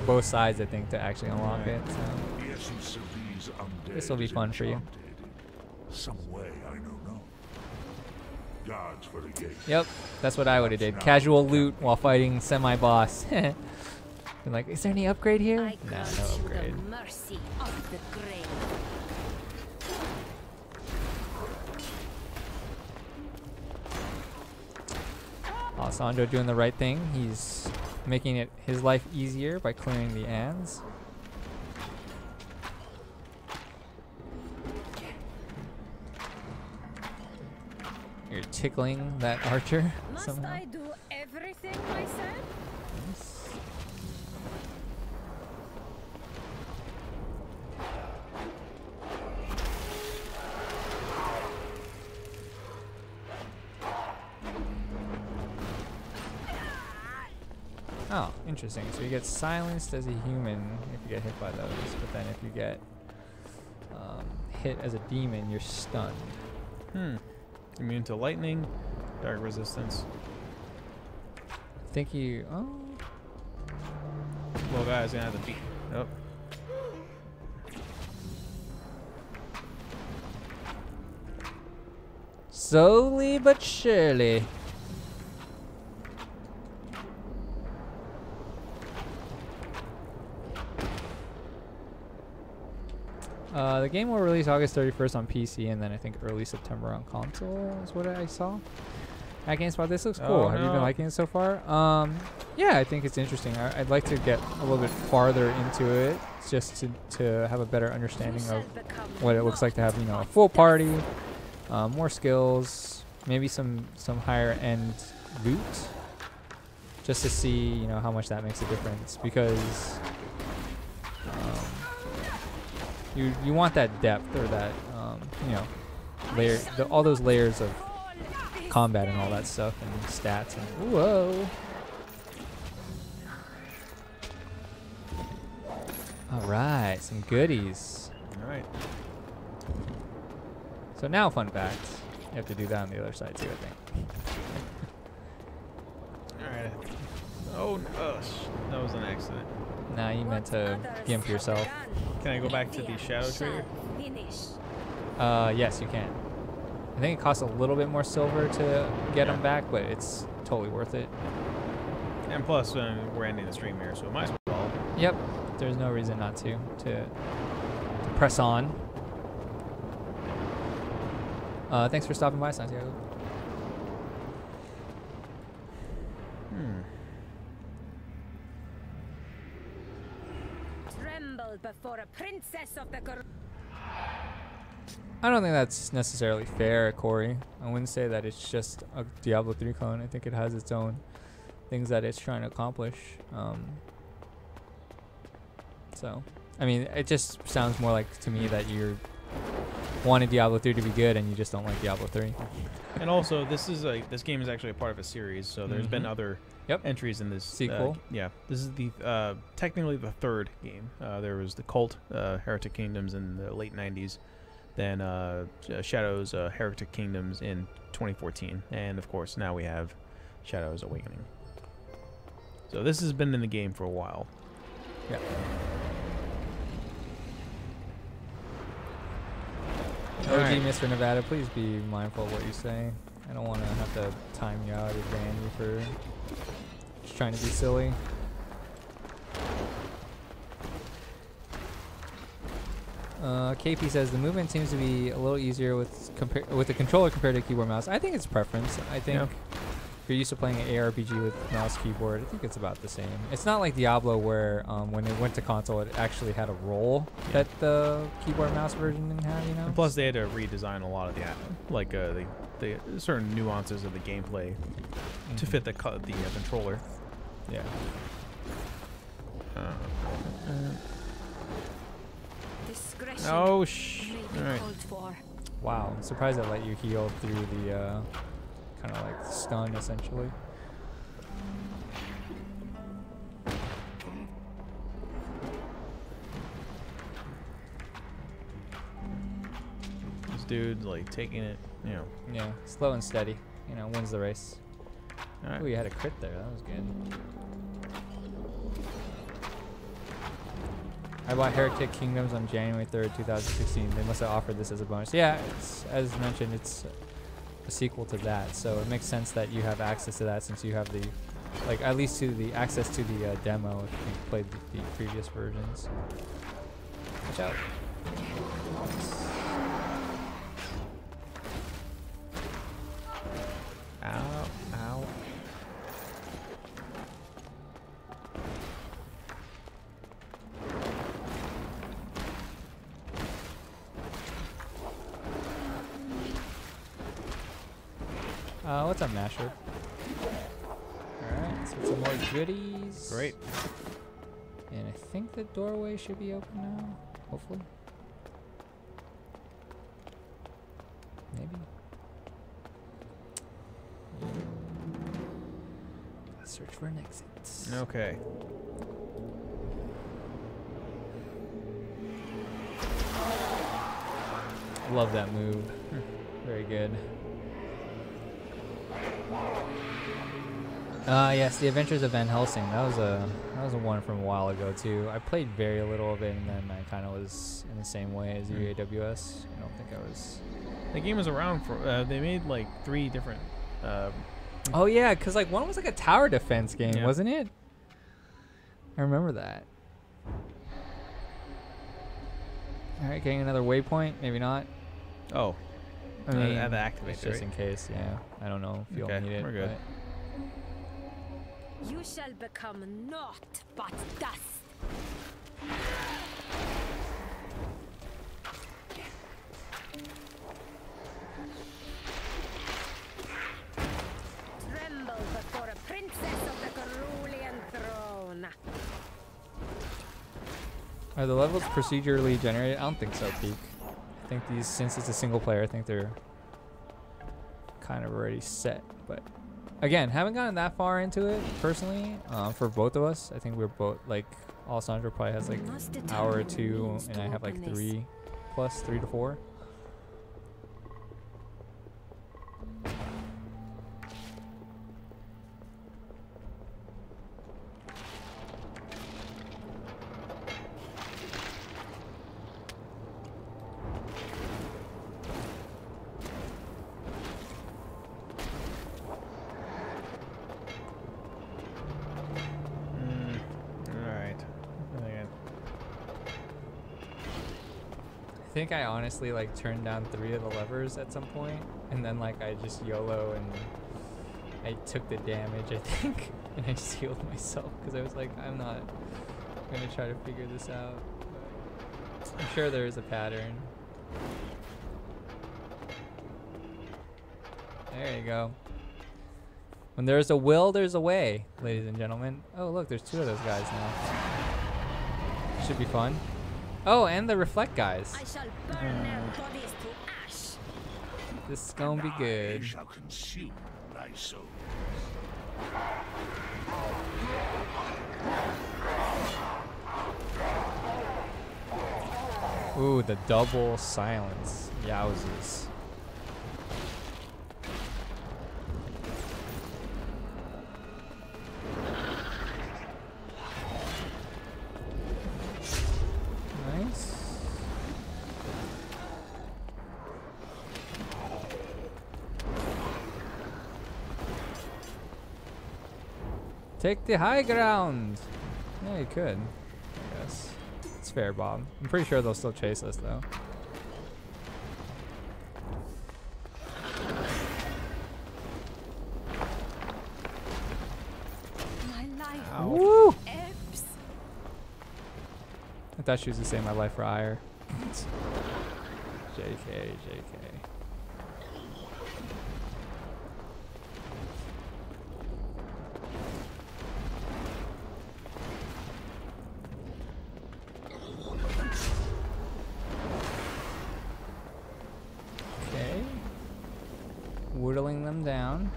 both sides, I think, to actually unlock it. So. The essence of these undead This will be is fun for you. enchanted. Some way I know not. Guards for the gate. Yep, that's what I would have did. Casual loot while fighting semi-boss. Been like, is there any upgrade here? No, no upgrade. The mercy of the grave. Alessandro doing the right thing. He's making his life easier by clearing the ants. You're tickling that archer somehow. Must I do everything myself? Oh, interesting. So you get silenced as a human if you get hit by those, but then if you get hit as a demon, you're stunned. Immune to lightning, dark resistance. I think you. Oh. Well, guys, gonna have to beat. Oh. Slowly but surely. The game will release August 31st on PC, and then I think early September on console is what I saw. At GameSpot, this looks cool. Have you been liking it so far? Yeah, I think it's interesting. I'd like to get a little bit farther into it, just to have a better understanding of what it looks like to have, you know, a full party, more skills, maybe some higher end loot, just to see, you know, how much that makes a difference, because you want that depth, or that you know, layer, all those layers of combat and all that stuff, and stats, and whoa. All right, some goodies. All right. So now, fun fact. You have to do that on the other side too, I think. All right. Oh, that was an accident. Nah, you meant to gimp yourself. Can I go back to the shadow trader? Yes, you can. I think it costs a little bit more silver to get them back, but it's totally worth it. And plus, we're ending the stream here, so it might as well. Yep. There's no reason not to press on. Thanks for stopping by, Santiago. Tremble before a princess of the I don't think that's necessarily fair, Corey. I wouldn't say that it's just a Diablo 3 clone. I think it has its own things that it's trying to accomplish. So, I mean, it just sounds more like to me that you're wanting Diablo 3 to be good and you just don't like Diablo 3. And also, this game is actually a part of a series, so there's been other entries in this sequel. Yeah, this is the technically the third game. There was the Cult, Heretic Kingdoms in the late 90s, then Shadows, Heretic Kingdoms in 2014, and of course now we have Shadows Awakening. So this has been in the game for a while. Yeah. OG Mr. Nevada, please be mindful of what you say. I don't want to have to time you out or ban you for just trying to be silly. KP says the movement seems to be a little easier with the controller compared to keyboard mouse. I think it's preference. I think if you're used to playing an ARPG with mouse keyboard, I think it's about the same. It's not like Diablo where when it went to console, it actually had a role that the keyboard mouse version didn't have. You know. And plus, they had to redesign a lot of the certain nuances of the gameplay to fit the controller. Yeah. Oh, all right. Wow, I'm surprised I let you heal through the kind of like stun, essentially. This dude's like taking it, you know. Yeah, slow and steady. You know, wins the race. All right. Oh, you had a crit there. That was good. I bought Heretic Kingdoms on January 3rd, 2016. They must have offered this as a bonus. Yeah, it's, as mentioned, it's a sequel to that, so it makes sense that you have access to that since you have the, like, at least to the access to the demo if you played the previous versions. Watch out. Ow, ow. What's up, Masher? Alright, let's get some more goodies. Great. And I think the doorway should be open now, hopefully. Maybe. Let's search for an exit. Okay. Love that move. Very good. Yes, The Adventures of Van Helsing. That was a one from a while ago too. I played very little of it, and then I kind of was in the same way as UAWS. I don't think I was. The game was around for. They made like 3 different. Oh yeah, because like one was like a tower defense game, wasn't it? I remember that. All right, getting another waypoint. Maybe not. Oh. I mean, I have to activate it's it, just right? in case. Yeah. I don't know if you'll Okay, need it. we're good. You shall become naught but dust. Tremble before a princess of the Cerulean throne. Are the levels procedurally generated? I don't think so, Peak. I think these, since it's a single player, I think they're kind of already set. But again, haven't gotten that far into it personally. For both of us, I think we're both like, Alessandro probably has like an hour or two, and I have like 3 to 4. I think I honestly like turned down 3 of the levers at some point, and then like I just YOLO and I took the damage, I think, and I just healed myself because I was like, I'm not gonna try to figure this out. But I'm sure there is a pattern. There you go. When there's a will, there's a way, ladies and gentlemen. Oh look, there's 2 of those guys now. Should be fun. Oh, and the reflect guys. I shall burn their bodies to ash. This is gonna be good. I shall consume thy soul. Ooh, the double silence. Yowzers. Nice. Take the high ground. Yeah, you could. I guess. It's fair, Bob. I'm pretty sure they'll still chase us, though. My life Woo! ebbs. I thought she was to say my life for ire. JK, JK. Okay. Whittling them down.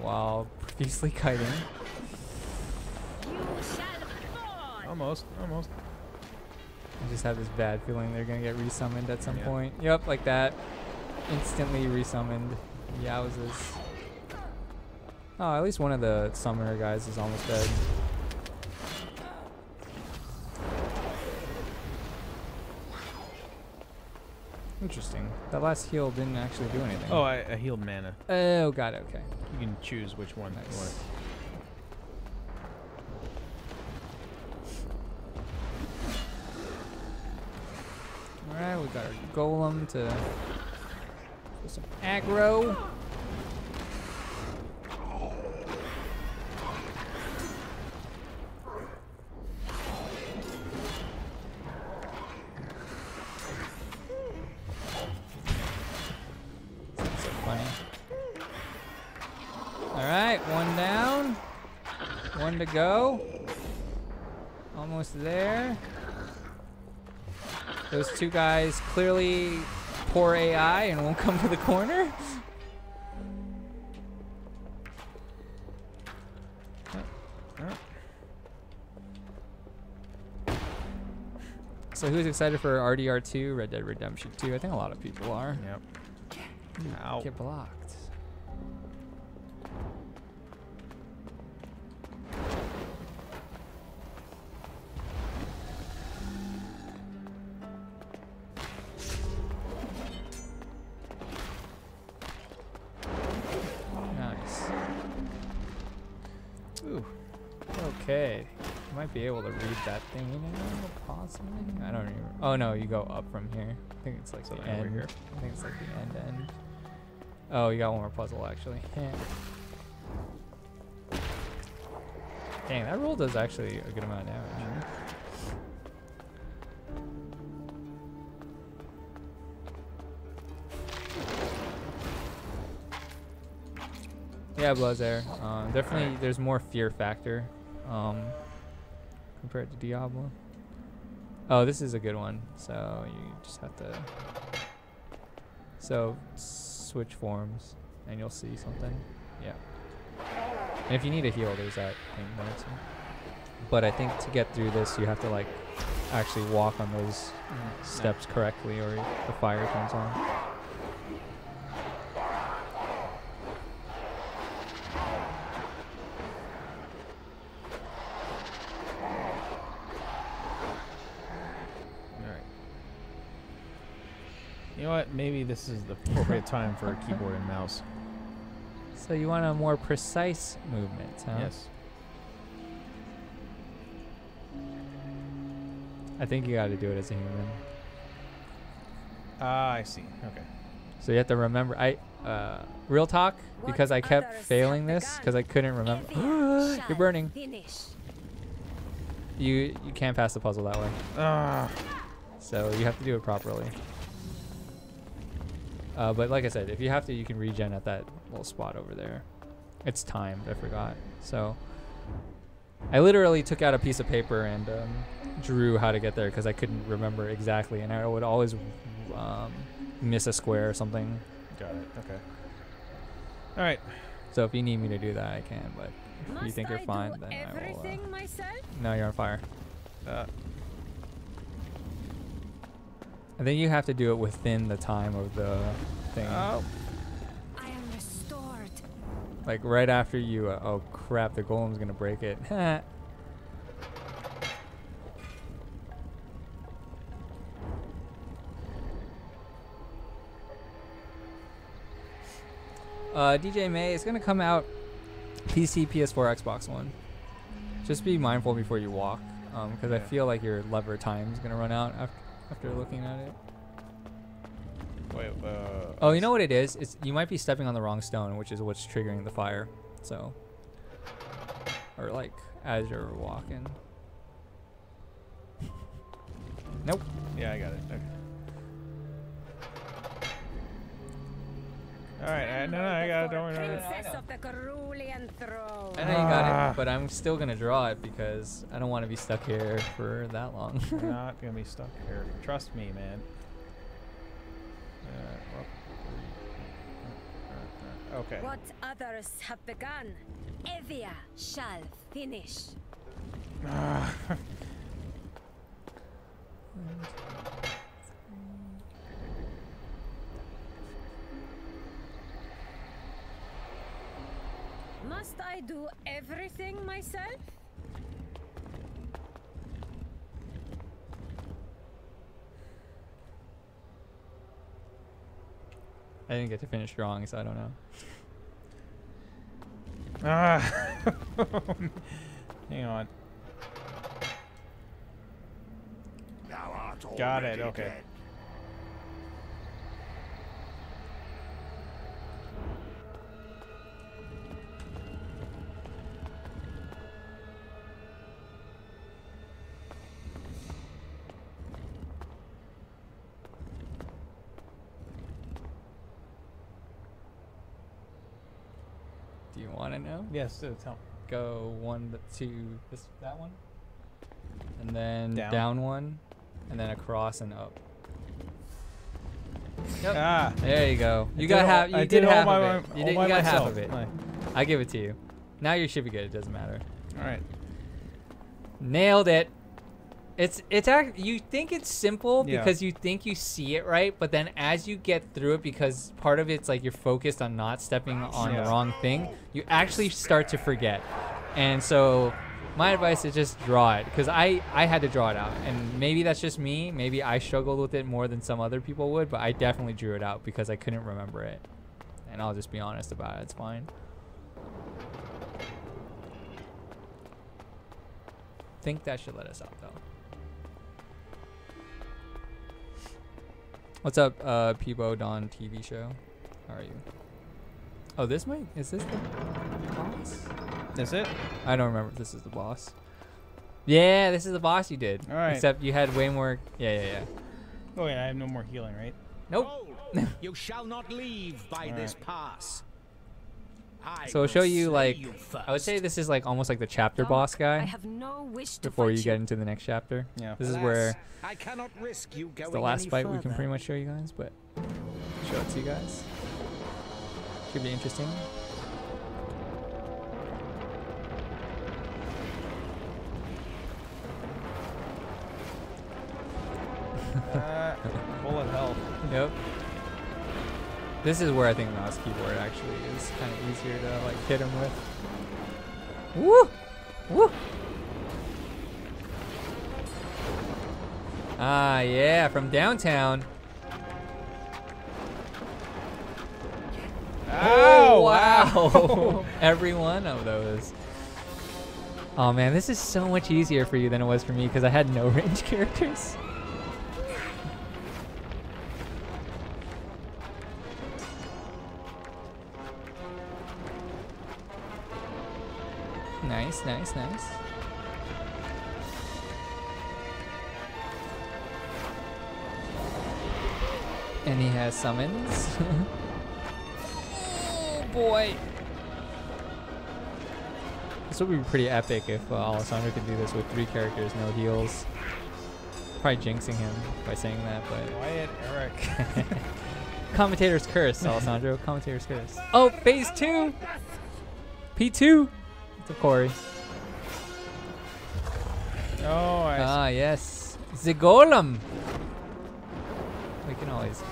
While profusely kiting. You shall fall. Almost. I just have this bad feeling they're gonna get resummoned at some point. Yep, like that. Instantly resummoned. Yowzes. Oh, at least one of the summoner guys is almost dead. Interesting. That last heal didn't actually do anything. Oh, I healed mana. Oh, got it. Okay. You can choose which one you want. Alright, we got our golem to put some aggro. That's so funny. Alright, 1 down. 1 to go. Almost there. Those 2 guys clearly poor AI and won't come to the corner. So who's excited for RDR2, Red Dead Redemption 2? I think a lot of people are. Yep. Ow. Get blocked. Nice. Ooh. Okay. might be able to read that thing, you know, possibly. I don't even. Oh no, you go up from here. I think it's like the end. Over here. I think it's like the end. Oh, you got one more puzzle actually. Dang, that roll does actually a good amount of damage. Yeah, Blood's there. Definitely, there's more fear factor compared to Diablo. Oh, this is a good one. So you just have to. So switch forms, and you'll see something. Yeah. And if you need a heal, there's that thing there too. But I think to get through this, you have to like actually walk on those steps correctly, or the fire turns on. You know what? Maybe this is the appropriate time for a keyboard and mouse. So you want a more precise movement, huh? Yes. I think you got to do it as a human. Ah, I see. Okay. So you have to remember. Real talk, because I kept failing this because I couldn't remember. You're burning. You can't pass the puzzle that way. So you have to do it properly. But like I said, if you have to, you can regen at that little spot over there. It's timed, I forgot. So I literally took out a piece of paper and drew how to get there because I couldn't remember exactly, and I would always miss a square or something. Got it. Okay. All right. So if you need me to do that, I can, but if you think you're fine, then I will. No, you're on fire. I think you have to do it within the time of the thing. I am restored. Like right after you. Oh crap! The golem's gonna break it. DJ May is gonna come out PC, PS4, Xbox One. Just be mindful before you walk, because I feel like your lever time is gonna run out after looking at it. Wait, oh, you know what it is? It's you might be stepping on the wrong stone, which is what's triggering the fire. So, or like as you're walking. Nope. Yeah, I got it. Okay. All right, no, I got it. Don't worry. Princess of the Carulian throne. I know you got it, but I'm still gonna draw it because I don't want to be stuck here for that long. You're not gonna be stuck here. Trust me, man. Okay. What others have begun, Evia shall finish. Must I do everything myself? I didn't get to finish drawing, so I don't know. Hang on. Got it. Okay. Dead. Do you want to know? Yes, tell me. Go 1 to that one, and then down 1, and then across and up. Yep. There you go. You got half. You did half of it. You got half of it. I give it to you. Now you should be good. It doesn't matter. All right. Nailed it. It's you think it's simple because you think you see it right, but then as you get through it, because part of it's like you're focused on not stepping on the wrong thing, you actually start to forget. And so my advice is just draw it, because I had to draw it out, and maybe that's just me. Maybe I struggled with it more than some other people would, but I definitely drew it out because I couldn't remember it. And I'll just be honest about it. It's fine. think that should let us out though. What's up, Peebo Don TV show? How are you? Oh, is this the boss? That's it? I don't remember if this is the boss. Yeah, this is the boss you did. All right. Except you had way more. Yeah. Oh yeah, I have no more healing, right? Nope. You shall not leave by this pass. So I'll show you like, I would say this is like almost like the chapter boss guy. I have no wish to Before fight you get into the next chapter. Yeah. This is where I cannot risk you it's going the last any fight we can further. pretty much show you guys, but show it to you guys. Should be interesting. Bullet hell. Yep. This is where I think mouse keyboard actually is kind of easier to like hit him with. Woo! Woo! Ah, yeah, from downtown. Oh, wow. Every one of those. Oh, man, this is so much easier for you than it was for me because I had no range characters. Nice, nice, nice. And he has summons. Oh boy. This would be pretty epic if Alessandro could do this with 3 characters, no heals. Probably jinxing him by saying that, but... Quiet, Eric. Commentator's curse, Alessandro. Commentator's curse. Oh, phase 2! P2! It's a Corey. Oh, I see. Yes. The Golem! We can always...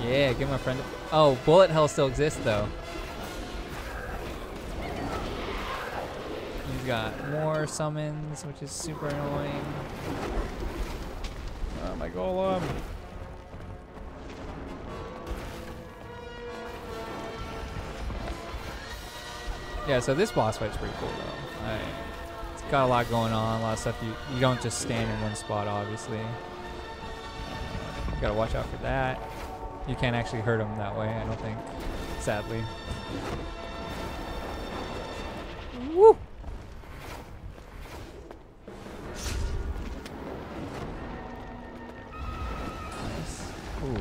Yeah, give my friend... Oh, bullet hell still exists, though. He's got more summons, which is super annoying. Oh, my golem. Yeah, so this boss fight's pretty cool, though. It's got a lot going on, a lot of stuff. You don't just stand in one spot, obviously. You gotta watch out for that. You can't actually hurt him that way, I don't think. Sadly. Woo! Nice. Ooh,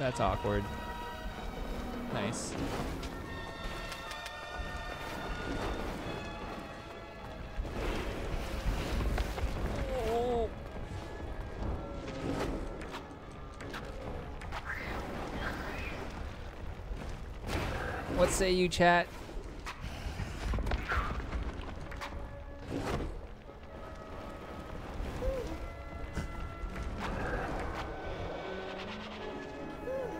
that's awkward. Nice. Oh. What say you, chat?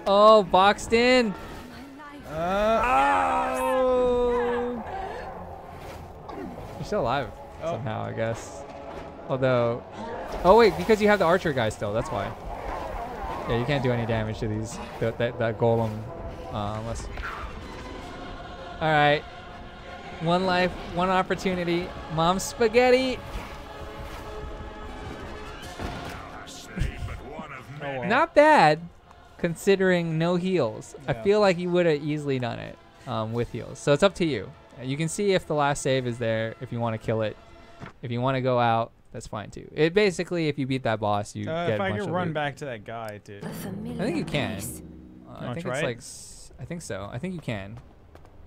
Oh, boxed in. Oh. You're still alive somehow, I guess. Although, oh wait, because you have the archer guy still. That's why. Yeah, you can't do any damage to these that golem unless. All right, one life, one opportunity. Mom spaghetti. Not bad, considering no heals. Yeah. I feel like you would have easily done it with heals. So it's up to you. You can see if the last save is there, if you want to kill it. If you want to go out, that's fine too. It basically, if you beat that boss, you get if a I bunch could of run loot. back to that guy, too. I think you can. I think try it's it? like, I think so. I think you can.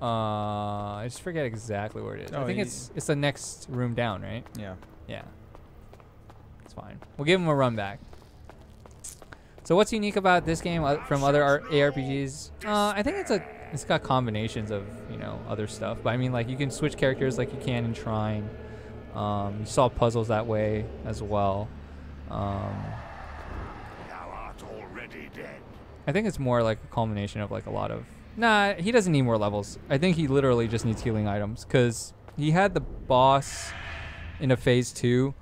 I just forget exactly where it is. I think it's the next room down, right? Yeah. Yeah. It's fine. We'll give him a run back. So what's unique about this game from other ARPGs? I think it's got combinations of, you know, other stuff. But I mean, like, you can switch characters like you can in Shrine. You solve puzzles that way as well. Thou art already dead. I think it's more like a culmination of like a lot of... Nah, he doesn't need more levels. I think he literally just needs healing items because he had the boss in a phase 2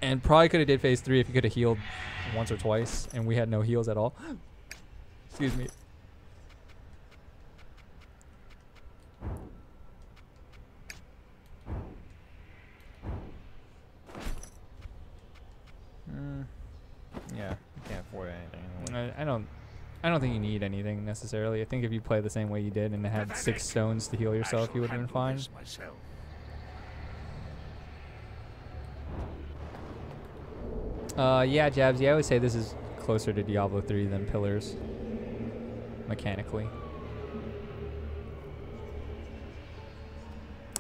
and probably could have did phase 3 if he could have healed once or twice, and we had no heals at all. Excuse me. need anything necessarily. I think if you play the same way you did and had 6 stones to heal yourself, you would have been fine. Yeah, Jabs, I would say this is closer to Diablo 3 than Pillars, mechanically.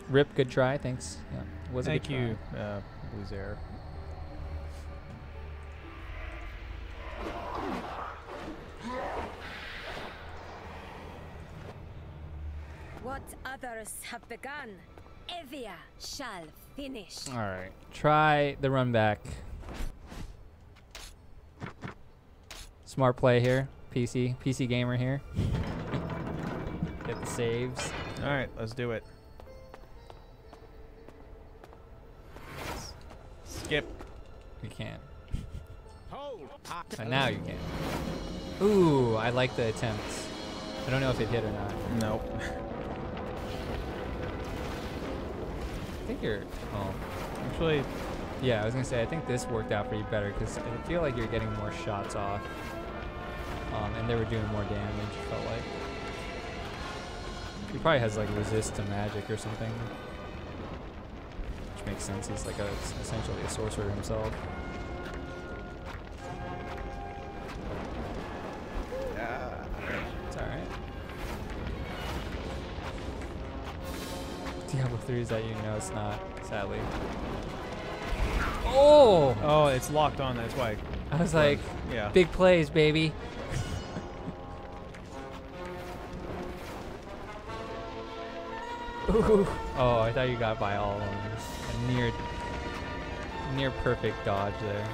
Rip, good try, thanks. Yeah, was a Thank good try. you, Bluezair. What others have begun, Evia shall finish. All right, try the run back. Smart play here, PC gamer here. Get the saves. All right, let's do it. Skip. You can't. Now you can. Ooh, I like the attempts. I don't know if it hit or not. Nope. I think you're. Oh, actually, yeah. I was gonna say I think this worked out for you better because I feel like you're getting more shots off, and they were doing more damage. Felt like he probably has like resist to magic or something, which makes sense. He's like essentially a sorcerer himself. It's all right. Diablo 3 is that it's not, sadly. Oh! Oh, it's locked on, that's why. I was like, yeah. Big plays, baby. Ooh. Oh, I thought you got by all of them. A near perfect dodge there.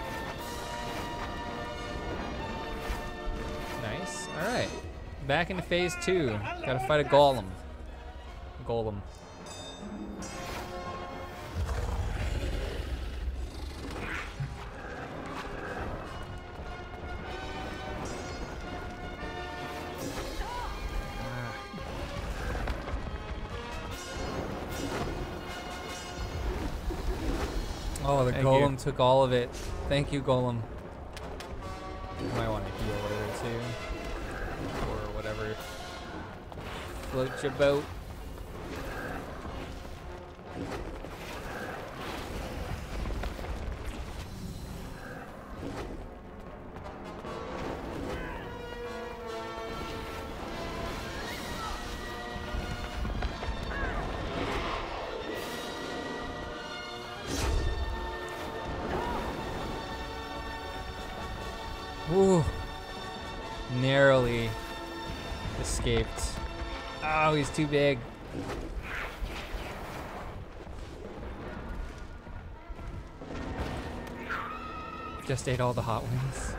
Nice. All right. Back into phase 2. Gotta fight a golem. Oh, the golem took all of it. Thank you, golem. You might want to heal later too, or whatever. Float your boat. Ooh, narrowly escaped. Oh, he's too big. Just ate all the hot wings.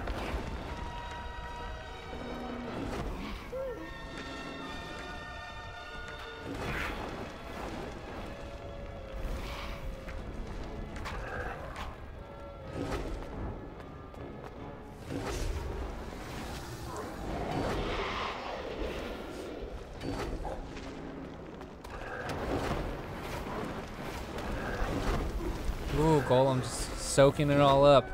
Ooh, golem just soaking it all up.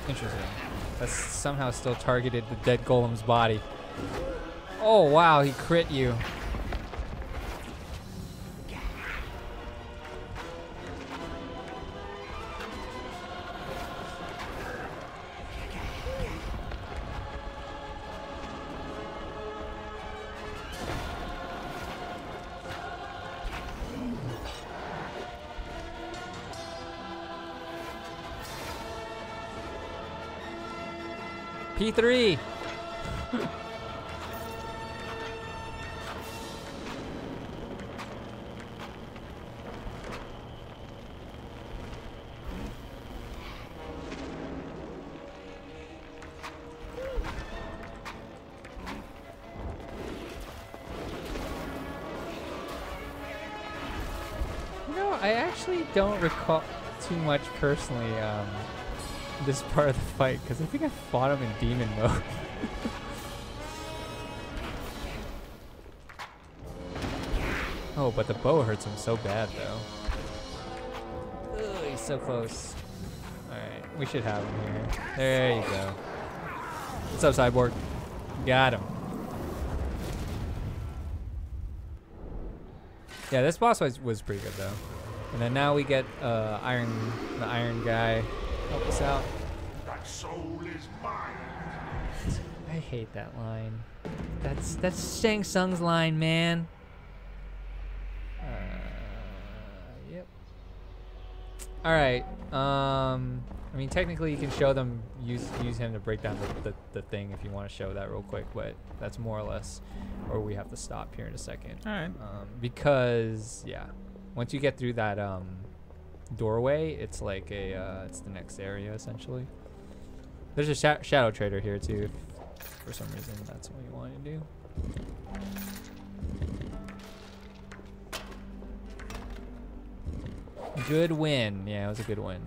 Interesting. That's somehow still targeted the dead golem's body. Oh wow, he crit you. P3. You know, I actually don't recall too much personally this part of the fight, because I think I fought him in demon mode. Oh, but the bow hurts him so bad, though. Ugh, he's so close. Alright, we should have him here. There you go. What's up, Cyborg? Got him. Yeah, this boss was pretty good though. And then now we get the Iron guy help us out. That soul is mine. I hate that line. That's Shang Tsung's line, man. Yep. All right. I mean, technically, you can show them use him to break down the thing if you want to show that real quick, but that's more or less, or we have to stop here in a second. All right. Because yeah, once you get through that doorway, it's like it's the next area essentially. There's a shadow trader here too. If for some reason that's what you want to do. Good win. Yeah, it was a good win.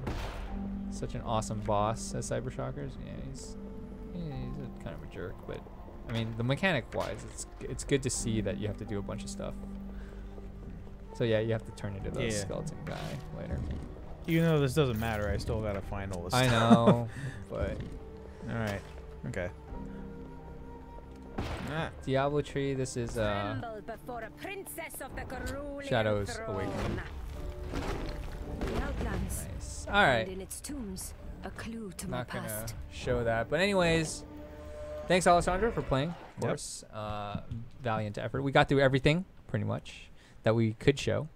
Such an awesome boss as Cyber Shockers. Yeah, he's a kind of a jerk, but I mean, the mechanic-wise, it's good to see that you have to do a bunch of stuff. So yeah, you have to turn into the skeleton guy later. Even though this doesn't matter, I still gotta find all this I stuff. know, but all right, okay. Diablo Tree. This is Shadows Awakening. Nice. All right. In its tombs, a clue to my Not gonna past. show that, but anyways, thanks Alessandro for playing. Of course, valiant effort. We got through everything pretty much that we could show.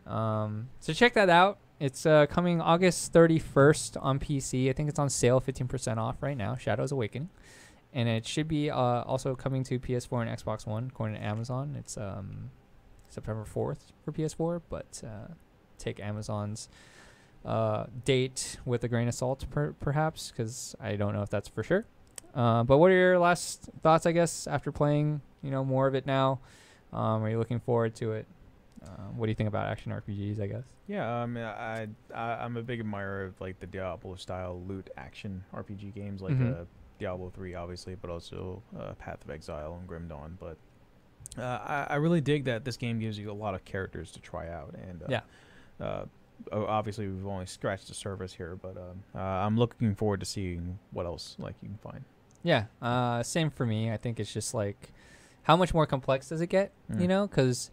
So check that out. It's coming August 31st on PC. I think it's on sale, 15% off right now. Shadows Awakening, and it should be also coming to PS4 and Xbox One according to Amazon. It's September 4th for PS4, but take Amazon's date with a grain of salt, perhaps, because I don't know if that's for sure. But what are your last thoughts, I guess, after playing more of it now? Are you looking forward to it? What do you think about action RPGs, I guess? Yeah, I mean, I'm a big admirer of like the Diablo style loot action RPG games, like Diablo 3, obviously, but also Path of Exile and Grim Dawn. But I really dig that this game gives you a lot of characters to try out, and obviously we've only scratched the surface here, but I'm looking forward to seeing what else like you can find. Yeah, same for me. I think it's just like, how much more complex does it get? Because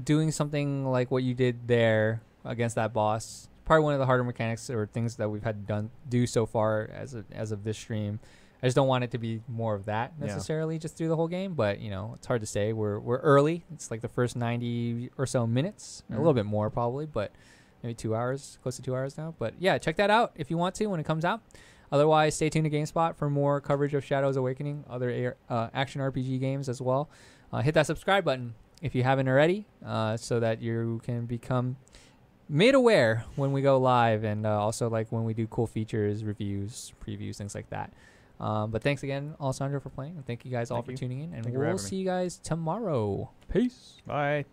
doing something like what you did there against that boss, probably one of the harder mechanics or things that we've had to do so far as of this stream. I just don't want it to be more of that necessarily just through the whole game, but it's hard to say. We're early. It's like the first 90 or so minutes, a little bit more probably, but maybe 2 hours, close to 2 hours now. But yeah, check that out if you want to when it comes out. Otherwise, stay tuned to GameSpot for more coverage of Shadows Awakening, other action RPG games as well. Hit that subscribe button if you haven't already, so that you can become made aware when we go live, and also like when we do cool features, reviews, previews, things like that. But thanks again, Alessandro, for playing, and thank you guys all for tuning in, and we'll see you guys tomorrow. Peace. Bye.